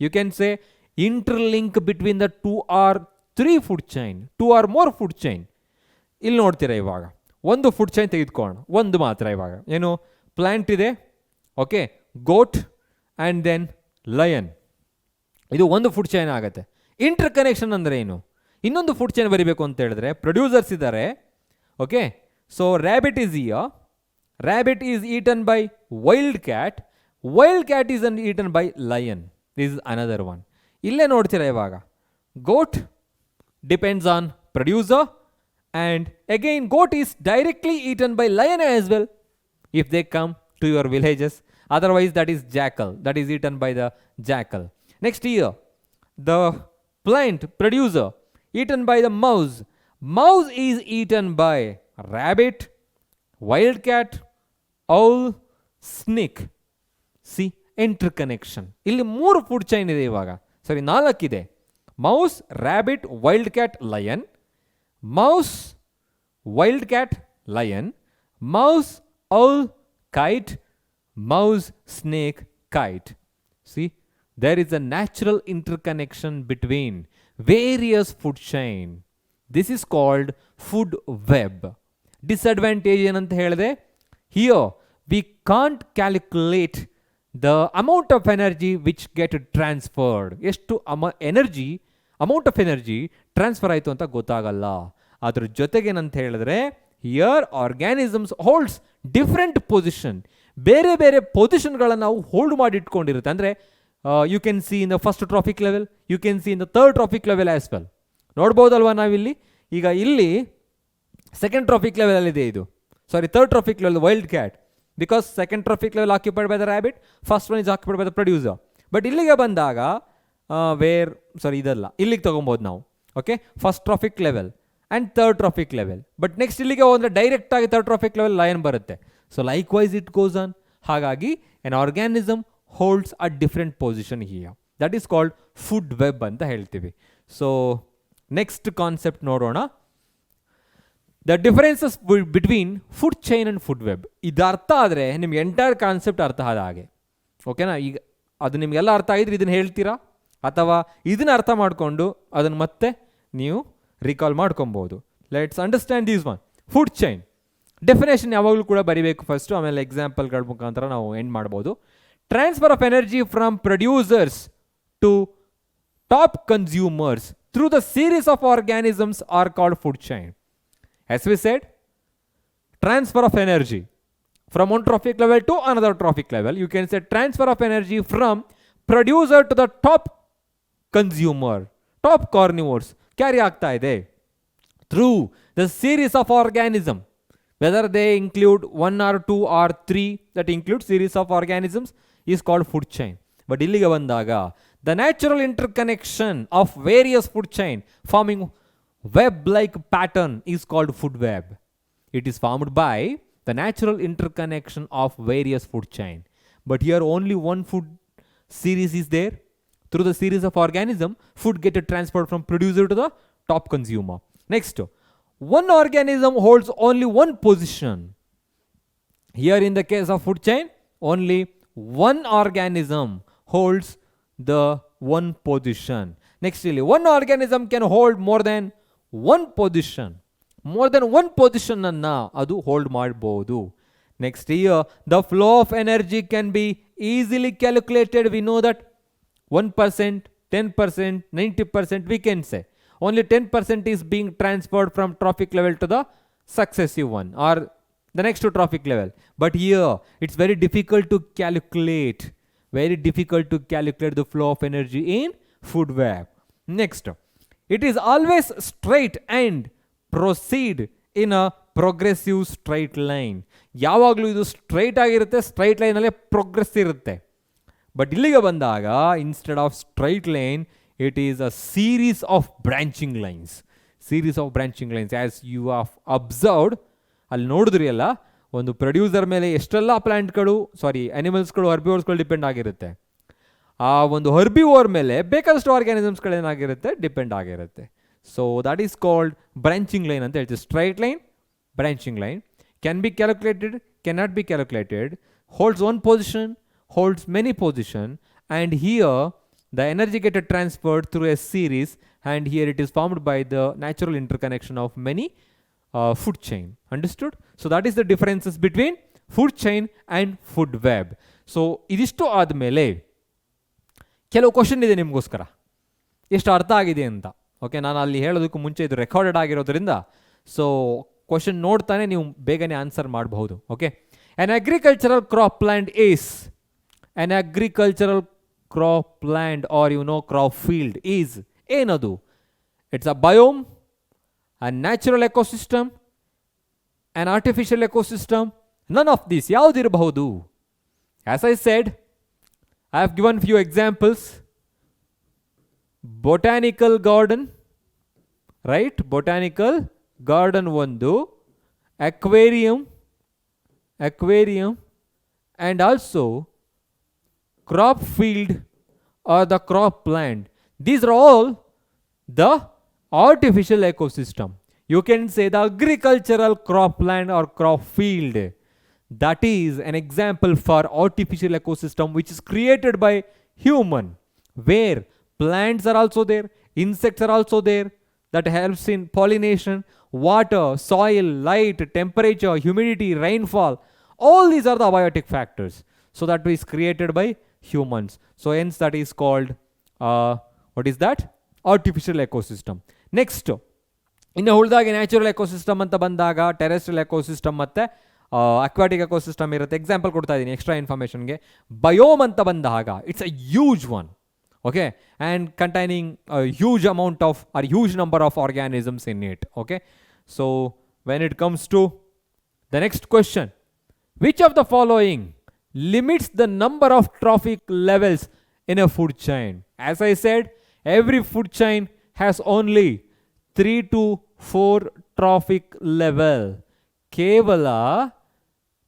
You can say interlink between the 2 or 3 food chain, 2 or more food chain. ಇಲ್ಲಿ ನೋಡ್ತೀರಾ ಇವಾಗ ಒಂದು food chain ತೆಗೆದುಕೋಣ, ಒಂದು ಮಾತ್ರ ಇವಾಗ ಏನು ಪ್ಲಾಂಟ್ ಇದೆ, okay, goat and then lion, ಇದು ಒಂದು ಫುಡ್ ಚೈನ್ ಆಗುತ್ತೆ. ಇಂಟರ್ ಕನೆಕ್ಷನ್ ಅಂದರೆ ಏನು? ಇನ್ನೊಂದು ಫುಡ್ ಚೈನ್ ಬರಿಬೇಕು ಅಂತ ಹೇಳಿದ್ರೆ ಪ್ರೊಡ್ಯೂಸರ್ಸ್ ಇದ್ದಾರೆ, okay. So rabbit is here, rabbit is eaten by wild cat, wild cat is eaten by lion, this is another one. ಇಲ್ಲೇ ನೋಡ್ತೀರಾ ಇವಾಗ ಗೋಟ್ depends on producer, and again goat is directly eaten by lion as well if they come to your villages. Otherwise that is jackal, that is eaten by the jackal. Next here, the plant producer eaten by the mouse, mouse is eaten by rabbit, wild cat, owl, snake. See, interconnection. ಇಲ್ಲಿ 3 food chain ಇದೆ ಇವಾಗ, ಸರಿ 4 ಇದೆ. Mouse, rabbit, wild cat, lion, mouse, wild cat, lion, mouse, owl, kite, mouse, snake, kite. See, there is a natural interconnection between various food chain. This is called food web. Disadvantage ಏನಂತ ಹೇಳಿದೆ, here we can't calculate the amount of energy which get transferred. ಎಷ್ಟು energy, amount of energy transfer ಆಯಿತು ಅಂತ ಗೊತ್ತಾಗಲ್ಲ. ಅದ್ರ ಜೊತೆಗೆ ಏನಂತ ಹೇಳಿದ್ರೆ here organisms holds different position, ಬೇರೆ ಬೇರೆ ಪೊಸಿಷನ್ಗಳನ್ನು ನಾವು ಹೋಲ್ಡ್ ಮಾಡಿ ಇಟ್ಕೊಂಡಿರುತ್ತೆ. ಅಂದರೆ you can see in the first trophic level, you can see in the third trophic level as well. ನೋಡ್ಬೋದಲ್ವಾ ನಾವಿಲ್ಲಿ, ಈಗ ಇಲ್ಲಿ ಸೆಕೆಂಡ್ ಟ್ರಾಫಿಕ್ ಲೆವೆಲಲ್ಲಿದೆ ಇದು, sorry third trophic level wild cat, because second trophic level occupied by the rabbit, first one is occupied by the producer. But ಇಲ್ಲಿಗೆ ಬಂದಾಗ wear, ಸಾರಿ ಇದಲ್ಲ, ಇಲ್ಲಿಗೆ ತೊಗೊಬೋದು ನಾವು, okay, first trophic level and third trophic level. But next ಇಲ್ಲಿಗೆ ಹೋದರೆ direct ಆಗಿ third trophic level lion ಬರುತ್ತೆ. So likewise it goes on. ಹಾಗಾಗಿ an organism holds a different position here, that is called food web ಅಂತ ಹೇಳ್ತೀವಿ. So next concept ನೋಡೋಣ, the differences between food chain and food web. ಇದು ಅರ್ಥ ಆದರೆ ನಿಮ್ಗೆ entire concept ಅರ್ಥ ಆದ ಹಾಗೆ, ಓಕೆನಾ? ಈಗ ಅದು ನಿಮಗೆಲ್ಲ ಅರ್ಥ ಆಗಿದ್ರೆ ಇದನ್ನು ಹೇಳ್ತೀರಾ, ಅಥವಾ ಇದನ್ನು ಅರ್ಥ ಮಾಡಿಕೊಂಡು ಅದನ್ನು ಮತ್ತೆ ನೀವು ರಿಕಾಲ್ ಮಾಡ್ಕೊಬೋದು. Let's understand this one. Food chain definition ಯಾವಾಗಲೂ ಕೂಡ ಬರಿಬೇಕು ಫಸ್ಟು, ಆಮೇಲೆ ಎಕ್ಸಾಂಪಲ್ಗಳ ಮುಖಾಂತರ ನಾವು ಎಂಡ್ ಮಾಡ್ಬೋದು. Transfer of energy from producers to top consumers through the series of organisms are called food chain. As we said, transfer of energy from one trophic level to another trophic level. You can say transfer of energy from producer to the top consumer, top carnivores. Carry ಆಗ್ತಾ ಇದೆ through the series of organism, whether they include 1 or 2 or 3, that include series of organisms is called food chain. But ಇಲ್ಲಿಗೆ ಬಂದಾಗ the natural interconnection of various food chain forming web-like pattern is called food web. It is formed by the natural interconnection of various food chain. But here only one food series is there. Through the series of organism, food get transferred from producer to the top consumer. Next, one organism holds only one position. Here in the case of food chain, only one organism holds the one position. Next, one organism can hold more than one position, more than one position anna adu hold ಮಾಡಬಹುದು. Next here, the flow of energy can be easily calculated. We know that 1%, 10%, 90%, we can say only 10% is being transferred from trophic level to the successive one or the next to trophic level. But here it's very difficult to calculate, the flow of energy in food web. Next, it is always straight and proceed in a progressive straight line. ಯಾವಾಗಲೂ ಇದು straight ಆಗಿರುತ್ತೆ, straight ಲೈನಲ್ಲೇ progress ಇರುತ್ತೆ. But ಇಲ್ಲಿಗೆ ಬಂದಾಗ instead of straight line it is a series of branching lines. Series of branching lines. As you have observed, ಅಲ್ಲಿ ನೋಡಿದ್ರಿ ಅಲ್ಲ, ಒಂದು ಪ್ರೊಡ್ಯೂಸರ್ ಮೇಲೆ ಎಷ್ಟೆಲ್ಲ ಪ್ಲಾಂಟ್ಗಳು ಅನಿಮಲ್ಸ್ಗಳು ಹರ್ಬಿವೋರ್ಸ್ಗಳು ಡಿಪೆಂಡ್ ಆಗಿರುತ್ತೆ. ಆ ಒಂದು ಹರ್ಬಿವೋರ್ ಮೇಲೆ ಬೇಕಾದಷ್ಟು ಆರ್ಗ್ಯಾನಿಸಮ್ಸ್ಗಳೇನಾಗಿರುತ್ತೆ ಡಿಪೆಂಡ್ ಆಗಿರುತ್ತೆ. So that is called branching line ಅಂತ ಹೇಳ್ತೀವಿ. Straight line, branching line, can be calculated, cannot be calculated, holds one position, holds many position, and here the energy get transferred through a series, and here it is formed by the natural interconnection of many food chain. Understood? So that is the differences between food chain and food web. So idistu ಆದಮೇಲೆ ಕೆಲವು question ಇದೆ ನಿಮಗೋಸ್ಕರ, ಎಷ್ಟು ಅರ್ಥ ಆಗಿದೆ ಅಂತ. Okay, ನಾನು ಅಲ್ಲಿ ಹೇಳೋದಕ್ಕೂ ಮುಂಚೆ ಇದು ರೆಕಾರ್ಡೆಡ್ ಆಗಿರೋದ್ರಿಂದ ಸೊ ಕ್ವಶನ್ ನೋಡ್ತಾನೆ ನೀವು ಬೇಗನೆ ಆನ್ಸರ್ ಮಾಡಬಹುದು. Okay, an agricultural cropland is, an agricultural cropland or crop field is ಏನದು? It's a biome, a natural ecosystem, an artificial ecosystem, none of these. ಯಾವುದಿರಬಹುದು? As I said, I have given few examples. Botanical garden, right? Botanical garden ಒಂದು, aquarium, and also crop field or the crop plant. These are all the artificial ecosystem. You can say the agricultural cropland or crop field. That is an example for artificial ecosystem which is created by human, where plants are also there, insects are also there, that helps in pollination, water, soil, light, temperature, humidity, rainfall. All these are the abiotic factors. So that is created by humans. So hence that is called, what is that? Artificial ecosystem. Next, ಇನ್ನು ಉಳಿದಾಗೆ natural ecosystem ಅಂತ ಬಂದಾಗ terrestrial ecosystem ಮತ್ತು aquatic ecosystem ಇರುತ್ತೆ. Example ಕೊಡ್ತಾ ಇದ್ದೀನಿ extra ಇನ್ಫಾರ್ಮೇಷನ್ಗೆ. Biome ಅಂತ ಬಂದಾಗ it's a huge one, okay, and containing a huge amount of or huge number of organisms in it. Okay, so when it comes to the next question, which of the following limits the number of trophic levels in a food chain? As I said, every food chain has only 3 to 4 trophic level. ಕೇವಲ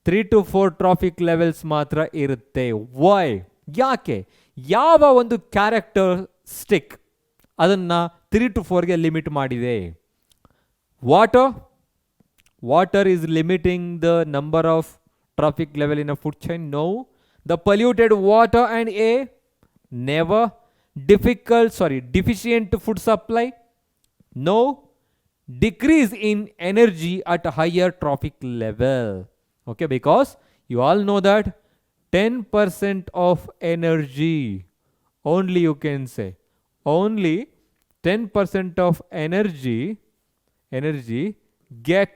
3 to 4 trophic levels ಮಾತ್ರ ಇರುತ್ತೆ. Why? ಯಾಕೆ? ಯಾವ ಒಂದು characteristic ಅದನ್ನು 3 to 4ಗೆ limit ಮಾಡಿದೆ? Water is limiting the number of trophic level in a food chain? No. The polluted water and air? Never. Deficient food supply? No. Decrease in energy at a higher trophic level. Okay, because you all know that 10% of energy, only you can say, only 10% of energy get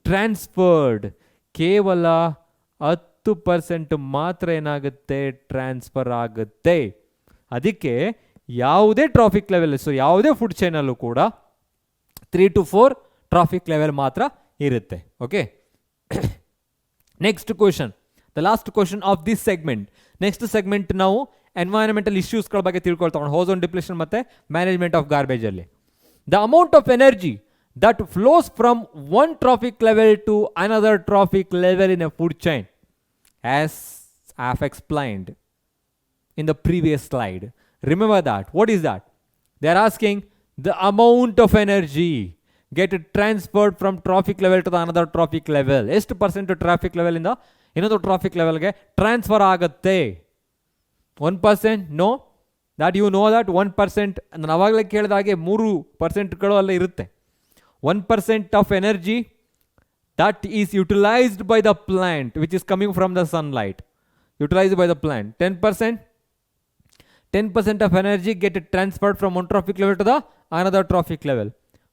transferred. ಕೇವಲ 10% ಮಾತ್ರ ಏನಾಗುತ್ತೆ transfer ಆಗುತ್ತೆ. ಅದಕ್ಕೆ ಯಾವುದೇ trophic level, so ಯಾವುದೇ food ಚೈನಲ್ಲೂ ಕೂಡ 3 to 4 trophic level ಮಾತ್ರ ಇರುತ್ತೆ. Okay, next question, the last question of this segment. Next segment ನಾವು ಎನ್ವೈರನ್ಮೆಂಟಲ್ ಇಶ್ಯೂಸ್ಗಳ ಬಗ್ಗೆ ತಿಳ್ಕೊಳ್ತಾ, ಓಝೋನ್ ಡಿಪ್ಲೇಷನ್ ಮತ್ತು ಮ್ಯಾನೇಜ್ಮೆಂಟ್ ಆಫ್ ಗಾರ್ಬೇಜಲ್ಲಿ. The amount of energy that flows from one trophic level to another trophic level in a food chain, as I have explained in the previous slide. Remember that. What is that? They are asking the amount of energy get transferred from trophic level to the another trophic level. ಎಷ್ಟು percent traffic level ಇಂದ ಇನ್ನೊಂದು trophic ಲೆವೆಲ್ಗೆ transfer ಆಗುತ್ತೆ? 1%? No. that you know that 1%, ನಾನು ಅವಾಗಲೇ ಕೇಳಿದಾಗೆ 3%ಗಳು ಅಲ್ಲ ಇರುತ್ತೆ. 1% of energy that is utilized by the plant, which is coming from the sunlight, utilized by the plant. 10% of energy get transferred from one trophic level to the another trophic level.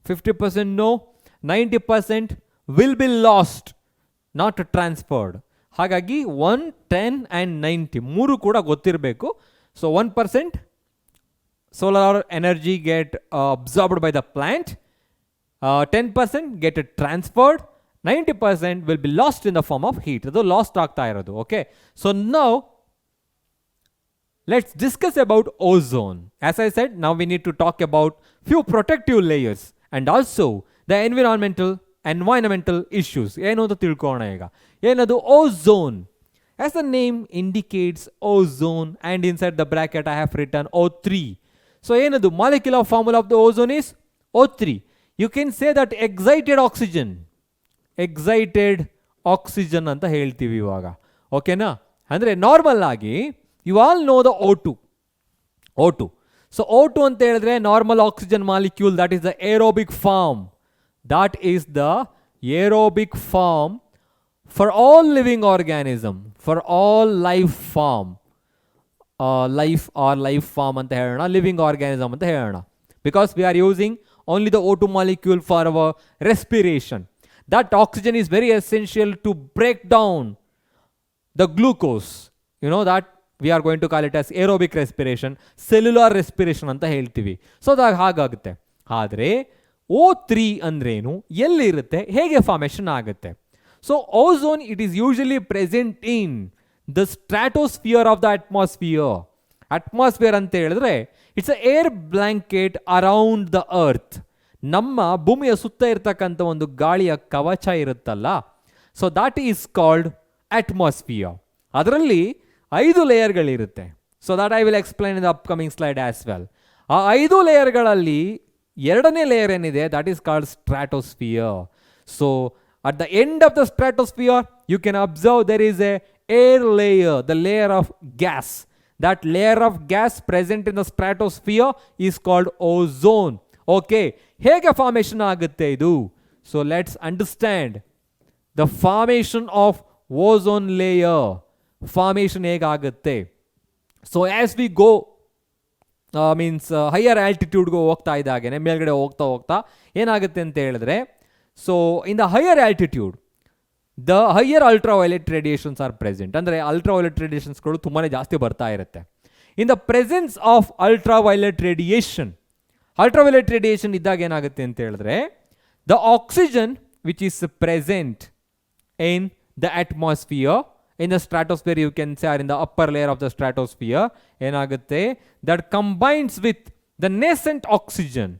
50% no. 90% will be lost, not transferred. ಹಾಗಾಗಿ 1, 10 and 90 ಮೂರು ಕೂಡ ಗೊತ್ತಿರಬೇಕು. So 1% solar energy get absorbed by the plant, 10% get transferred, 90% will be lost in the form of heat. ಅದು last ಆಗ್ತಾ ಇರೋದು. Okay, so now let's discuss about ozone. As I said, now we need to talk about few protective layers and also the environmental issues ಏನು ಅಂತ ತಿಳ್ಕೊಳ್ಳೋಣ ಈಗ. ಏನದು ozone. As the name indicates, ozone, and inside the bracket I have written O3. So ಏನದು molecular formula of the ozone is O3. You can say that excited oxygen ಅಂತ ಹೇಳ್ತೀವಿ ಇವಾಗ. ಓಕೆನಾ? ಅಂದರೆ ನಾರ್ಮಲ್ ಆಗಿ you all know the O2. So O2 ಅಂತ ಹೇಳಿದ್ರೆ normal oxygen molecule, that is the aerobic form for all living organism, for all life form ಅಂತ ಹೇಳೋಣ, living organism ಅಂತ ಹೇಳೋಣ, because we are using only the O2 molecule for our respiration. That oxygen is very essential to break down the glucose. You know that we are going to call it as aerobic respiration, cellular respiration ಅಂತ ಹೇಳ್ತೀವಿ. So ಅದಾಗ ಹಾಗಾಗುತ್ತೆ. ಆದರೆ O3 ಅಂದ್ರೇನು, ಎಲ್ಲಿರುತ್ತೆ, ಹೇಗೆ formation ಆಗುತ್ತೆ? So ozone, it is usually present in the stratosphere of the atmosphere. Atmosphere ಅಂತ ಹೇಳಿದ್ರೆ it's a air blanket around the earth. ನಮ್ಮ ಭೂಮಿಯ ಸುತ್ತ ಇರ್ತಕ್ಕಂಥ ಒಂದು ಗಾಳಿಯ ಕವಚ ಇರುತ್ತಲ್ಲ, so that is called atmosphere. ಅದರಲ್ಲಿ 5 ಲೇಯರ್ಗಳಿರುತ್ತೆ. So that I will explain in the upcoming slide as well. ಆ 5 ಲೇಯರ್ಗಳಲ್ಲಿ 2ನೇ ಲೇಯರ್ ಏನಿದೆ, that is called stratosphere. So at the end of the stratosphere, you can observe there is a air layer, the layer of gas. That layer of gas present in the stratosphere is called ozone. Okay, hege formation agutte idu? So let's understand the formation of ozone layer. Formation hege agutte? So as we go higher altitude go ಹೋಗ್ತಾ ಇದ್ದಾಗೇನೆ, ಮೇಲ್ಗಡೆ ಹೋಗ್ತಾ ಏನಾಗುತ್ತೆ ಅಂತ ಹೇಳಿದ್ರೆ, so in the higher altitude the higher ultraviolet radiations are present. ಅಂದರೆ ultraviolet radiationsಗಳು ತುಂಬಾ ಜಾಸ್ತಿ ಬರ್ತಾ ಇರುತ್ತೆ. in the presence of ultraviolet radiation ಇದ್ದಾಗ ಏನಾಗುತ್ತೆ ಅಂತ ಹೇಳಿದ್ರೆ, the oxygen which is present in the atmosphere, in the stratosphere you can say, or in the upper layer of the stratosphere, ಏನಾಗುತ್ತೆ, that combines with the nascent oxygen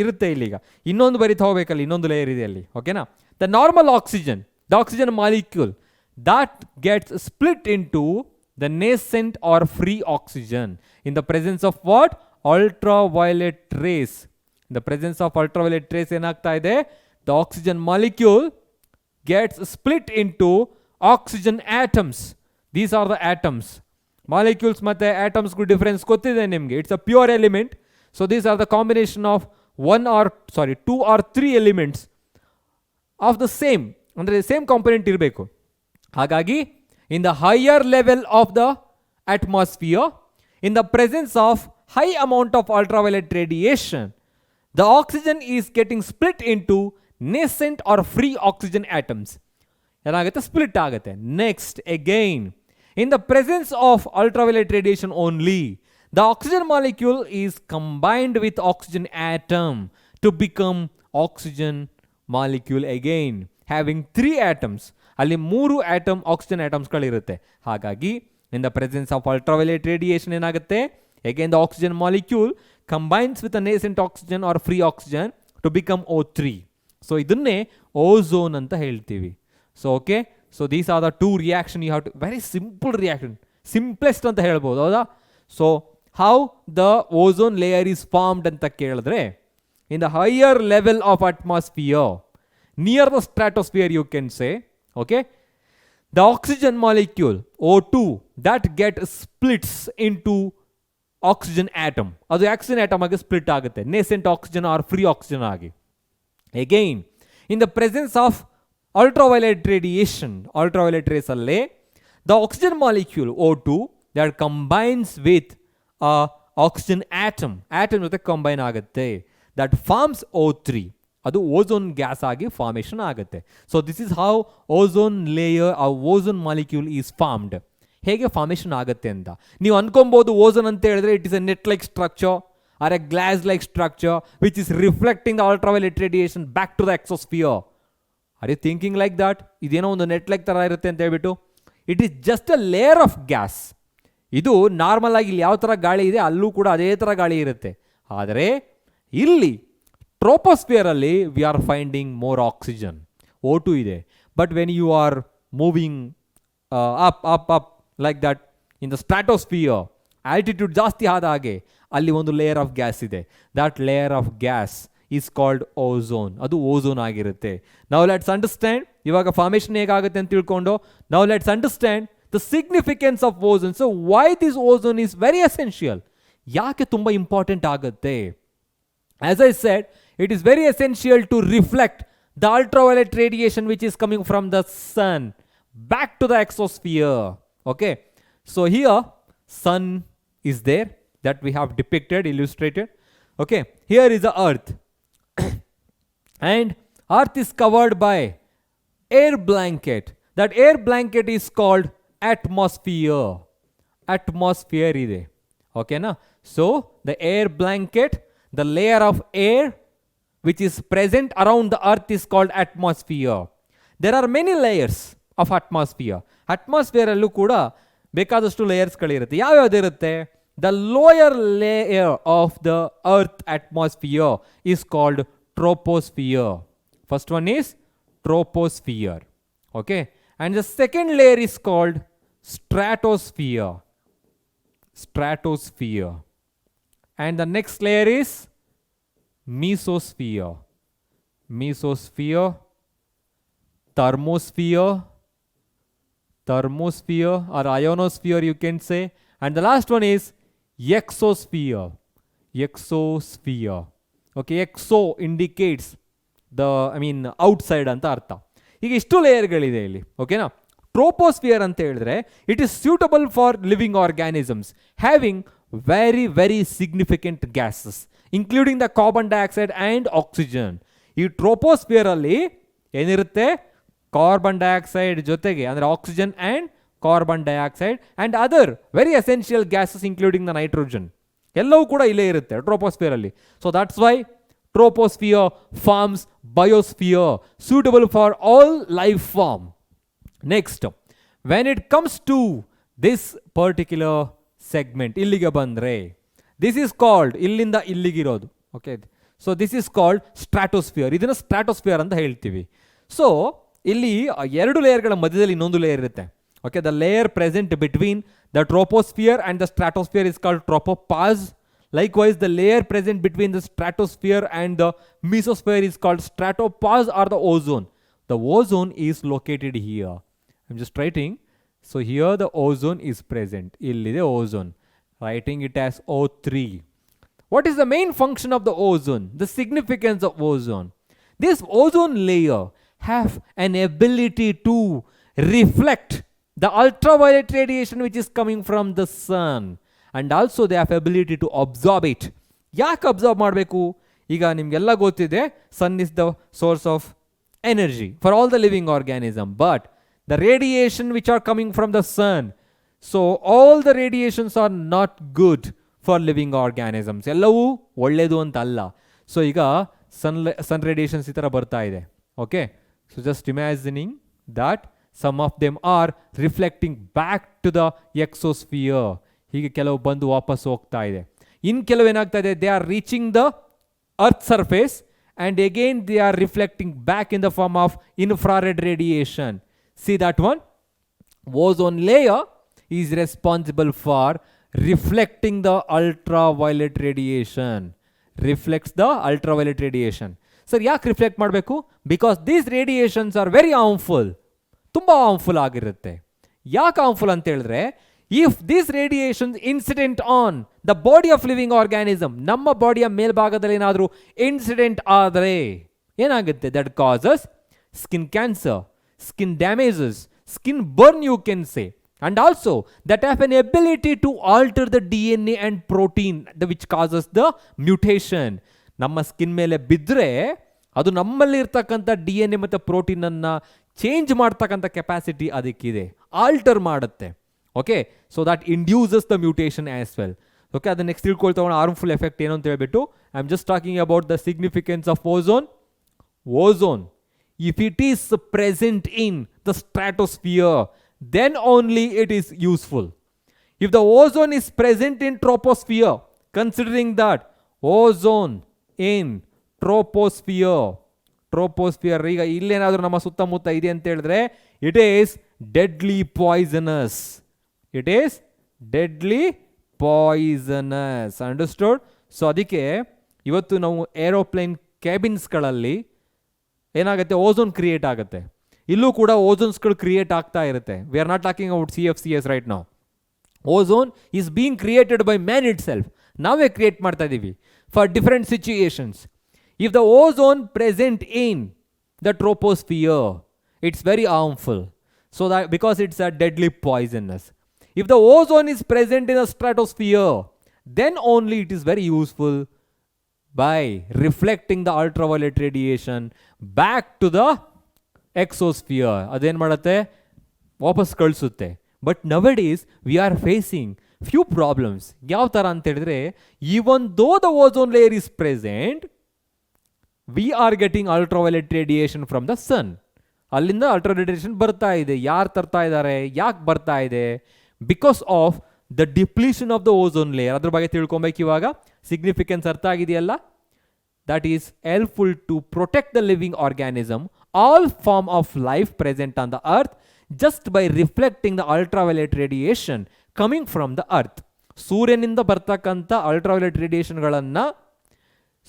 ಇರುತ್ತೆ. ಇಲ್ಲಿಗ ಇನ್ನೊಂದು ಬರೀತಾ ಹೋಗ್ಬೇಕಲ್ಲ, ಇನ್ನೊಂದು ಲೇಯರ್ ಇದೆ ಅಲ್ಲಿ. ಓಕೆನಾ? The normal oxygen, the oxygen molecule, that gets split into the nascent or free oxygen in the presence of what? Ultraviolet rays. In the presence of ultraviolet rays ಏನಾಗ್ತಾ ಇದೆ, the oxygen molecule gets split into oxygen atoms. These are the atoms. Molecules ಮತ್ತೆ atoms ಗೂ difference ಗೊತ್ತಿದೆ ನಿಮಗೆ. It's a pure element. So these are the combination of 2 or 3 elements of the same, ಅಂದರೆ same component ಇರಬೇಕು. ಹಾಗಾಗಿ in the higher level of the atmosphere, in the presence of high amount of ultraviolet radiation, the oxygen is getting split into nascent or free oxygen atoms. ಏನಾಗುತ್ತೆ, split ಆಗುತ್ತೆ. Next again, in the presence of ultraviolet radiation only, the oxygen molecule is combined with oxygen atom to become oxygen molecule again, having 3 atoms. ಅಲ್ಲಿ 3 atom oxygen atomsಗಳಿರುತ್ತೆ. ಹಾಗಾಗಿ in the presence of ultraviolet radiation ಏನಾಗುತ್ತೆ, again the oxygen molecule combines with a nascent oxygen or free oxygen to become O3. So ಇದನ್ನೇ ozone ಅಂತ ಹೇಳ್ತೀವಿ. So okay, so these are the 2 reaction you have to, very simple reaction, simplest ಅಂತ ಹೇಳ್ಬೋದು, ಹೌದಾ? So how the ozone layer is formed ಅಂತ ಕೇಳಿದ್ರೆ, in the higher level of atmosphere, near the stratosphere you can say, okay, the oxygen molecule O2 that get splits into oxygen atom, ಅದು oxygen atom ಆಗಿ split ಆಗುತ್ತೆ, nascent oxygen or free oxygen ಆಗಿ. Again, in the presence of ultraviolet radiation, ultraviolet rays ಅಲ್ಲೇ, the oxygen molecule O2 that combines with oxygen atom ಜೊತೆ combine ಆಗುತ್ತೆ, that forms O3, ಅದು ozone gas ಆಗಿ formation ಆಗುತ್ತೆ. So this is how ozone layer ಆ ozone molecule is formed. ಹೇಗೆ formation ಆಗುತ್ತೆ ಅಂತ ನೀವು ಅನ್ಕೊಬೋದು. ಓಝೋನ್ ಅಂತ ಹೇಳಿದ್ರೆ it is a net like structure or a glass like structure which is reflecting the ultraviolet radiation back to the exosphere. Are you thinking like that? ಇದೇನೋ ಒಂದು net like ಥರ ಇರುತ್ತೆ ಅಂತ ಹೇಳ್ಬಿಟ್ಟು. It is just a layer of gas. ಇದು normal ಆಗಿ ಇಲ್ಲಿ ಯಾವ ಥರ ಗಾಳಿ ಇದೆ ಅಲ್ಲೂ ಕೂಡ ಅದೇ ಥರ ಗಾಳಿ ಇರುತ್ತೆ. ಆದರೆ ಇಲ್ಲಿ ಟ್ರೋಪೋಸ್ಫಿಯರ್ ಅಲ್ಲಿ we are finding more oxygen, O2 ಇದೆ. But when you are moving up like that in the stratosphere, altitude ಜಾಸ್ತಿ ಆದ ಹಾಗೆ ಅಲ್ಲಿ ಒಂದು ಲೇಯರ್ ಆಫ್ ಗ್ಯಾಸ್ ಇದೆ. That layer of gas is called ozone. ಅದು ಓಝೋನ್ ಆಗಿರುತ್ತೆ. ನಾವು ಲೆಟ್ಸ್ ಅಂಡರ್ಸ್ಟ್ಯಾಂಡ್, ಇವಾಗ ಫಾರ್ಮೇಷನ್ ಹೇಗಾಗುತ್ತೆ ಅಂತ ತಿಳ್ಕೊಂಡು ನಾವು let's understand the significance of ozone. So why this ozone is very essential, ಯಾಕೆ ತುಂಬ ಇಂಪಾರ್ಟೆಂಟ್ ಆಗುತ್ತೆ? As I said, it is very essential to reflect the ultraviolet radiation which is coming from the sun back to the exosphere. Okay, so here sun is there that we have depicted, illustrated. Okay, here is the earth and earth is covered by air blanket. That air blanket is called atmosphere. Atmosphere ide, okay na? So the air blanket, the layer of air which is present around the earth is called atmosphere. There are many layers of atmosphere. Atmosphere allu kuda bekadashtu layers ಗಳಿರುತ್ತೆ. ಯಾವ್ಯಾವ್ದು ಇರುತ್ತೆ? The lower layer of the earth atmosphere is called troposphere. First one is troposphere. Okay, and the second layer is called stratosphere. Stratosphere. And the next layer is mesosphere. Mesosphere, thermosphere, thermosphere or ionosphere you can say. And the last one is exosphere. Exosphere. Okay, exo indicates the, outside anta artha. ಈಗ ಇಷ್ಟು ಲೇಯರ್ಗಳಿದೆ ಇಲ್ಲಿ, ಓಕೆನಾ? Troposphere ಅಂತ ಹೇಳಿದ್ರೆ it is suitable for living organisms having very very significant gases including the carbon dioxide and oxygen. ಈ troposphere ಅಲ್ಲಿ ಏನಿರುತ್ತೆ? Carbon dioxide ಜೊತೆಗೆ ಅಂದರೆ oxygen and carbon dioxide and other very essential gases including the nitrogen ಎಲ್ಲವೂ ಕೂಡ ಇಲ್ಲೇ ಇರುತ್ತೆ troposphere ಅಲ್ಲಿ. So that's why troposphere forms biosphere suitable for all life form. Next, when it comes to this particular segment, ಇಲ್ಲಿಗೆ ಬಂದರೆ this is called, ಇಲ್ಲಿಂದ ಇಲ್ಲಿಗಿರೋದು, okay, so this is called stratosphere. ಇದನ್ನು ಸ್ಟ್ರಾಟೋಸ್ಫಿಯರ್ ಅಂತ ಹೇಳ್ತೀವಿ. ಸೊ ಇಲ್ಲಿ ಎರಡು ಲೇಯರ್ಗಳ ಮಧ್ಯದಲ್ಲಿ ಇನ್ನೊಂದು ಲೇಯರ್ ಇರುತ್ತೆ. Okay, the layer present between the troposphere and the stratosphere is called tropopause. Likewise, the layer present between the stratosphere and the mesosphere is called stratopause or the ozone. The ozone is located here. I'm just writing. So here the ozone is present. Illide ozone. Writing it as O3. What is the main function of the ozone? The significance of ozone. This ozone layer have an ability to reflect the ultraviolet radiation which is coming from the sun. And also they have ability to absorb it. ಯಾಕೆ absorb ಮಾಡಬೇಕು? ಈಗ ನಿಮಗೆಲ್ಲ ಗೊತ್ತಿದೆ, sun is the source of energy for all the living organism. But the radiation which are coming from the sun, so all the radiations are not good for living organisms. ಎಲ್ಲವೂ ಒಳ್ಳೆಯದು ಅಂತ ಅಲ್ಲ. So ಈಗ ಸನ್ radiations ಈ ಥರ ಬರ್ತಾ ಇದೆ. Okay, so just imagining that some of them are reflecting back to the exosphere. ಹೀಗೆ ಕೆಲವು ಬಂದು ವಾಪಸ್ ಹೋಗ್ತಾ ಇದೆ. ಇನ್ನು ಕೆಲವು ಏನಾಗ್ತಾ ಇದೆ, they are reaching the earth surface and again they are reflecting back in the form of infrared radiation. See that one, ozone layer is responsible for reflecting the ultraviolet radiation. Reflects the ultraviolet radiation. Sir ಯಾಕೆ reflect ಮಾಡಬೇಕು? Because these radiations are very harmful. ತುಂಬ harmful ಆಗಿರುತ್ತೆ. ಯಾಕೆ harmful ಅಂತ ಹೇಳಿದ್ರೆ, if these radiations incident on the body of living organism, ನಮ್ಮ ಬಾಡಿಯ ಮೇಲ್ಭಾಗದಲ್ಲಿ ಏನಾದರೂ ಇನ್ಸಿಡೆಂಟ್ ಆದರೆ ಏನಾಗುತ್ತೆ? that causes skin cancer, skin damages, skin burn you can say, and also that have an ability to alter the DNA and protein which causes the mutation. ನಮ್ಮ skin ಮೇಲೆ ಬಿದ್ದರೆ ಅದು ನಮ್ಮಲ್ಲಿ ಇರ್ತಕ್ಕಂಥ DNA ಮತ್ತು ಪ್ರೋಟೀನನ್ನು ಚೇಂಜ್ ಮಾಡ್ತಕ್ಕಂಥ ಕೆಪಾಸಿಟಿ ಅದಕ್ಕಿದೆ, ಆಲ್ಟರ್ ಮಾಡುತ್ತೆ. Okay, so that induces the mutation as well. Okay, ಅದು ನೆಕ್ಸ್ಟ್ ತಿಳ್ಕೊಳ್ತಾ ಹೋಗೋಣ ಹಾರ್ಮ್ಫುಲ್ ಎಫೆಕ್ಟ್ ಏನು ಅಂತ ಹೇಳ್ಬಿಟ್ಟು. I am just talking about the significance of ozone. Ozone, if it is present in the stratosphere, then only it is useful. If the ozone is present in troposphere, considering that ozone in troposphere. ಈಗ ಇಲ್ಲೇನಾದರೂ ನಮ್ಮ ಸುತ್ತಮುತ್ತ ಇದೆ ಅಂತ ಹೇಳಿದ್ರೆ it is deadly poisonous. Understood? So ಅದಕ್ಕೆ ಇವತ್ತು ನಾವು ಏರೋಪ್ಲೇನ್ ಕ್ಯಾಬಿನ್ಸ್ಗಳಲ್ಲಿ ಏನಾಗುತ್ತೆ, ಓಝೋನ್ ಕ್ರಿಯೇಟ್ ಆಗುತ್ತೆ. ಇಲ್ಲೂ ಕೂಡ ಓಝೋನ್ಸ್ಗಳು ಕ್ರಿಯೇಟ್ ಆಗ್ತಾ ಇರುತ್ತೆ. V are not talking about CFCS right now. Ozone is being created by man it self. ನಾವೇ ಕ್ರಿಯೇಟ್ ಮಾಡ್ತಾ ಇದ್ದೀವಿ for different situations. If the ozone present in the troposphere, it's very harmful. So that because it's a deadly poisonous. If the ozone is present in the stratosphere, then only it is very useful by reflecting the ultraviolet radiation back to the exosphere. Aden ಮಾಡುತ್ತೆ, ವಾಪಸ್ ಕಳಿಸುತ್ತೆ. But nowadays we are facing few problems. ಯಾವ ತರ ಅಂತ ಹೇಳಿದ್ರೆ, even though the ozone layer is present, we are getting ultraviolet radiation from the sun. ಅಲ್ಲಿಂದ ultraviolet radiation ಬರ್ತಾ ಇದೆ. ಯಾರು ತರ್ತಾ ಇದ್ದಾರೆ, ಯಾಕೆ ಬರ್ತಾ ಇದೆ? Because of the depletion of the ozone layer. ಅದ್ರ ಬಗ್ಗೆ ತಿಳ್ಕೊಬೇಕು ಇವಾಗ. ಸಿಗ್ನಿಫಿಕೆನ್ಸ್ ಅರ್ಥ ಆಗಿದೆಯಲ್ಲ? That is helpful to protect the living organism, all form of life present on the earth, just by reflecting the ultraviolet radiation coming from the earth. ಸೂರ್ಯನಿಂದ ಬರ್ತಕ್ಕಂಥ ultraviolet ರೇಡಿಯೇಷನ್ಗಳನ್ನು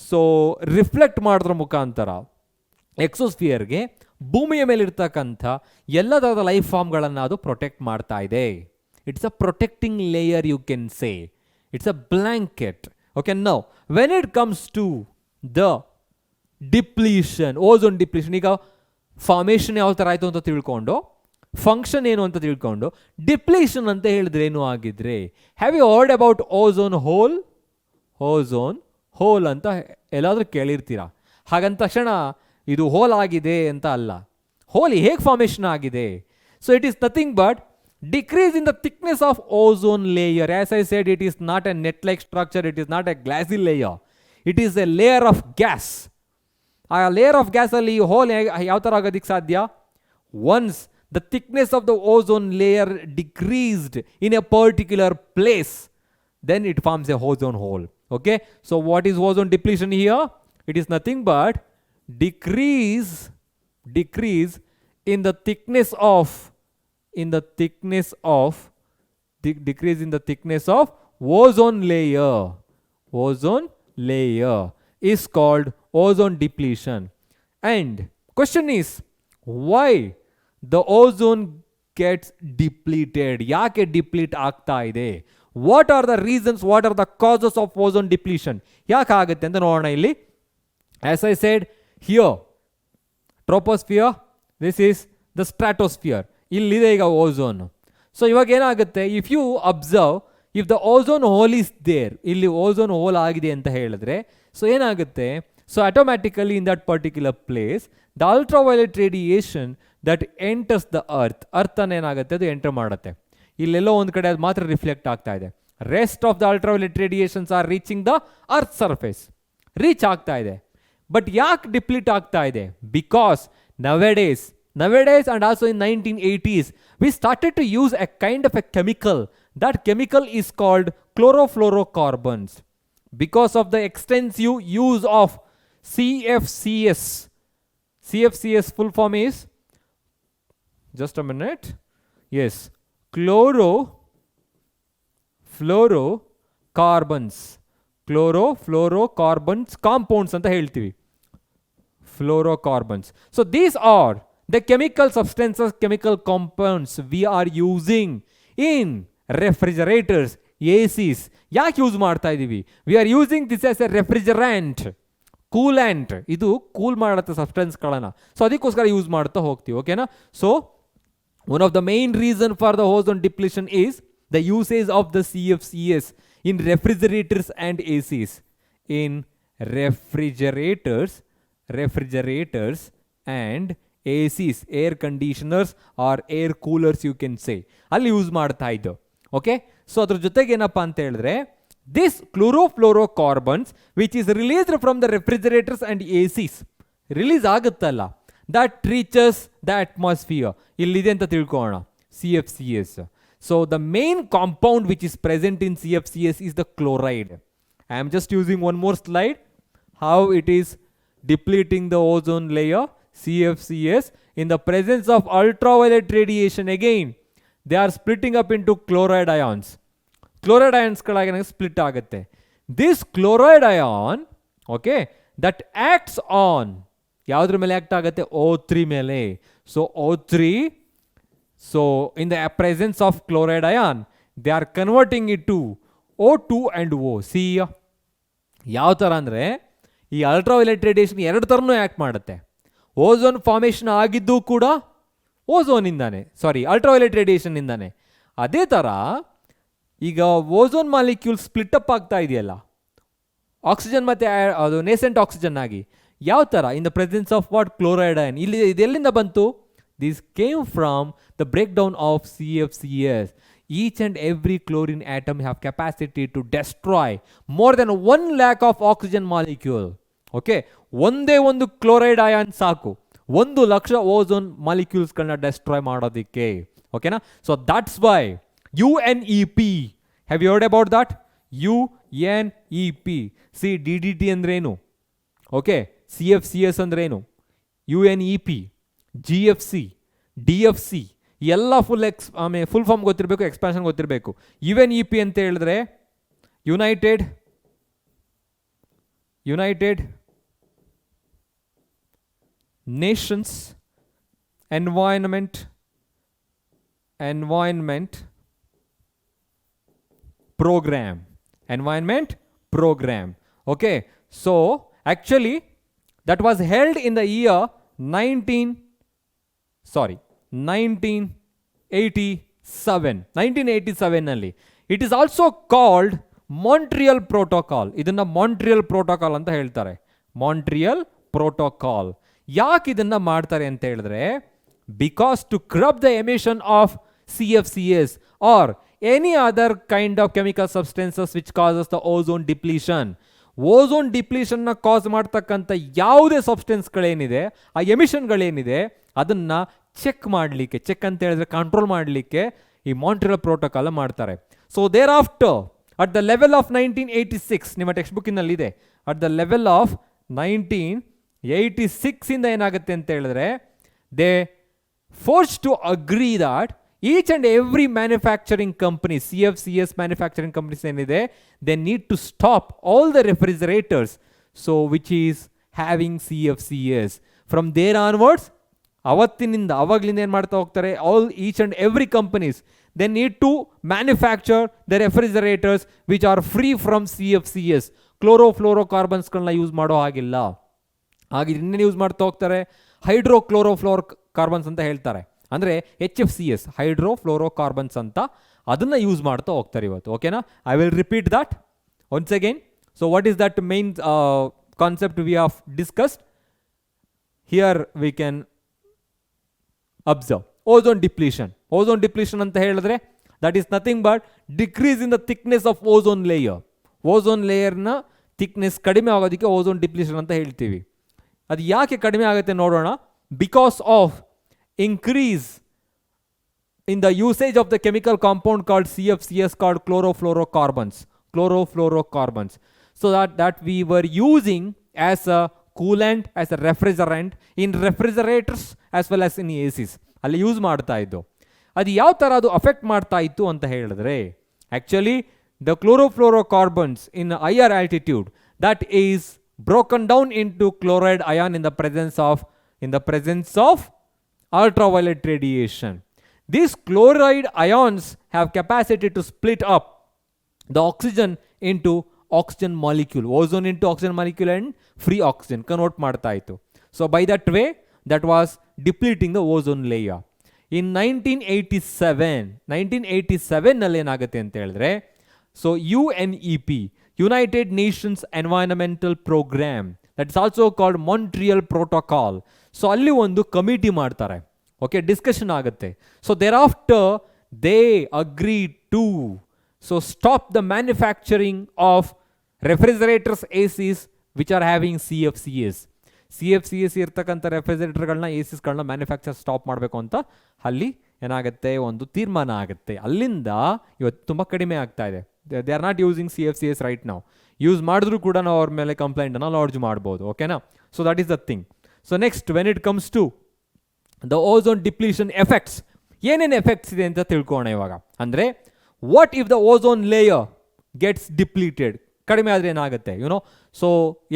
so reflect ಮಾಡೋದ್ರ ಮುಖಾಂತರ ಎಕ್ಸೋಸ್ಫಿಯರ್ಗೆ ಭೂಮಿಯ ಮೇಲೆ ಇರ್ತಕ್ಕಂಥ ಎಲ್ಲ ಥರದ ಲೈಫ್ ಫಾರ್ಮ್ಗಳನ್ನು ಅದು ಪ್ರೊಟೆಕ್ಟ್ ಮಾಡ್ತಾ ಇದೆ. It's a protecting layer, you can say. It's a blanket. Okay, now when it comes to the depletion, ozone depletion, ಈಗ ಫಾರ್ಮೇಷನ್ ಯಾವ ಥರ ಆಯಿತು ಅಂತ ತಿಳ್ಕೊಂಡು, ಫಂಕ್ಷನ್ ಏನು ಅಂತ ತಿಳ್ಕೊಂಡು, ಡಿಪ್ಲೀಷನ್ ಅಂತ ಹೇಳಿದ್ರೆ ಏನು ಆಗಿದ್ರೆ, have you heard about ozone hole? Ozone hole ಅಂತ ಎಲ್ಲಾದರೂ ಕೇಳಿರ್ತೀರಾ. ಹಾಗಂತ ತಕ್ಷಣ ಇದು ಹೋಲ್ ಆಗಿದೆ ಅಂತ ಅಲ್ಲ. ಹೋಲ್ ಹೇಗೆ ಫಾರ್ಮೇಷನ್ ಆಗಿದೆ? So it is nothing but decrease in the thickness of ozone layer. As I shed, it is not A net like structure, it is not A glossy layer, it is A layer of gas. ಆ layer of ಗ್ಯಾಸಲ್ಲಿ ಈ hole ಯಾವ ಥರ ಆಗೋದಕ್ಕೆ ಸಾಧ್ಯ? Once the thickness of the ozone layer decreased in a particular place, then it forms a ozone hole. Okay, so what is ozone depletion here? It is nothing but decrease in the thickness of decrease in the thickness of ozone layer is called ozone depletion. And question is, why the ozone gets depleted? ಯಾಕೆ deplete ಆಗ್ತಾ ಇದೆ? What are the reasons, what are the causes of ozone depletion? ಯಾಕೆ ಆಗುತ್ತೆ ಅಂತ ನೋಡೋಣ ಇಲ್ಲಿ. As I said, here troposphere, this is the stratosphere. ಇಲ್ಲಿದೆ ಈಗ ಓಝೋನ್. ಸೊ ಇವಾಗ ಏನಾಗುತ್ತೆ, if you observe, if the ozone hole is there, ಇಲ್ಲಿ ಓಝೋನ್ ಹೋಲ್ ಆಗಿದೆ ಅಂತ ಹೇಳಿದ್ರೆ, ಸೊ ಏನಾಗುತ್ತೆ, so automatically in that particular place the ultraviolet radiation that enters the earth ಅನ್ನು ಏನಾಗುತ್ತೆ, ಅದು ಎಂಟರ್ ಮಾಡುತ್ತೆ. ಇಲ್ಲೆಲ್ಲೋ ಒಂದು ಕಡೆ ಅದು ಮಾತ್ರ ರಿಫ್ಲೆಕ್ಟ್ ಆಗ್ತಾ ಇದೆ. Rest of the ultraviolet radiations R reaching the earth surface, reach ಆಗ್ತಾ ಇದೆ. ಬಟ್ ಯಾಕೆ ಡಿಪ್ಲೀಟ್ ಆಗ್ತಾ ಇದೆ? Because nowadays and also in 1980s we started to use a kind of a chemical. That chemical is called chlorofluorocarbons. Because of the extensive use of CFCS full form is, just a minute, yes, chlorofluorocarbons compounds anta heltivi, fluorocarbons. So these are the chemical substances, chemical compounds we are using in refrigerators, ACs. ಯಾಕೆ use ಮಾಡ್ತಾ ಇದ್ದೀವಿ? V are using this as A refrigerant, coolant. ಇದು cool ಮಾಡುತ್ತೆ ಸಬ್ಸ್ಟೆನ್ಸ್ಗಳನ್ನು. So ಅದಕ್ಕೋಸ್ಕರ use ಮಾಡ್ತಾ ಹೋಗ್ತೀವಿ. ಓಕೆನಾ? So one of the main reason for the ozone depletion is the usage of the CFCS in refrigerators and ACs. In refrigerators and ACs, air conditioners or air coolers you can say, ಅಲ್ಲಿ use ಮಾಡ್ತಾ ಇದ್ದು. Okay, so ಅದ್ರ ಜೊತೆಗೆ ಏನಪ್ಪ ಅಂತ ಹೇಳಿದ್ರೆ, this chlorofluorocarbons which is released from the refrigerators and ACs, release ಆಗುತ್ತಲ್ಲ, that reaches the atmosphere. ಇಲ್ಲಿದೆ ಅಂತ ತಿಳ್ಕೊಳ್ಳೋಣ, CFCS. So the main compound which is present in CFCS is the chloride. I am just using one more slide how it is depleting the ozone layer, CFCs, in the presence of ultraviolet radiation. Again, they are splitting up into chloride ions. Chloride ions split ಆಗುತ್ತೆ. This chloride ion, okay, that acts on ಯಾವುದ್ರ ಮೇಲೆ act ಆಗುತ್ತೆ? O3 ಮೇಲೆ. So O3, so in the presence of chloride ion, they are converting it to O2 and O. See, ಯಾವ ಥರ ಅಂದರೆ ಈ ultraviolet radiation ಎರಡು ಥರನೂ ಆ್ಯಕ್ಟ್ ಮಾಡುತ್ತೆ. ಓಝೋನ್ ಫಾರ್ಮೇಷನ್ ಆಗಿದ್ದು ಕೂಡ ಓಝೋನಿಂದಾನೆ, ಸಾರಿ ಅಲ್ಟ್ರಾವೈಲೆಟ್ ರೇಡಿಯೇಷನ್ನಿಂದಾನೆ. ಅದೇ ಥರ ಈಗ ಓಝೋನ್ ಮಾಲಿಕ್ಯೂಲ್ ಸ್ಪ್ಲಿಟ್ ಅಪ್ ಆಗ್ತಾ ಇದೆಯಲ್ಲ, ಆಕ್ಸಿಜನ್ ಮತ್ತು ಅದು ನೇಸೆಂಟ್ ಆಕ್ಸಿಜನ್ ಆಗಿ, ಯಾವ ಥರ? In the presence of what? Chloride ion. ಇಲ್ಲಿ ಇದೆಲ್ಲಿಂದ ಬಂತು? This came from the break down of CFCs. Each and every chlorine atom have capacity to destroy more than 1 lakh of oxygen molecule. Okay, ಒಂದೇ ಒಂದು chloride ion ಸಾಕು 1 lakh ozone ಮಾಲಿಕ್ಯೂಲ್ಸ್ಗಳನ್ನ destroy ಮಾಡೋದಕ್ಕೆ. ಓಕೆನಾ? So that's why UNEP, have you heard about that? UNEP. See DDT ಅಂದ್ರೇನು? Okay, CFCs ಅಂದ್ರೇನು? UNEP, GFC, DFC ಎಲ್ಲ full form ಗೊತ್ತಿರಬೇಕು, expansion ಗೊತ್ತಿರಬೇಕು. UNEP ಅಂತ ಹೇಳಿದ್ರೆ United Nations Environment Programme. Okay, so actually that was held in the year 1987 ನಲ್ಲಿ. It is also called Montreal Protocol. ಇದನ್ನ Montreal Protocol ಅಂತ ಹೇಳ್ತಾರೆ. ಮಾಂಟ್ರಿಯಲ್ ಪ್ರೋಟೋಕಾಲ್ ಯಾಕೆ ಇದನ್ನ ಮಾಡ್ತಾರೆ ಅಂತ ಹೇಳಿದ್ರೆ, because to curb the emission of CFCs or any other kind of chemical substances which causes the ozone depletion. Ozone ಡಿಪ್ಲೀಷನ್ನ ಕಾಸ್ ಮಾಡ್ತಕ್ಕಂಥ ಯಾವುದೇ ಸಬ್ಸ್ಟೆನ್ಸ್ಗಳೇನಿದೆ, ಆ ಎಮಿಷನ್ಗಳೇನಿದೆ, ಅದನ್ನು ಚೆಕ್ ಮಾಡಲಿಕ್ಕೆ, ಚೆಕ್ ಅಂತ ಹೇಳಿದ್ರೆ ಕಂಟ್ರೋಲ್ ಮಾಡಲಿಕ್ಕೆ ಈ ಮಾಂಟ್ರಿಯಲ್ ಪ್ರೋಟೋಕಾಲ್ ಮಾಡ್ತಾರೆ. So there after at the level of 1986, ನಿಮ್ಮ ಟೆಕ್ಸ್ಟ್ ಬುಕ್ಕಿನಲ್ಲಿದೆ, ಅಟ್ ದ ಲೆವೆಲ್ ಆಫ್ 1986 ಇಂದ ಏನಾಗುತ್ತೆ ಅಂತ ಹೇಳಿದ್ರೆ, they force to agree that each and every manufacturing company, CFCs manufacturing companies ಏನಿದೆ, they need to stop all the refrigerators so which is having CFCs. From there onwards, ಅವಾಗ್ಲಿಂದ ಏನು ಮಾಡ್ತಾ ಹೋಗ್ತಾರೆ, each and every companies, they need to manufacture the refrigerators which are free from CFCs. ಕ್ಲೋರೋಫ್ಲೋರೋಕಾರ್ಬನ್ಸ್ಗಳನ್ನ use ಮಾಡೋ ಹಾಗಿಲ್ಲ. ಹಾಗೆ ಇನ್ನೇನು use ಮಾಡ್ತಾ ಹೋಗ್ತಾರೆ, ಹೈಡ್ರೋಕ್ಲೋರೋಫ್ಲೋರೋಕಾರ್ಬನ್ಸ್ ಅಂತ ಹೇಳ್ತಾರೆ, ಅಂದರೆ HFCs, ಹೈಡ್ರೋಫ್ಲೋರೋಕಾರ್ಬನ್ಸ್ ಅಂತ, ಅದನ್ನು ಯೂಸ್ ಮಾಡ್ತಾ ಹೋಗ್ತಾರೆ ಇವತ್ತು. ಓಕೆನಾ? I will repeat that once again. So what is that main concept we have discussed here? We can observe ozone depletion. Ozone depletion ಅಂತ ಹೇಳಿದ್ರೆ that is nothing but decrease in the thickness of ozone layer. Ozone ಲೇಯರ್ನ thickness ಕಡಿಮೆ ಆಗೋದಕ್ಕೆ ozone depletion ಅಂತ ಹೇಳ್ತೀವಿ. ಅದು ಯಾಕೆ ಕಡಿಮೆ ಆಗುತ್ತೆ ನೋಡೋಣ. Because of increase in the usage of the chemical compound called CFCs, called chlorofluorocarbons. So that we were using as a coolant, as a refrigerant in refrigerators as well as in ACs. ಅಲ್ಲಿ use ಮಾಡ್ತಾ ಇದ್ದು. ಅದು ಯಾವ ಥರ ಅದು affect ಮಾಡ್ತಾ ಇತ್ತು ಅಂತ ಹೇಳಿದ್ರೆ, actually the chlorofluorocarbons in higher altitude, that is broken down into chloride ion in the presence of ultraviolet radiation. These chloride ions have capacity to split up the oxygen into oxygen molecule, ozone into oxygen molecule and free oxygen convert ಮಾಡ್ತಾ ಇತ್ತು. So by that way, that was depleting the ozone layer. In 1987 ನಲ್ಲಿ ಏನಾಗುತ್ತೆ ಅಂತ ಹೇಳಿದ್ರೆ, so UNEP, United Nations Environmental Program, that is also called Montreal Protocol. So ಅಲ್ಲಿ ಒಂದು committee ಮಾಡ್ತಾರೆ. Okay, discussion ಆಗುತ್ತೆ. So there after they agree to stop the manufacturing of refrigerators ACs which are having CFCs ಇರ್ತಕ್ಕಂಥ ರೆಫ್ರಿಜರೇಟರ್ಗಳನ್ನ ACsಗಳನ್ನ manufacture stop ಮಾಡಬೇಕು ಅಂತ ಅಲ್ಲಿ ಏನಾಗುತ್ತೆ, ಒಂದು ತೀರ್ಮಾನ ಆಗುತ್ತೆ. ಅಲ್ಲಿಂದ ಇವತ್ತು ತುಂಬ ಕಡಿಮೆ ಆಗ್ತಾ ಇದೆ. They R not using CFCs right ನಾವು. ಯೂಸ್ ಮಾಡಿದ್ರೂ ಕೂಡ ನಾವು ಅವ್ರ ಮೇಲೆ ಕಂಪ್ಲೇಂಟನ್ನು ಲಾಡ್ಜ್ ಮಾಡ್ಬೋದು. ಓಕೆನಾ? So that is the thing. So next, when it comes to the ozone depletion effects, ಏನೇನು ಎಫೆಕ್ಟ್ಸ್ ಇದೆ ಅಂತ ತಿಳ್ಕೊಳ್ಳೋಣ ಇವಾಗ. ಅಂದರೆ what if the ozone layer gets depleted, ಕಡಿಮೆ ಆದರೆ ಏನಾಗುತ್ತೆ ಸೊ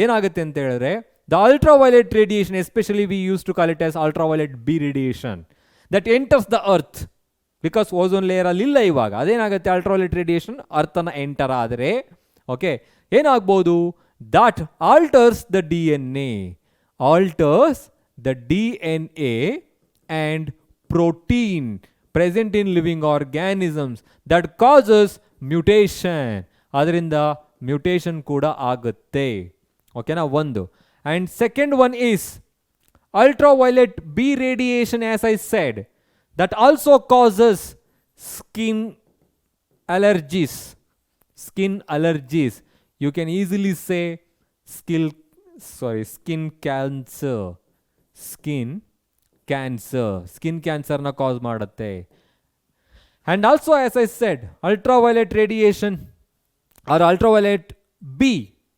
ಏನಾಗುತ್ತೆ ಅಂತ ಹೇಳಿದ್ರೆ the ultraviolet radiation, especially we use to call it as ultraviolet B radiation that enters the earth, because ozone layer ಅಲ್ಲಿ ಇಲ್ಲ ಇವಾಗ, ಅದೇನಾಗುತ್ತೆ ಅಲ್ಟ್ರಾವೈಲೆಟ್ ರೇಡಿಯೇಷನ್ ಅರ್ಥನ ಎಂಟರ್ ಆದರೆ ಓಕೆ ಏನಾಗ್ಬೋದು, that alters the DNA, alters the DNA and protein present in living organisms that causes mutation. ಅದರಿಂದ mutation ಕೂಡ ಆಗುತ್ತೆ. ಓಕೆನಾ ಒಂದು. And second one is ultraviolet B radiation, as I said, that also causes skin allergies. Skin allergies. You can easily say skin cancer. Skin cancer na cause ಮಾಡುತ್ತೆ. And also, as I said, ultraviolet radiation or ultraviolet B,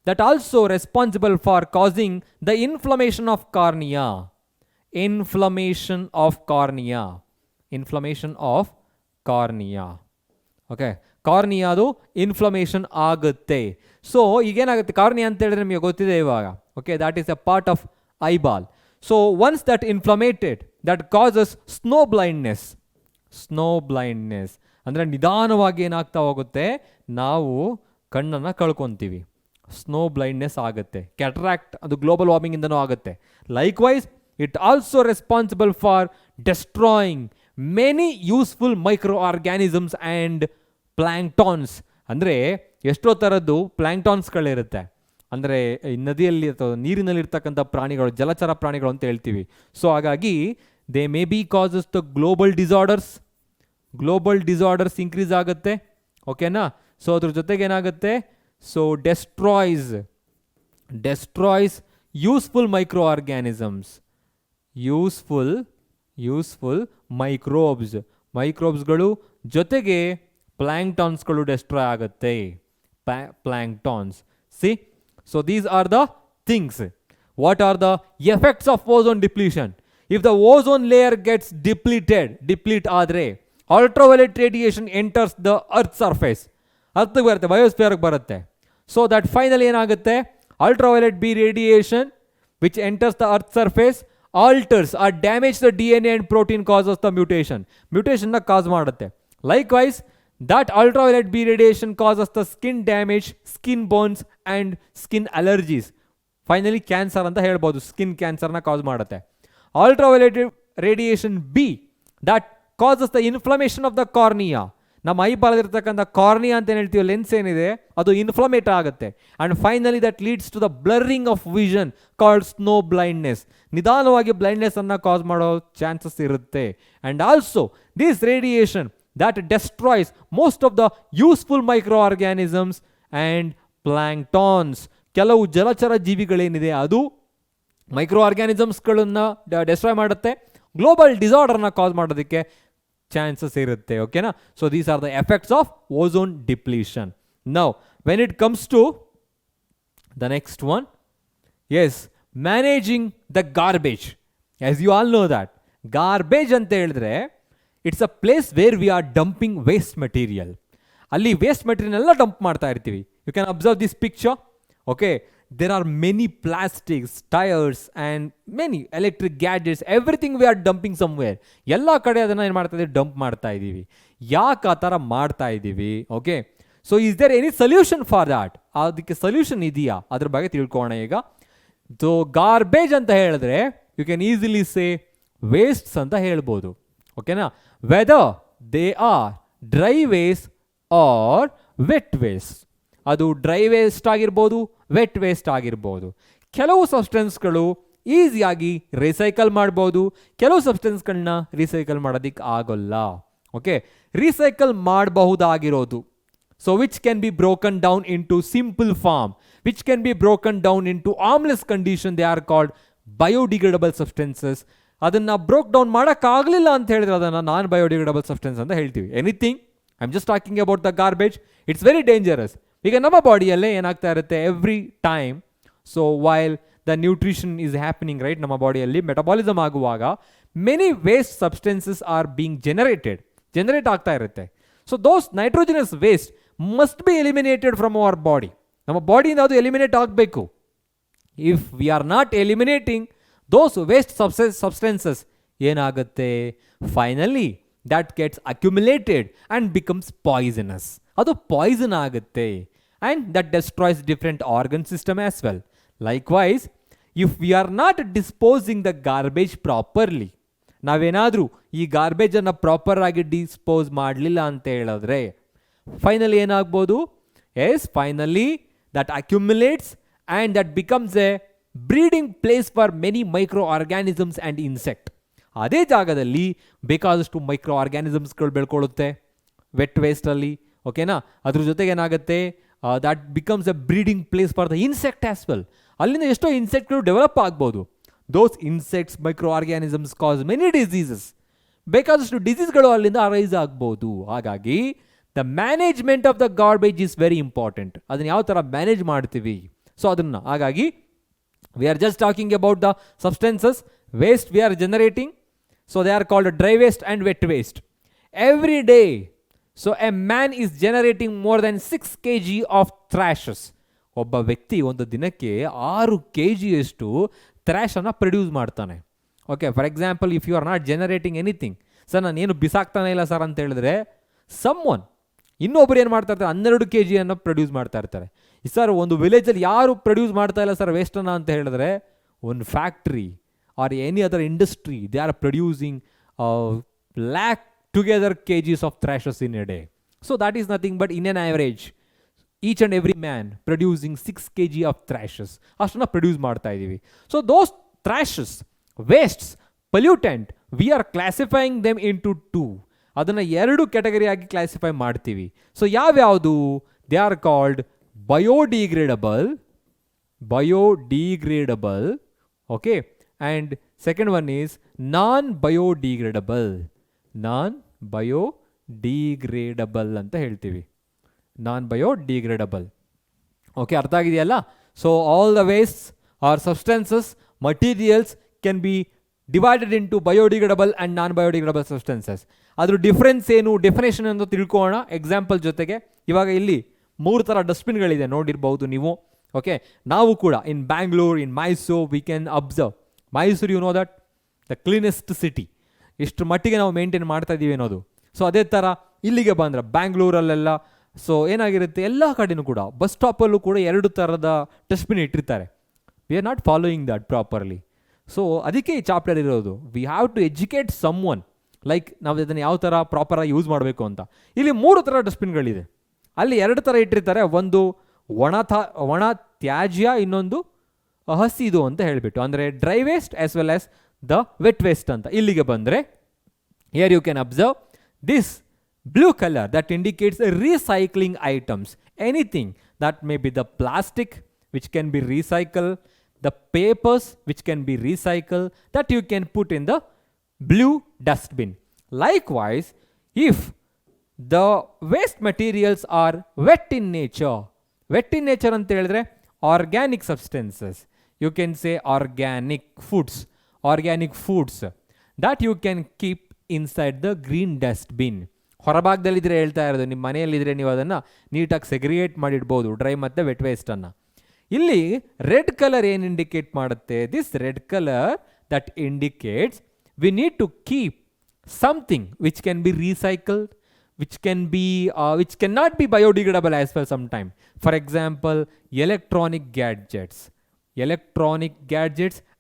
that also responsible for causing the inflammation of cornea. Okay, ಕಾರ್ನಿಯಾದು inflammation ಆಗುತ್ತೆ. So ಈಗೇನಾಗುತ್ತೆ, cornea ಅಂತ ಹೇಳಿದ್ರೆ ನಿಮಗೆ ಗೊತ್ತಿದೆ ಇವಾಗ. Okay, that is a part of eyeball. So once that inflamed, that causes snow blindness. ಅಂದರೆ ನಿಧಾನವಾಗಿ ಏನಾಗ್ತಾ ಹೋಗುತ್ತೆ, ನಾವು ಕಣ್ಣನ್ನು ಕಳ್ಕೊತೀವಿ, ಸ್ನೋ ಬ್ಲೈಂಡ್ನೆಸ್ ಆಗುತ್ತೆ. ಕ್ಯಾಟ್ರಾಕ್ಟ್ ಅದು ಗ್ಲೋಬಲ್ ವಾರ್ಮಿಂಗಿಂದನೂ ಆಗುತ್ತೆ. Likewise it also responsible for destroying many useful micro organisms and planktons. ಅಂದರೆ ಎಷ್ಟೋ ಥರದ್ದು ಪ್ಲ್ಯಾಂಕ್ಟಾನ್ಸ್ಗಳಿರುತ್ತೆ, ಅಂದರೆ ನದಿಯಲ್ಲಿ ಅಥವಾ ನೀರಿನಲ್ಲಿರ್ತಕ್ಕಂಥ ಪ್ರಾಣಿಗಳು, ಜಲಚರ ಪ್ರಾಣಿಗಳು ಅಂತ ಹೇಳ್ತೀವಿ. ಸೊ ಹಾಗಾಗಿ they may be causes the global disorders increase ಆಗುತ್ತೆ. ಓಕೆನಾ. ಸೊ ಅದ್ರ ಜೊತೆಗೆ ಏನಾಗುತ್ತೆ, so destroys useful micro organisms, useful ಮೈಕ್ರೋಬ್ಸ್ಗಳು ಜೊತೆಗೆ ಪ್ಲ್ಯಾಂಕ್ಟಾನ್ಸ್ಗಳು ಡೆಸ್ಟ್ರಾಯ್ ಆಗುತ್ತೆ. Planktons. See, so these are the things. What are the effects of ozone depletion? If the ozone layer gets deplete ಆದರೆ ultraviolet radiation enters the earth surface, ಅರ್ಥಕ್ಕೆ ಬರುತ್ತೆ, ಬಯೋಸ್ಫಿಯರ್ಗೆ ಬರುತ್ತೆ. So that finally ಏನಾಗುತ್ತೆ, ultraviolet B radiation which enters the earth surface alters or damage the DNA and protein, causes the mutation ಕಾಸ್ ಮಾಡುತ್ತೆ. Likewise, that ultraviolet B radiation causes the skin damage, skin burns and skin allergies. Finally, cancer ಅಂತ ಹೇಳ್ಬೋದು, skin ಕ್ಯಾನ್ಸರ್ನ ಕಾಸ್ ಮಾಡುತ್ತೆ. Ultraviolet radiation B, that causes the inflammation of the cornea. ನಮ್ಮ ಐಬಾಲದಿರ್ತಕ್ಕಂಥ cornea ಅಂತ ಏನು ಹೇಳ್ತೀವಿ, lens ಏನಿದೆ ಅದು ಇನ್ಫ್ಲಮೇಟ್ ಆಗುತ್ತೆ. And finally that leads to the blurring of vision called snow blindness. ನಿಧಾನವಾಗಿ ಬ್ಲೈಂಡ್ನೆಸ್ ಅನ್ನು ಕಾಸ್ ಮಾಡೋ ಚಾನ್ಸಸ್ ಇರುತ್ತೆ. And also this radiation that destroys most of the useful microorganisms and planktons. ಕೆಲವು ಜಲಚರ ಜೀವಿಗಳೇನಿದೆ ಅದು ಮೈಕ್ರೋ ಆರ್ಗ್ಯಾನಿಸಮ್ಸ್ಗಳನ್ನು ಡೆಸ್ಟ್ರಾಯ್ ಮಾಡುತ್ತೆ, ಗ್ಲೋಬಲ್ ಡಿಸಾರ್ಡರ್ನ ಕಾಸ್ ಮಾಡೋದಕ್ಕೆ ಚಾನ್ಸಸ್ ಇರುತ್ತೆ. ಓಕೆನಾ. So these are the effects of ozone depletion. Now when it comes to the next one, yes, managing the garbage. As you all know that garbage ಅಂತ ಹೇಳಿದ್ರೆ it's a place where we are dumping waste material. ಅಲ್ಲಿ waste material ಎಲ್ಲ dump ಮಾಡ್ತಾ ಇರ್ತೀವಿ. You can observe this picture. Okay, there are many plastics, tyres and many electric gadgets, everything we are dumping somewhere. ಎಲ್ಲ ಕಡೆ ಅದನ್ನು ಏನು ಮಾಡ್ತಾ ಇದ್ದೀವಿ, ಡಂಪ್ ಮಾಡ್ತಾ ಇದ್ದೀವಿ. ಯಾಕೆ ಆ ಥರ ಮಾಡ್ತಾ ಇದ್ದೀವಿ? Okay, so is there any solution for that? ಅದಕ್ಕೆ ಸೊಲ್ಯೂಷನ್ ಇದೆಯಾ, ಅದ್ರ ಬಗ್ಗೆ ತಿಳ್ಕೊಳ್ಳೋಣ ಈಗ. ಸೊ ಗಾರ್ಬೇಜ್ ಅಂತ ಹೇಳಿದ್ರೆ you can easily say wastes ಅಂತ ಹೇಳ್ಬೋದು. ಓಕೆನಾ. Whether they are dry waste or wet waste. ಅದು ಡ್ರೈ ವೇಸ್ಟ್ ಆಗಿರ್ಬೋದು, ವೆಟ್ ವೇಸ್ಟ್ ಆಗಿರ್ಬೋದು. ಕೆಲವು ಸಬ್ಸ್ಟೆನ್ಸ್ಗಳು ಈಸಿಯಾಗಿ ರಿಸೈಕಲ್ ಮಾಡ್ಬೋದು, ಕೆಲವು ಸಬ್ಸ್ಟೆನ್ಸ್ಗಳನ್ನ ರಿಸೈಕಲ್ ಮಾಡೋದಕ್ಕೆ ಆಗೋಲ್ಲ. ಓಕೆ, ರಿಸೈಕಲ್ ಮಾಡಬಹುದಾಗಿರೋದು, so which can be broken down into simple form, which can be broken down into harmless condition, they are called biodegradable substances. ಅದನ್ನು ಬ್ರೋಕ್ ಡೌನ್ ಮಾಡೋಕ್ಕಾಗಲಿಲ್ಲ ಅಂತ ಹೇಳಿದ್ರೆ ಅದನ್ನು ನಾನ್ ಬಯೋಡಿಗ್ರೇಡಬಲ್ ಸಬ್ಸ್ಟೆನ್ಸ್ ಅಂತ ಹೇಳ್ತೀವಿ. Anything, I am just talking about the garbage. It's very dangerous. ಈಗ ನಮ್ಮ ಬಾಡಿಯಲ್ಲೇ ಏನಾಗ್ತಾ ಇರುತ್ತೆ every time. So while the nutrition is happening right ನಮ್ಮ ಬಾಡಿಯಲ್ಲಿ ಮೆಟಬಾಲಿಸಮ್ ಆಗುವಾಗ many waste substances are being generate ಆಗ್ತಾ ಇರುತ್ತೆ. So those nitrogenous waste must be eliminated from our body. ನಮ್ಮ ಬಾಡಿಯಿಂದ ಅದು ಎಲಿಮಿನೇಟ್ ಆಗಬೇಕು. If we are not eliminating those waste substances ಏನಾಗುತ್ತೆ, finally that gets accumulated and becomes poisonous. ಅದು poison ಆಗುತ್ತೆ and that destroys different organ system as well. Likewise, if we are not disposing the garbage properly, ನಾವೇನಾದರೂ ಈ ಗಾರ್ಬೇಜನ್ನು proper ಆಗಿ dispose ಮಾಡಲಿಲ್ಲ ಅಂತ ಹೇಳಿದ್ರೆ finally ಏನಾಗ್ಬೋದು, finally that accumulates and that becomes a breeding place for many micro organisms and insect. ಅದೇ ಜಾಗದಲ್ಲಿ ಬೇಕಾದಷ್ಟು ಮೈಕ್ರೋ ಆರ್ಗ್ಯಾನಿಸಮ್ಸ್ಗಳು ಬೆಳ್ಕೊಳ್ಳುತ್ತೆ ವೆಟ್ ವೇಸ್ಟಲ್ಲಿ, ಓಕೆನಾ. ಅದ್ರ ಜೊತೆಗೆ ಏನಾಗುತ್ತೆ, that becomes a breeding place for the insect as well. ಅಲ್ಲಿಂದ ಎಷ್ಟೋ ಇನ್ಸೆಕ್ಟ್ಗಳು ಡೆವಲಪ್ ಆಗ್ಬೋದು. ದೋಸ್ ಇನ್ಸೆಕ್ಟ್ಸ್ ಮೈಕ್ರೋ ಆರ್ಗ್ಯಾನಿಸಮ್ಸ್ ಕಾಸ್ ಮೆನಿ ಡಿಸೀಸಸ್, ಬೇಕಾದಷ್ಟು ಡಿಸೀಸ್ಗಳು ಅಲ್ಲಿಂದ ಅರೈಸ್ ಆಗ್ಬೋದು. ಹಾಗಾಗಿ the management of the garbage is very important. ಅದನ್ನು ಯಾವ ಥರ ಮ್ಯಾನೇಜ್ ಮಾಡ್ತೀವಿ, ಸೊ ಅದನ್ನು. ಹಾಗಾಗಿ we are just talking about the substances waste we are generating. So they are called dry waste and wet waste. Every day, so a man is generating more than 6 kg of trashes. ಒಬ್ಬ ವ್ಯಕ್ತಿ ಒಂದು ದಿನಕ್ಕೆ 6 kg ಅಷ್ಟು ಥ್ರ್ಯಾಶನ್ನು produce ಮಾಡ್ತಾನೆ. Okay, for example if you are not generating anything, sir ನಾನು ಏನು ಬಿಸಾಕ್ತಾನೆ ಇಲ್ಲ ಸರ್ ಅಂತ ಹೇಳಿದ್ರೆ, ಇನ್ನೊಬ್ರು ಏನು ಮಾಡ್ತಾ ಇರ್ತಾರೆ, 12 kg ಅನ್ನು ಪ್ರೊಡ್ಯೂಸ್ ಮಾಡ್ತಾ ಇರ್ತಾರೆ. ಸರ್ ಒಂದು ವಿಲೇಜಲ್ಲಿ ಯಾರು ಪ್ರೊಡ್ಯೂಸ್ ಮಾಡ್ತಾ ಇಲ್ಲ ಸರ್ ವೇಸ್ಟನ್ನು ಅಂತ ಹೇಳಿದ್ರೆ, ಒಂದು factory or any other industry, they are producing lakh together kgs of trashes in a day. So that is nothing but in an average each and every man producing 6 kg of trashes ಅಷ್ಟನ್ನ produce ಮಾಡ್ತಾ ಇದ್ದೀವಿ. So those trashes, wastes, pollutant, we are classifying them into 2. ಅದನ್ನು 2 category ಆಗಿ classify ಮಾಡ್ತೀವಿ. So ಯಾವ್ಯಾವುದು, they are called biodegradable, okay, and second one is non-biodegradable ಅಂತ ಹೇಳ್ತೀವಿ. non-biodegradable. Okay, ಅರ್ಥ ಆಗಿದೆಯಲ್ಲ. So all the waste or substances materials can be divided into biodegradable and non biodegradable substances. ಅದ್ರ difference ಏನು, definition ಅಂತ ತಿಳ್ಕೊಳ್ಳೋಣ example ಜೊತೆಗೆ. ಇವಾಗ ಇಲ್ಲಿ 3 ಥರ ಡಸ್ಟ್ಬಿನ್ಗಳಿದೆ, ನೋಡಿರ್ಬಹುದು ನೀವು. ಓಕೆ, ನಾವು ಕೂಡ in Bangalore, in Mysore, we can observe. Mysuru, you know that the cleanest city, ಇಷ್ಟು ಮಟ್ಟಿಗೆ ನಾವು ಮೇಂಟೈನ್ ಮಾಡ್ತಾ ಇದ್ದೀವಿ ಅನ್ನೋದು. ಸೊ ಅದೇ ಥರ ಇಲ್ಲಿಗೆ ಬಂದರೆ ಬ್ಯಾಂಗ್ಳೂರಲ್ಲೆಲ್ಲ ಸೊ ಏನಾಗಿರುತ್ತೆ, ಎಲ್ಲ ಕಡೆನೂ ಕೂಡ ಬಸ್ ಸ್ಟಾಪಲ್ಲೂ ಕೂಡ 2 ಥರದ ಡಸ್ಟ್ಬಿನ್ ಇಟ್ಟಿರ್ತಾರೆ. We are not following that properly. So ಅದಕ್ಕೆ ಈ ಚಾಪ್ಟರ್ ಇರೋದು. We have to educate someone, like ನಾವು ಇದನ್ನು ಯಾವ ಥರ ಪ್ರಾಪರಾಗಿ ಯೂಸ್ ಮಾಡಬೇಕು ಅಂತ. ಇಲ್ಲಿ 3 ಥರ ಡಸ್ಟ್ಬಿನ್ಗಳಿದೆ. ಅಲ್ಲಿ 2 ಥರ ಇಟ್ಟಿರ್ತಾರೆ. ಒಂದು ಒಣ ತ್ಯಾಜ್ಯ, ಇನ್ನೊಂದು ಹಸಿದು ಅಂತ ಹೇಳಿಬಿಟ್ಟು, ಅಂದರೆ dry waste as well as the wet waste ಅಂತ. ಇಲ್ಲಿಗೆ ಬಂದರೆ here you can observe this blue colour that indicates recycling items, anything that may be the plastic which can be recycle, the papers which can be recycle, that you can put in the blue dustbin. Likewise if the waste materials are wet in nature ಅಂತ ಹೇಳಿದ್ರೆ organic substances, you can say organic foods that you can keep inside the green dustbin. ಹೊರಭಾಗದಲ್ಲಿದ್ದರೆ ಹೇಳ್ತಾ ಇರೋದು, ನಿಮ್ಮ ಮನೆಯಲ್ಲಿದ್ದರೆ ನೀವು ಅದನ್ನು ನೀಟಾಗಿ segregate ಮಾಡಿಡ್ಬೋದು, dry ಮತ್ತು ವೆಟ್ ವೇಸ್ಟನ್ನು. ಇಲ್ಲಿ ರೆಡ್ ಕಲರ್ ಏನು ಇಂಡಿಕೇಟ್ ಮಾಡುತ್ತೆ, this red colour that indicates we need to keep something which can be recycled, which cannot be biodegradable as well sometime. For example, electronic gadgets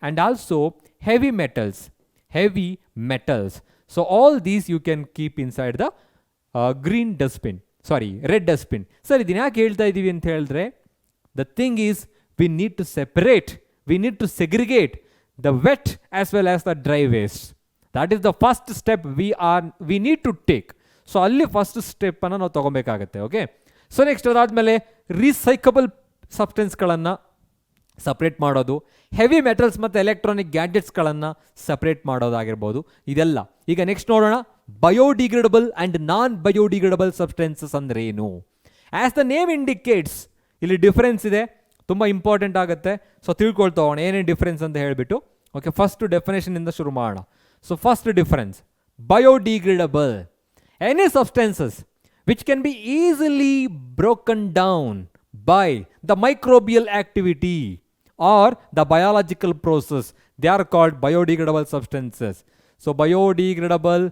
and also heavy metals. So all these you can keep inside the red dustbin. Sir, idina yaake helta idivi anta ಹೇಳಿದ್ರೆ, the thing is we need to segregate the wet as well as the dry waste. That is the first step we need to take. So ಅಲ್ಲಿ first ಸ್ಟೆಪ್ಪನ್ನು ನಾವು ತೊಗೊಬೇಕಾಗತ್ತೆ. Okay, so next ಅದಾದಮೇಲೆ ರೀಸೈಕಬಲ್ ಸಬ್ಸ್ಟೆನ್ಸ್ಗಳನ್ನು separate ಮಾಡೋದು, heavy metals ಮತ್ತು electronic ಗ್ಯಾಡ್ಜೆಟ್ಸ್ಗಳನ್ನು separate ಮಾಡೋದಾಗಿರ್ಬೋದು, ಇದೆಲ್ಲ. ಈಗ next ನೋಡೋಣ, biodegradable and non biodegradable substances ಅಂದರೆ ಏನು. ಆ್ಯಸ್ ದ ನೇಮ್ ಇಂಡಿಕೇಟ್ಸ್, ಇಲ್ಲಿ ಡಿಫರೆನ್ಸ್ ಇದೆ, ತುಂಬ ಇಂಪಾರ್ಟೆಂಟ್ ಆಗುತ್ತೆ. ಸೊ ತಿಳ್ಕೊಳ್ತಾ ಹೋಗೋಣ ಏನೇನು ಡಿಫ್ರೆನ್ಸ್ ಅಂತ ಹೇಳಿಬಿಟ್ಟು. ಓಕೆ, ಫಸ್ಟ್ ಡೆಫಿನೇಷನಿಂದ ಶುರು ಮಾಡೋಣ. So first difference, biodegradable, any substances which can be easily broken down by the microbial activity or the biological process. They are called biodegradable substances. So biodegradable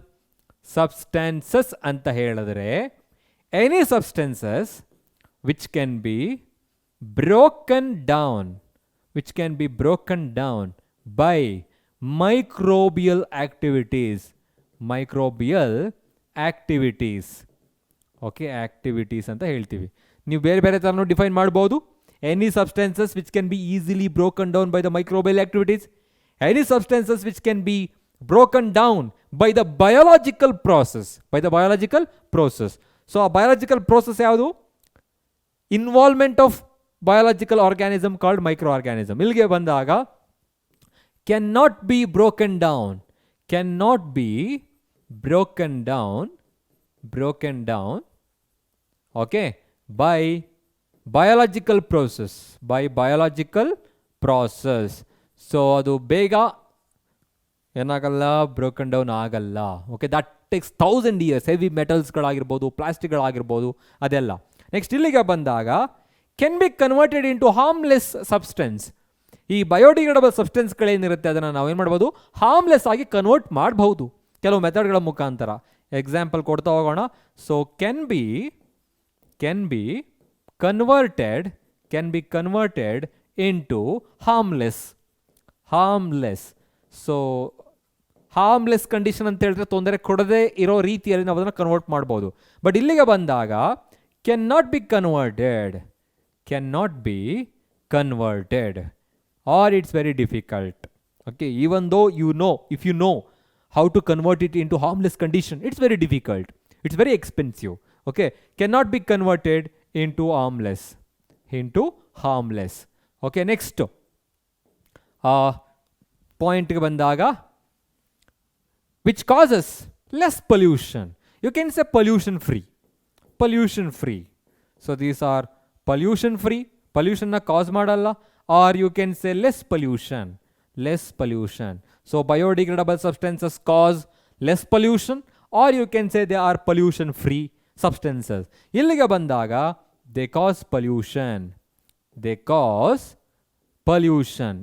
substances anta heladre any substances which can be broken down by microbial activities. Okay, activities ಅಂತ ಹೇಳ್ತೀವಿ. ನೀವು ಬೇರೆ ಬೇರೆ ಥರನೂ define ಮಾಡ್ಬೋದು. Any substances which can be easily broken down by the microbial activities, any substances which can be broken down by the biological process. So ಆ biological process ಯಾವುದು? Involvement of biological organism called micro organism. ಇಲ್ಲಿಗೆ ಬಂದಾಗ can not be broken down okay by biological process. So adu bega enagalla broken down agalla. Okay, that takes 1000 years. Heavy metals galagirbodu, plastic galagirbodu, adella. Next illige bandaga can be converted into harmless substance. ಈ biodegradable ಸಬ್ಸ್ಟೆನ್ಸ್ಗಳೇನಿರುತ್ತೆ ಅದನ್ನು ನಾವು ಏನು ಮಾಡ್ಬೋದು, harmless ಆಗಿ convert ಮಾಡಬಹುದು ಕೆಲವು ಮೆಥಡ್ಗಳ ಮುಖಾಂತರ. Example ಕೊಡ್ತಾ ಹೋಗೋಣ. So can be converted into harmless. So harmless condition ಅಂತ ಹೇಳಿದ್ರೆ ತೊಂದರೆ ಕೊಡದೇ ಇರೋ ರೀತಿಯಲ್ಲಿ ನಾವು ಅದನ್ನು ಕನ್ವರ್ಟ್ ಮಾಡ್ಬೋದು. ಬಟ್ ಇಲ್ಲಿಗೆ ಬಂದಾಗ can not be converted or it's very difficult. Okay, even though if you know how to convert it into harmless condition, it's very difficult, it's very expensive. Okay, cannot be converted into harmless. Okay, next point ge bandaga, which causes less pollution. You can say pollution free. So these are pollution na cause madalla, or you can say less pollution. So biodegradable substances cause less pollution, or you can say they are pollution free substances. Illige bandaga they cause pollution.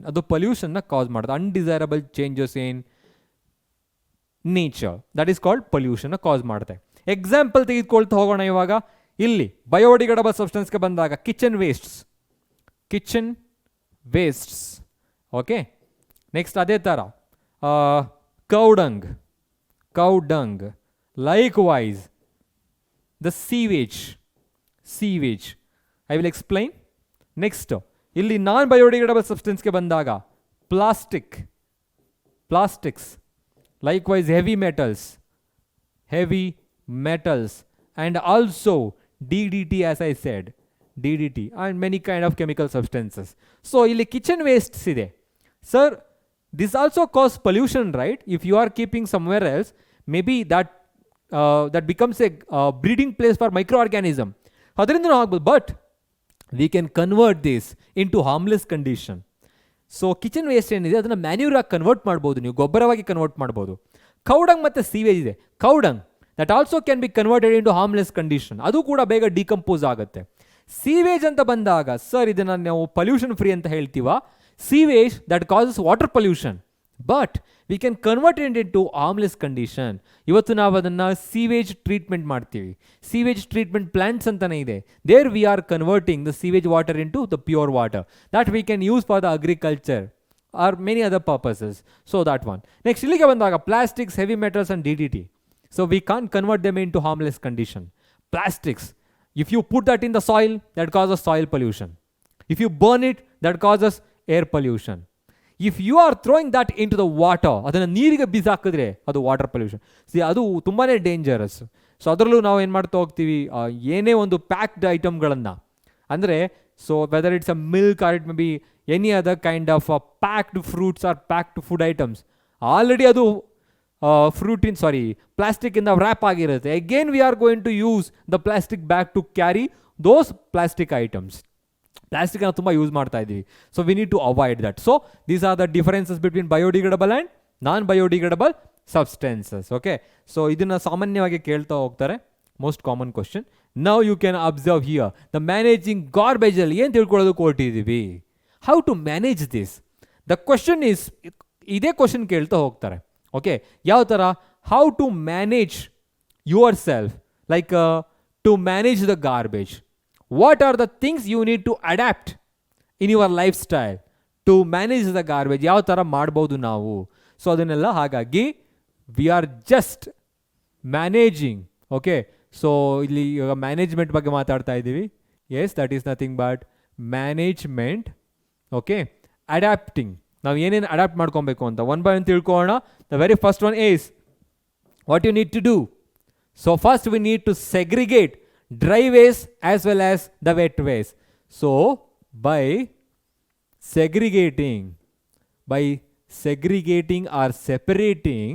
Adu pollution na cause ಮಾಡುತ್ತೆ, undesirable changes in nature, that is called pollution na cause ಮಾಡುತ್ತೆ. Example ತೆಗೆದುಕೊಳ್ತಾ ಹೋಗೋಣ. ಇವಾಗ ಇಲ್ಲಿ biodegradable ಸಬ್ಸ್ಟೆನ್ಸ್ಗೆ ಬಂದಾಗ kitchen wastes. Okay, next ಅದೇ ಥರ cow dung, likewise the sewage. I will explain. Next ಇಲ್ಲಿ ನಾನ್ ಬಯೋಡಿಗ್ರೇಡಬಲ್ ಸಬ್ಸ್ಟೆನ್ಸ್ಗೆ ಬಂದಾಗ plastics, likewise heavy metals, and also DDT, as I said, DDT and many kind of chemical substances. So ಇಲ್ಲಿ kitchen wastes ಇದೆ. Sir, this also cause pollution, right? If you are keeping somewhere else, maybe that becomes a breeding place for microorganism. ಅದರಿಂದ ಆಗ್ಬೋದು, but we can convert this into harmless condition. So kitchen waste ಏನಿದೆ ಅದನ್ನು manure ಆಗಿ convert ಮಾಡ್ಬೋದು, ನೀವು ಗೊಬ್ಬರವಾಗಿ convert ಮಾಡ್ಬೋದು. ಕೌಡಂಗ್ ಮತ್ತು ಸೀವೇಜ್ ಇದೆ. ಕೌಡಂಗ್ that also can be converted into harmless condition, ಅದು ಕೂಡ ಬೇಗ ಡಿಕಂಪೋಸ್ ಆಗುತ್ತೆ. ಸೀವೇಜ್ ಅಂತ ಬಂದಾಗ ಸರ್ ಇದನ್ನು ನಾವು ಪೊಲ್ಯೂಷನ್ ಫ್ರೀ ಅಂತ ಹೇಳ್ತೀವ. Sewage that causes water pollution, but we can convert it into harmless condition. ಇವತ್ತು ನಾವು ಅದನ್ನು ಸೀವೇಜ್ ಟ್ರೀಟ್ಮೆಂಟ್ ಮಾಡ್ತೀವಿ. ಸೀವೇಜ್ ಟ್ರೀಟ್ಮೆಂಟ್ ಪ್ಲಾಂಟ್ಸ್ ಅಂತಲೇ ಇದೆ. There we are converting the sewage water into the pure water that we can use for the agriculture or many other purposes. So that one. Next ಇಲ್ಲಿಗೆ ಬಂದಾಗ plastics, heavy metals and DDT. So we can't convert them into harmless condition. Plastics, if you put that in the soil, that causes soil pollution. If you burn it, that causes air pollution. If you are throwing that into the water, ಅದನ್ನು ನೀರಿಗೆ ಬಿಸಾಕಿದ್ರೆ ಅದು water pollution. ಅದು ತುಂಬಾ dangerous. So ಅದರಲ್ಲೂ ನಾವು ಏನು ಮಾಡ್ತಾ ಹೋಗ್ತೀವಿ, ಏನೇ ಒಂದು ಪ್ಯಾಕ್ಡ್ ಐಟಮ್ಗಳನ್ನು ಅಂದರೆ, so whether it's a milk or it may be any other kind of packed fruits or packed food items, already ಅದು plastic in the wrap ಆಗಿರುತ್ತೆ. Again we are going to use the plastic bag to carry those plastic items. Plastic ನಾವು ತುಂಬ use ಮಾಡ್ತಾ ಇದ್ದೀವಿ. So we need to avoid that. So these are the differences between biodegradable and non biodegradable substances. Okay, so ಇದನ್ನು ಸಾಮಾನ್ಯವಾಗಿ ಕೇಳ್ತಾ ಹೋಗ್ತಾರೆ, most common question. Now you can observe here the managing ಗಾರ್ಬೇಜಲ್ಲಿ ಏನು ತಿಳ್ಕೊಳ್ಳೋದಕ್ಕೆ ಹೊರಟಿದ್ದೀವಿ, how to manage this. The question is, ಇದೇ question ಕೇಳ್ತಾ ಹೋಗ್ತಾರೆ. ಓಕೆ, ಯಾವ ಥರ, how to manage yourself, like to manage the garbage. What are the things you need to adapt in your lifestyle to manage the garbage? ಯಾವ ಥರ ಮಾಡ್ಬೋದು ನಾವು. So ಅದನ್ನೆಲ್ಲ ಹಾಗಾಗಿ we are just managing. Okay, so ಇಲ್ಲಿ ಇವಾಗ management ಬಗ್ಗೆ ಮಾತಾಡ್ತಾ ಇದ್ದೀವಿ. Yes, that is nothing but management. Okay, adapting, ನಾವು ಏನೇನು ಅಡ್ಯಾಪ್ಟ್ ಮಾಡ್ಕೊಬೇಕು ಅಂತ ಒನ್ ಬೈ ಒನ್ ತಿಳ್ಕೊಳ್ಳೋಣ. The very first one is what you need to do. So first we need to segregate dry waste as well as the wet waste. So by segregating or separating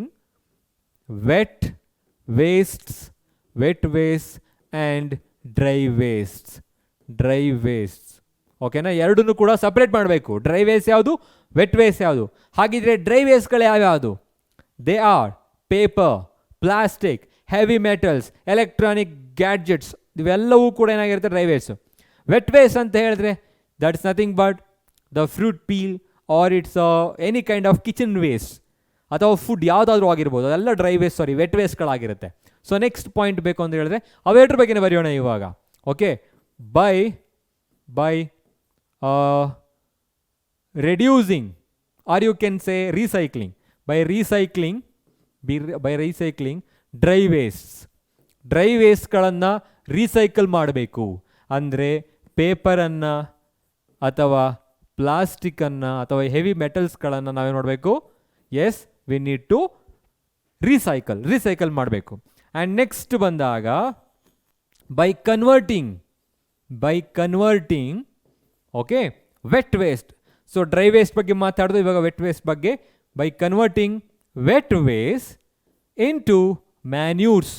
wet wastes and dry wastes. ಓಕೆನಾ, ಎರಡನ್ನೂ ಕೂಡ separate ಮಾಡಬೇಕು. Dry waste ಯಾವುದು, wet waste ಯಾವುದು. ಹಾಗಿದ್ರೆ dry ವೇಸ್ಟ್ಗಳು ಯಾವ್ಯಾವುದು? They are paper, plastic, heavy metals, electronic gadgets, ಇವೆಲ್ಲವೂ ಕೂಡ ಏನಾಗಿರುತ್ತೆ, ಡ್ರೈ ವೇಸ್ಟ್. ವೆಟ್ ವೇಸ್ಟ್ ಅಂತ ಹೇಳಿದ್ರೆ that is nothing but the fruit peel or it's any kind of kitchen waste ಅಥವಾ ಫುಡ್ ಯಾವುದಾದ್ರೂ ಆಗಿರ್ಬೋದು, ಅದೆಲ್ಲ ಡ್ರೈ ವೇಸ್ಟ್, ವೆಟ್ ವೇಸ್ಟ್ಗಳಾಗಿರುತ್ತೆ. ಸೊ ನೆಕ್ಸ್ಟ್ ಪಾಯಿಂಟ್ ಬೇಕು ಅಂತ ಹೇಳಿದ್ರೆ ಅವೆರಡ್ರ ಬಗ್ಗೆನೇ ಬರೆಯೋಣ ಇವಾಗ. Okay, by reducing or you can say recycling, by recycling dry ವೇಸ್ಟ್ಗಳನ್ನು ರೀಸೈಕಲ್ ಮಾಡಬೇಕು. ಅಂದರೆ ಪೇಪರನ್ನು ಅಥವಾ ಪ್ಲಾಸ್ಟಿಕ್ಕನ್ನು ಅಥವಾ ಹೆವಿ ಮೆಟಲ್ಸ್ಗಳನ್ನು ನಾವೇನು ಮಾಡಬೇಕು, yes we need to recycle ಮಾಡಬೇಕು. ಆ್ಯಂಡ್ ನೆಕ್ಸ್ಟ್ ಬಂದಾಗ by converting okay wet waste. So dry waste ಬಗ್ಗೆ ಮಾತಾಡೋದು, ಇವಾಗ ವೆಟ್ ವೇಸ್ಟ್ ಬಗ್ಗೆ. By converting wet waste into manures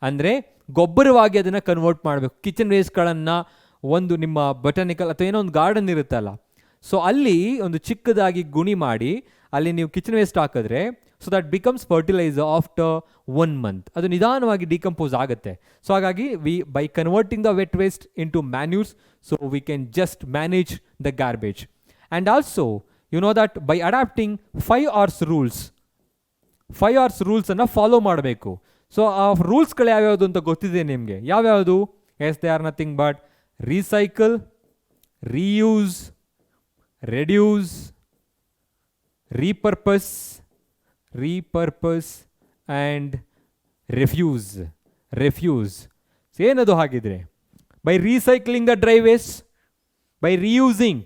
ಅಂದರೆ ಗೊಬ್ಬರವಾಗಿ ಅದನ್ನು ಕನ್ವರ್ಟ್ ಮಾಡಬೇಕು. ಕಿಚನ್ ವೇಸ್ಟ್ಗಳನ್ನು ಒಂದು ನಿಮ್ಮ ಬೊಟಾನಿಕಲ್ ಅಥವಾ ಏನೋ ಒಂದು ಗಾರ್ಡನ್ ಇರುತ್ತಲ್ಲ, ಸೊ ಅಲ್ಲಿ ಒಂದು ಚಿಕ್ಕದಾಗಿ ಗುಣಿ ಮಾಡಿ ಅಲ್ಲಿ ನೀವು ಕಿಚನ್ ವೇಸ್ಟ್ ಹಾಕಿದ್ರೆ so that becomes fertilizer after 1 month. ಅದು ನಿಧಾನವಾಗಿ ಡಿಕಂಪೋಸ್ ಆಗುತ್ತೆ. ಸೊ ಹಾಗಾಗಿ by converting the wet waste into manures, so we can just manage the garbage. And also you know that by adapting 5 R's ರೂಲ್ಸನ್ನು follow ಮಾಡಬೇಕು. So ಆ ರೂಲ್ಸ್ಗಳು ಯಾವ್ಯಾವುದು ಅಂತ ಗೊತ್ತಿದೆ ನಿಮಗೆ. ಯಾವ್ಯಾವುದು? Yes, they are nothing but recycle, reuse, reduce, repurpose and refuse. ಏನದು ಹಾಗಿದ್ರೆ? By recycling the dry waste, by reusing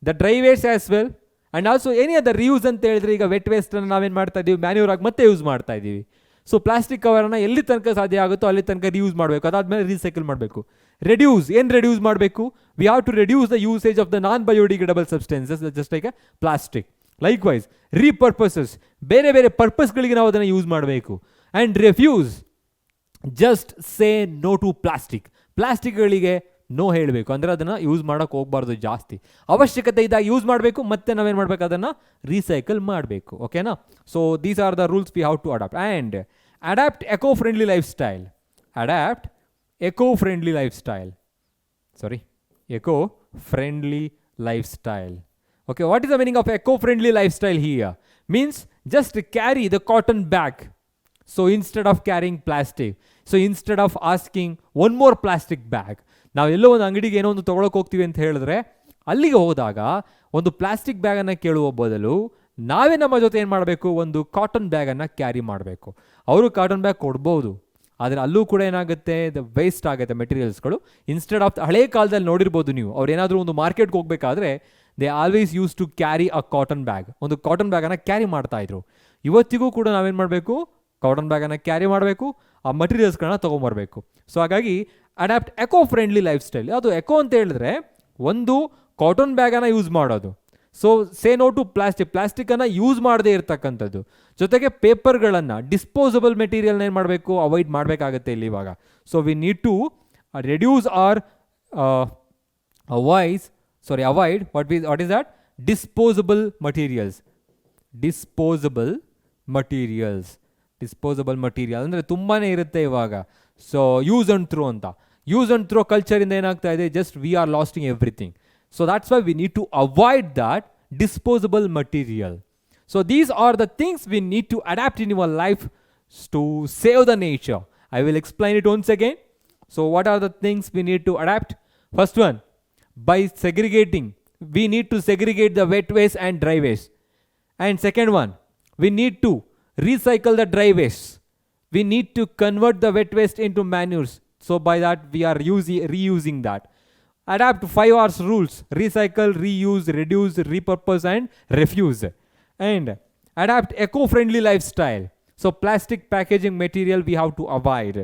the dry waste as well, and also any other reuse ಅಂತ ಹೇಳಿದ್ರೆ ಈಗ ವೆಟ್ ವೇಸ್ಟನ್ನು ನಾವೇನು ಮಾಡ್ತಾ ಇದ್ದೀವಿ, ಮ್ಯಾನ್ಯೂರ್ ಆಗಿ ಮತ್ತೆ ಯೂಸ್ ಮಾಡ್ತಾ ಇದ್ದೀವಿ. ಸೊ ಪ್ಲಾಸ್ಟಿಕ್ ಕವರನ್ನು ಎಲ್ಲಿ ತನಕ ಸಾಧ್ಯ ಆಗುತ್ತೋ ಅಲ್ಲಿ ತನಕ ರಿಯೂಸ್ ಮಾಡಬೇಕು, ಅದಾದಮೇಲೆ ರೀಸೈಕಲ್ ಮಾಡಬೇಕು. ರೆಡ್ಯೂಸ್, ಏನು ರೆಡ್ಯೂಸ್ ಮಾಡಬೇಕು? We have to reduce the usage of the non biodegradable substances just like plastic. Likewise repurposes, ಬೇರೆ ಬೇರೆ ಪರ್ಪಸ್ಗಳಿಗೆ ನಾವು ಅದನ್ನು ಯೂಸ್ ಮಾಡಬೇಕು. And refuse, just say no to ಪ್ಲಾಸ್ಟಿಕ್ಗಳಿಗೆ ನೋ ಹೇಳಬೇಕು. ಅಂದರೆ ಅದನ್ನು ಯೂಸ್ ಮಾಡೋಕ್ಕೆ ಹೋಗಬಾರ್ದು ಜಾಸ್ತಿ. ಅವಶ್ಯಕತೆ ಇದ್ದಾಗ ಯೂಸ್ ಮಾಡಬೇಕು, ಮತ್ತೆ ನಾವೇನು ಮಾಡಬೇಕು, ಅದನ್ನು ರೀಸೈಕಲ್ ಮಾಡಬೇಕು. ಓಕೆನಾ? So these are the rules we have to adapt. And adapt eco-friendly lifestyle. Okay, what is the meaning of eco-friendly lifestyle here? Means just carry the cotton bag. So instead of carrying plastic, so instead of asking one more plastic bag, ನಾವು ಎಲ್ಲೋ ಒಂದು ಅಂಗಡಿಗೆ ಏನೋ ಒಂದು ತೊಗೊಳಕ್ಕೆ ಹೋಗ್ತೀವಿ ಅಂತ ಹೇಳಿದ್ರೆ ಅಲ್ಲಿಗೆ ಹೋದಾಗ ಒಂದು ಪ್ಲಾಸ್ಟಿಕ್ ಬ್ಯಾಗನ್ನು ಕೇಳುವ ಬದಲು ನಾವೇ ನಮ್ಮ ಜೊತೆ ಏನು ಮಾಡಬೇಕು, ಒಂದು ಕಾಟನ್ ಬ್ಯಾಗನ್ನು ಕ್ಯಾರಿ ಮಾಡಬೇಕು. ಅವರು ಕಾಟನ್ ಬ್ಯಾಗ್ ಕೊಡ್ಬೋದು, ಆದರೆ ಅಲ್ಲೂ ಕೂಡ ಏನಾಗುತ್ತೆ, ವೇಸ್ಟ್ ಆಗುತ್ತೆ ಮೆಟೀರಿಯಲ್ಸ್ಗಳು. ಇನ್ಸ್ಟೆಡ್ ಆಫ್ ಹಳೇ ಕಾಲದಲ್ಲಿ ನೋಡಿರ್ಬೋದು ನೀವು, ಅವ್ರು ಏನಾದರೂ ಒಂದು ಮಾರ್ಕೆಟ್ಗೆ ಹೋಗಬೇಕಾದ್ರೆ they always use to carry a cotton bag. ಒಂದು ಕಾಟನ್ ಬ್ಯಾಗನ್ನು ಕ್ಯಾರಿ ಮಾಡ್ತಾಯಿದ್ರು. ಇವತ್ತಿಗೂ ಕೂಡ ನಾವೇನು ಮಾಡಬೇಕು, ಕಾಟನ್ ಬ್ಯಾಗನ್ನು ಕ್ಯಾರಿ ಮಾಡಬೇಕು, ಆ ಮಟೀರಿಯಲ್ಸ್ಗಳನ್ನ ತೊಗೊಂಬರ್ಬೇಕು. ಸೊ ಹಾಗಾಗಿ ಅಡ್ಯಾಪ್ಟ್ ಎಕೋ-ಫ್ರೆಂಡ್ಲಿ ಲೈಫ್-ಸ್ಟೈಲ್. ಅದು ಎಕೋ ಅಂತ ಹೇಳಿದ್ರೆ ಒಂದು ಕಾಟನ್ ಬ್ಯಾಗನ್ನು ಯೂಸ್ ಮಾಡೋದು. ಸೊ ಸೇ ನೋ ಟು ಪ್ಲಾಸ್ಟಿಕ್ಕನ್ನು ಯೂಸ್ ಮಾಡದೇ ಇರ್ತಕ್ಕಂಥದ್ದು. ಜೊತೆಗೆ ಪೇಪರ್ಗಳನ್ನು, ಡಿಸ್ಪೋಸಬಲ್ ಮೆಟೀರಿಯಲ್ನ ಏನು ಮಾಡಬೇಕು, ಅವಾಯ್ಡ್ ಮಾಡಬೇಕಾಗತ್ತೆ ಇಲ್ಲಿ ಇವಾಗ. So we need to reduce or avoid what is that? Disposable materials. Disposable material ಅಂದರೆ ತುಂಬಾ ಇರುತ್ತೆ ಇವಾಗ. ಸೊ ಯೂಸ್ ಆ್ಯಂಡ್ ಥ್ರೋ ಅಂತ. ಯೂಸ್ ಆ್ಯಂಡ್ ಥ್ರೋ ಕಲ್ಚರಿಂದ ಏನಾಗ್ತಾ ಇದೆ, just we are lasting everything. So that's why we need to avoid that disposable material. So these are the things we need to adapt in your life to save the nature. I will explain it once again. So what are the things we need to adapt? First one, by segregating, we need to segregate the wet waste and dry waste. And second one, we need to recycle the dry waste. We need to convert the wet waste into manures. So by that we are reusing that. Adapt 5 R's rules: recycle, reuse, reduce, repurpose and refuse. And adapt eco-friendly lifestyle. So plastic packaging material we have to avoid.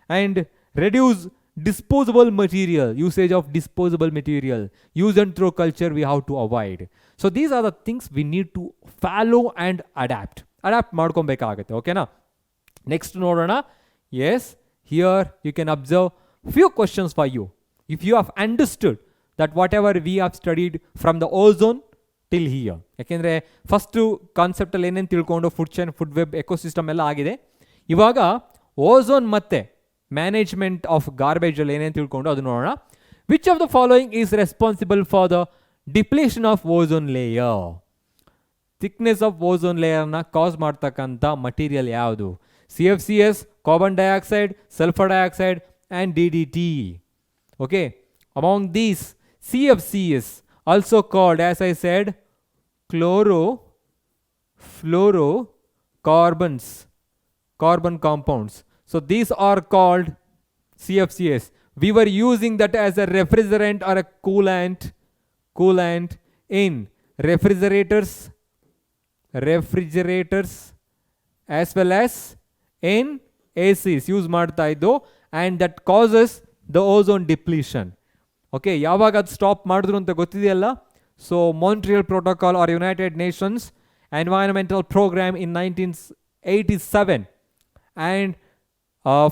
And reduce disposable material, usage of disposable material. Use and throw culture we have to avoid. So these are the things we need to follow and adapt ಮಾಡ್ಕೊಬೇಕಾಗುತ್ತೆ. ಓಕೆನಾ? Next ನೋಡೋಣ. Yes, here you can observe few questions for you. If you have understood that whatever we have studied from the ozone till here, ಯಾಕೆಂದರೆ first ಕಾನ್ಸೆಪ್ಟಲ್ಲಿ ಏನೇನು ತಿಳ್ಕೊಂಡು food chain, food web, ecosystem ಎಲ್ಲ ಆಗಿದೆ. ಇವಾಗ ozone ಮತ್ತು management of ಗಾರ್ಬೇಜಲ್ಲಿ ಏನೇನು ತಿಳ್ಕೊಂಡು ಅದು ನೋಡೋಣ. Which of the following is responsible for the depletion of ozone layer? Thickness of ozone ಲೇಯರ್ನ ಕಾಸ್ ಮಾಡ್ತಕ್ಕಂಥ ಮಟೀರಿಯಲ್ ಯಾವುದು? CFCs, carbon dioxide, sulphur dioxide and DDT. Okay, among these, CFCs, also called, as I said, carbon compounds. So these are called CFCs. We were using that as a refrigerant or a coolant in refrigerators as well as in ACs use ಮಾಡ್ತಾ ಇದ್ದು, and that causes the ozone depletion. Okay, ಯಾವಾಗ ಅದು stop ಮಾಡಿದ್ರು ಅಂತ ಗೊತ್ತಿದೆಯಲ್ಲ? So Montreal Protocol or United Nations Environmental Programme in 1987 and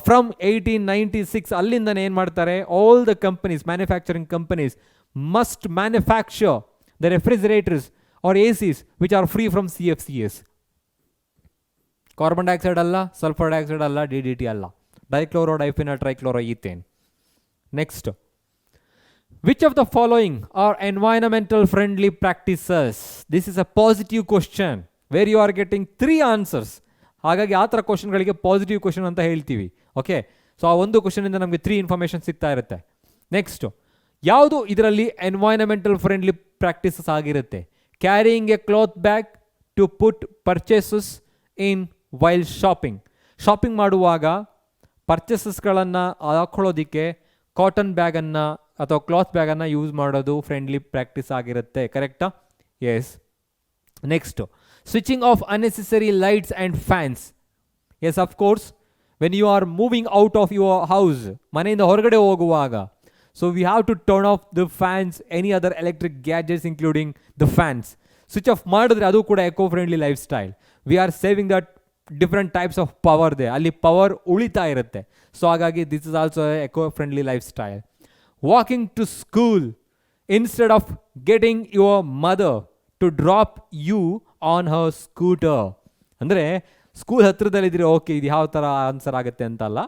from 1896 ಅಲ್ಲಿಂದನೇ ಏನು ಮಾಡ್ತಾರೆ, all the companies, manufacturing companies must manufacture the refrigerators or ACs which are free from CFCs. Carbon dioxide ಅಲ್ಲ, sulphur dioxide ಅಲ್ಲ, DDT ಅಲ್ಲ, dichloro diphenyl trichloro ethane. Next, which of the following are environmental friendly practices? This is a positive question where you are getting 3 answers. ಹಾಗಾಗಿ ಆ ಥರ ಕ್ವಶನ್ಗಳಿಗೆ positive question ಅಂತ ಹೇಳ್ತೀವಿ. Okay, so ಆ ಒಂದು ಕ್ವಶನಿಂದ ನಮಗೆ 3 ಇನ್ಫಾರ್ಮೇಷನ್ ಸಿಗ್ತಾ ಇರುತ್ತೆ. ನೆಕ್ಸ್ಟ್, ಯಾವುದು ಇದರಲ್ಲಿ ಎನ್ವೈರನ್ಮೆಂಟಲ್ ಫ್ರೆಂಡ್ಲಿ ಪ್ರಾಕ್ಟೀಸಸ್ ಆಗಿರುತ್ತೆ? Carrying a cloth bag to put purchases in while shopping ಮಾಡುವಾಗ ಪರ್ಚೇಸಸ್ಗಳನ್ನು ಹಾಕೊಳ್ಳೋದಕ್ಕೆ ಕಾಟನ್ ಬ್ಯಾಗನ್ನು ಅಥವಾ ಕ್ಲಾತ್ ಬ್ಯಾಗನ್ನು ಯೂಸ್ ಮಾಡೋದು ಫ್ರೆಂಡ್ಲಿ ಪ್ರಾಕ್ಟೀಸ್ ಆಗಿರುತ್ತೆ. ಕರೆಕ್ಟಾ? Yes. Next, switching off unnecessary lights and fans. Yes, of course, when you are moving out of your house, ಮನೆಯಿಂದ ಹೊರಗಡೆ ಹೋಗುವಾಗ, so we have to turn off the fans, any other electric gadgets including the fans. Switch off ಮಾಡಿದ್ರೆ ಅದು ಕೂಡ eco friendly lifestyle. We are saving that different types of power ದೆ, ಅಲ್ಲಿ power ಉಳಿತಾ ಇರುತ್ತೆ. ಸೊ ಹಾಗಾಗಿ this is also eco friendly lifestyle. Walking to school instead of getting your mother to drop you on her scooter. ಅಂದರೆ school ಹತ್ರದಲ್ಲಿದ್ದರೆ okay, ಇದು ಯಾವ ಥರ ಆನ್ಸರ್ ಆಗುತ್ತೆ ಅಂತಲ್ಲ.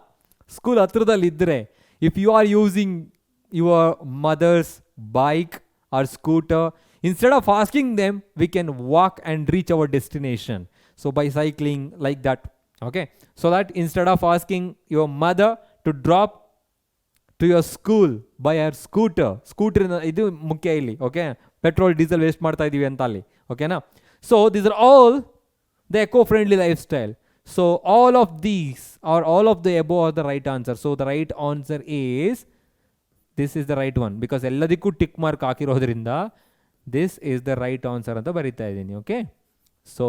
ಸ್ಕೂಲ್ ಹತ್ರದಲ್ಲಿದ್ದರೆ, if you are using your mother's bike or scooter, instead of asking them, we can walk and reach our destination. So by cycling like that, okay, so that instead of asking your mother to drop to your school by her scooter idu mukhya illi, okay, petrol diesel waste ಮಾಡ್ತಾ ಇದೀವಿ ಅಂತ ಅಲ್ಲಿ, ಓಕೆನಾ? So these are all the eco-friendly lifestyle. So all of these or all of the above are the right answer. So the right answer is, this is the right one, because ಎಲ್ಲದಕ್ಕೂ tick mark ಹಾಕಿರೋದ್ರಿಂದ this is the right answer ಅಂತ ಬರಿತಾ ಇದ್ದೀನಿ. Okay, so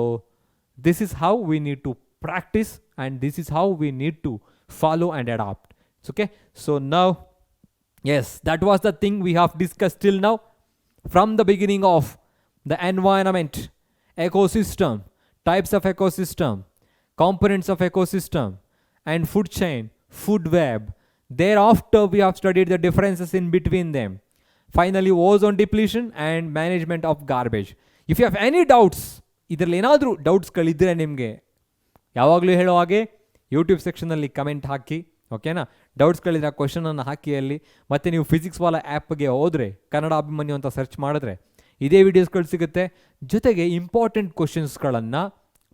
this is how we need to practice and this is how we need to follow and adapt. Okay, so now, yes, that was the thing we have discussed till now, from the beginning of the environment, ecosystem, types of ecosystem, components of ecosystem, and food chain, food web. Thereafter we have studied the differences in between them. Finally ozone depletion and management of garbage. If you have any doubts, ಇದರಲ್ಲಿ ಏನಾದರೂ ಡೌಟ್ಸ್ಗಳಿದ್ದರೆ ನಿಮಗೆ ಯಾವಾಗಲೂ ಹೇಳೋ ಹಾಗೆ YouTube ಸೆಕ್ಷನಲ್ಲಿ comment ಹಾಕಿ, ಓಕೆನಾ. ಡೌಟ್ಸ್ಗಳಿದ್ರೆ ಆ ಕ್ವಶನನ್ನು ಹಾಕಿ ಅಲ್ಲಿ. ಮತ್ತು ನೀವು ಫಿಸಿಕ್ಸ್ ವಾಲ ಆ್ಯಪ್ಗೆ ಹೋದರೆ ಕನ್ನಡ ಅಭಿಮನ್ಯು ಅಂತ ಸರ್ಚ್ ಮಾಡಿದ್ರೆ ಇದೇ ವೀಡಿಯೋಸ್ಗಳು ಸಿಗುತ್ತೆ. ಜೊತೆಗೆ ಇಂಪಾರ್ಟೆಂಟ್ ಕ್ವಶನ್ಸ್ಗಳನ್ನು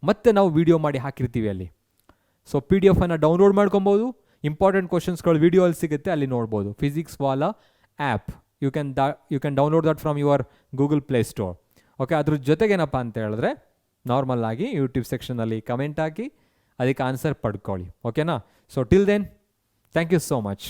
ಮತ್ತೆ ನಾವು ವಿಡಿಯೋ ಮಾಡಿ ಹಾಕಿರ್ತೀವಿ ಅಲ್ಲಿ. ಸೊ PDF ಅನ್ನು ಡೌನ್ಲೋಡ್ ಮಾಡ್ಕೊಬೋದು. ಇಂಪಾರ್ಟೆಂಟ್ ಕ್ವಶನ್ಸ್ಗಳು ವಿಡಿಯೋ ಅಲ್ಲಿ ಸಿಗುತ್ತೆ, ಅಲ್ಲಿ ನೋಡ್ಬೋದು. ಫಿಸಿಕ್ಸ್ ವಾಲ app you can download that from your Google Play Store. Okay, ಅದ್ರ ಜೊತೆಗೇನಪ್ಪ ಅಂತ ಹೇಳಿದ್ರೆ ನಾರ್ಮಲ್ ಆಗಿ ಯೂಟ್ಯೂಬ್ ಸೆಕ್ಷನಲ್ಲಿ ಕಮೆಂಟ್ ಹಾಕಿ ಅದಕ್ಕೆ ಆನ್ಸರ್ ಪಡ್ಕೊಳ್ಳಿ, ಓಕೆನಾ. So till then, thank you so much.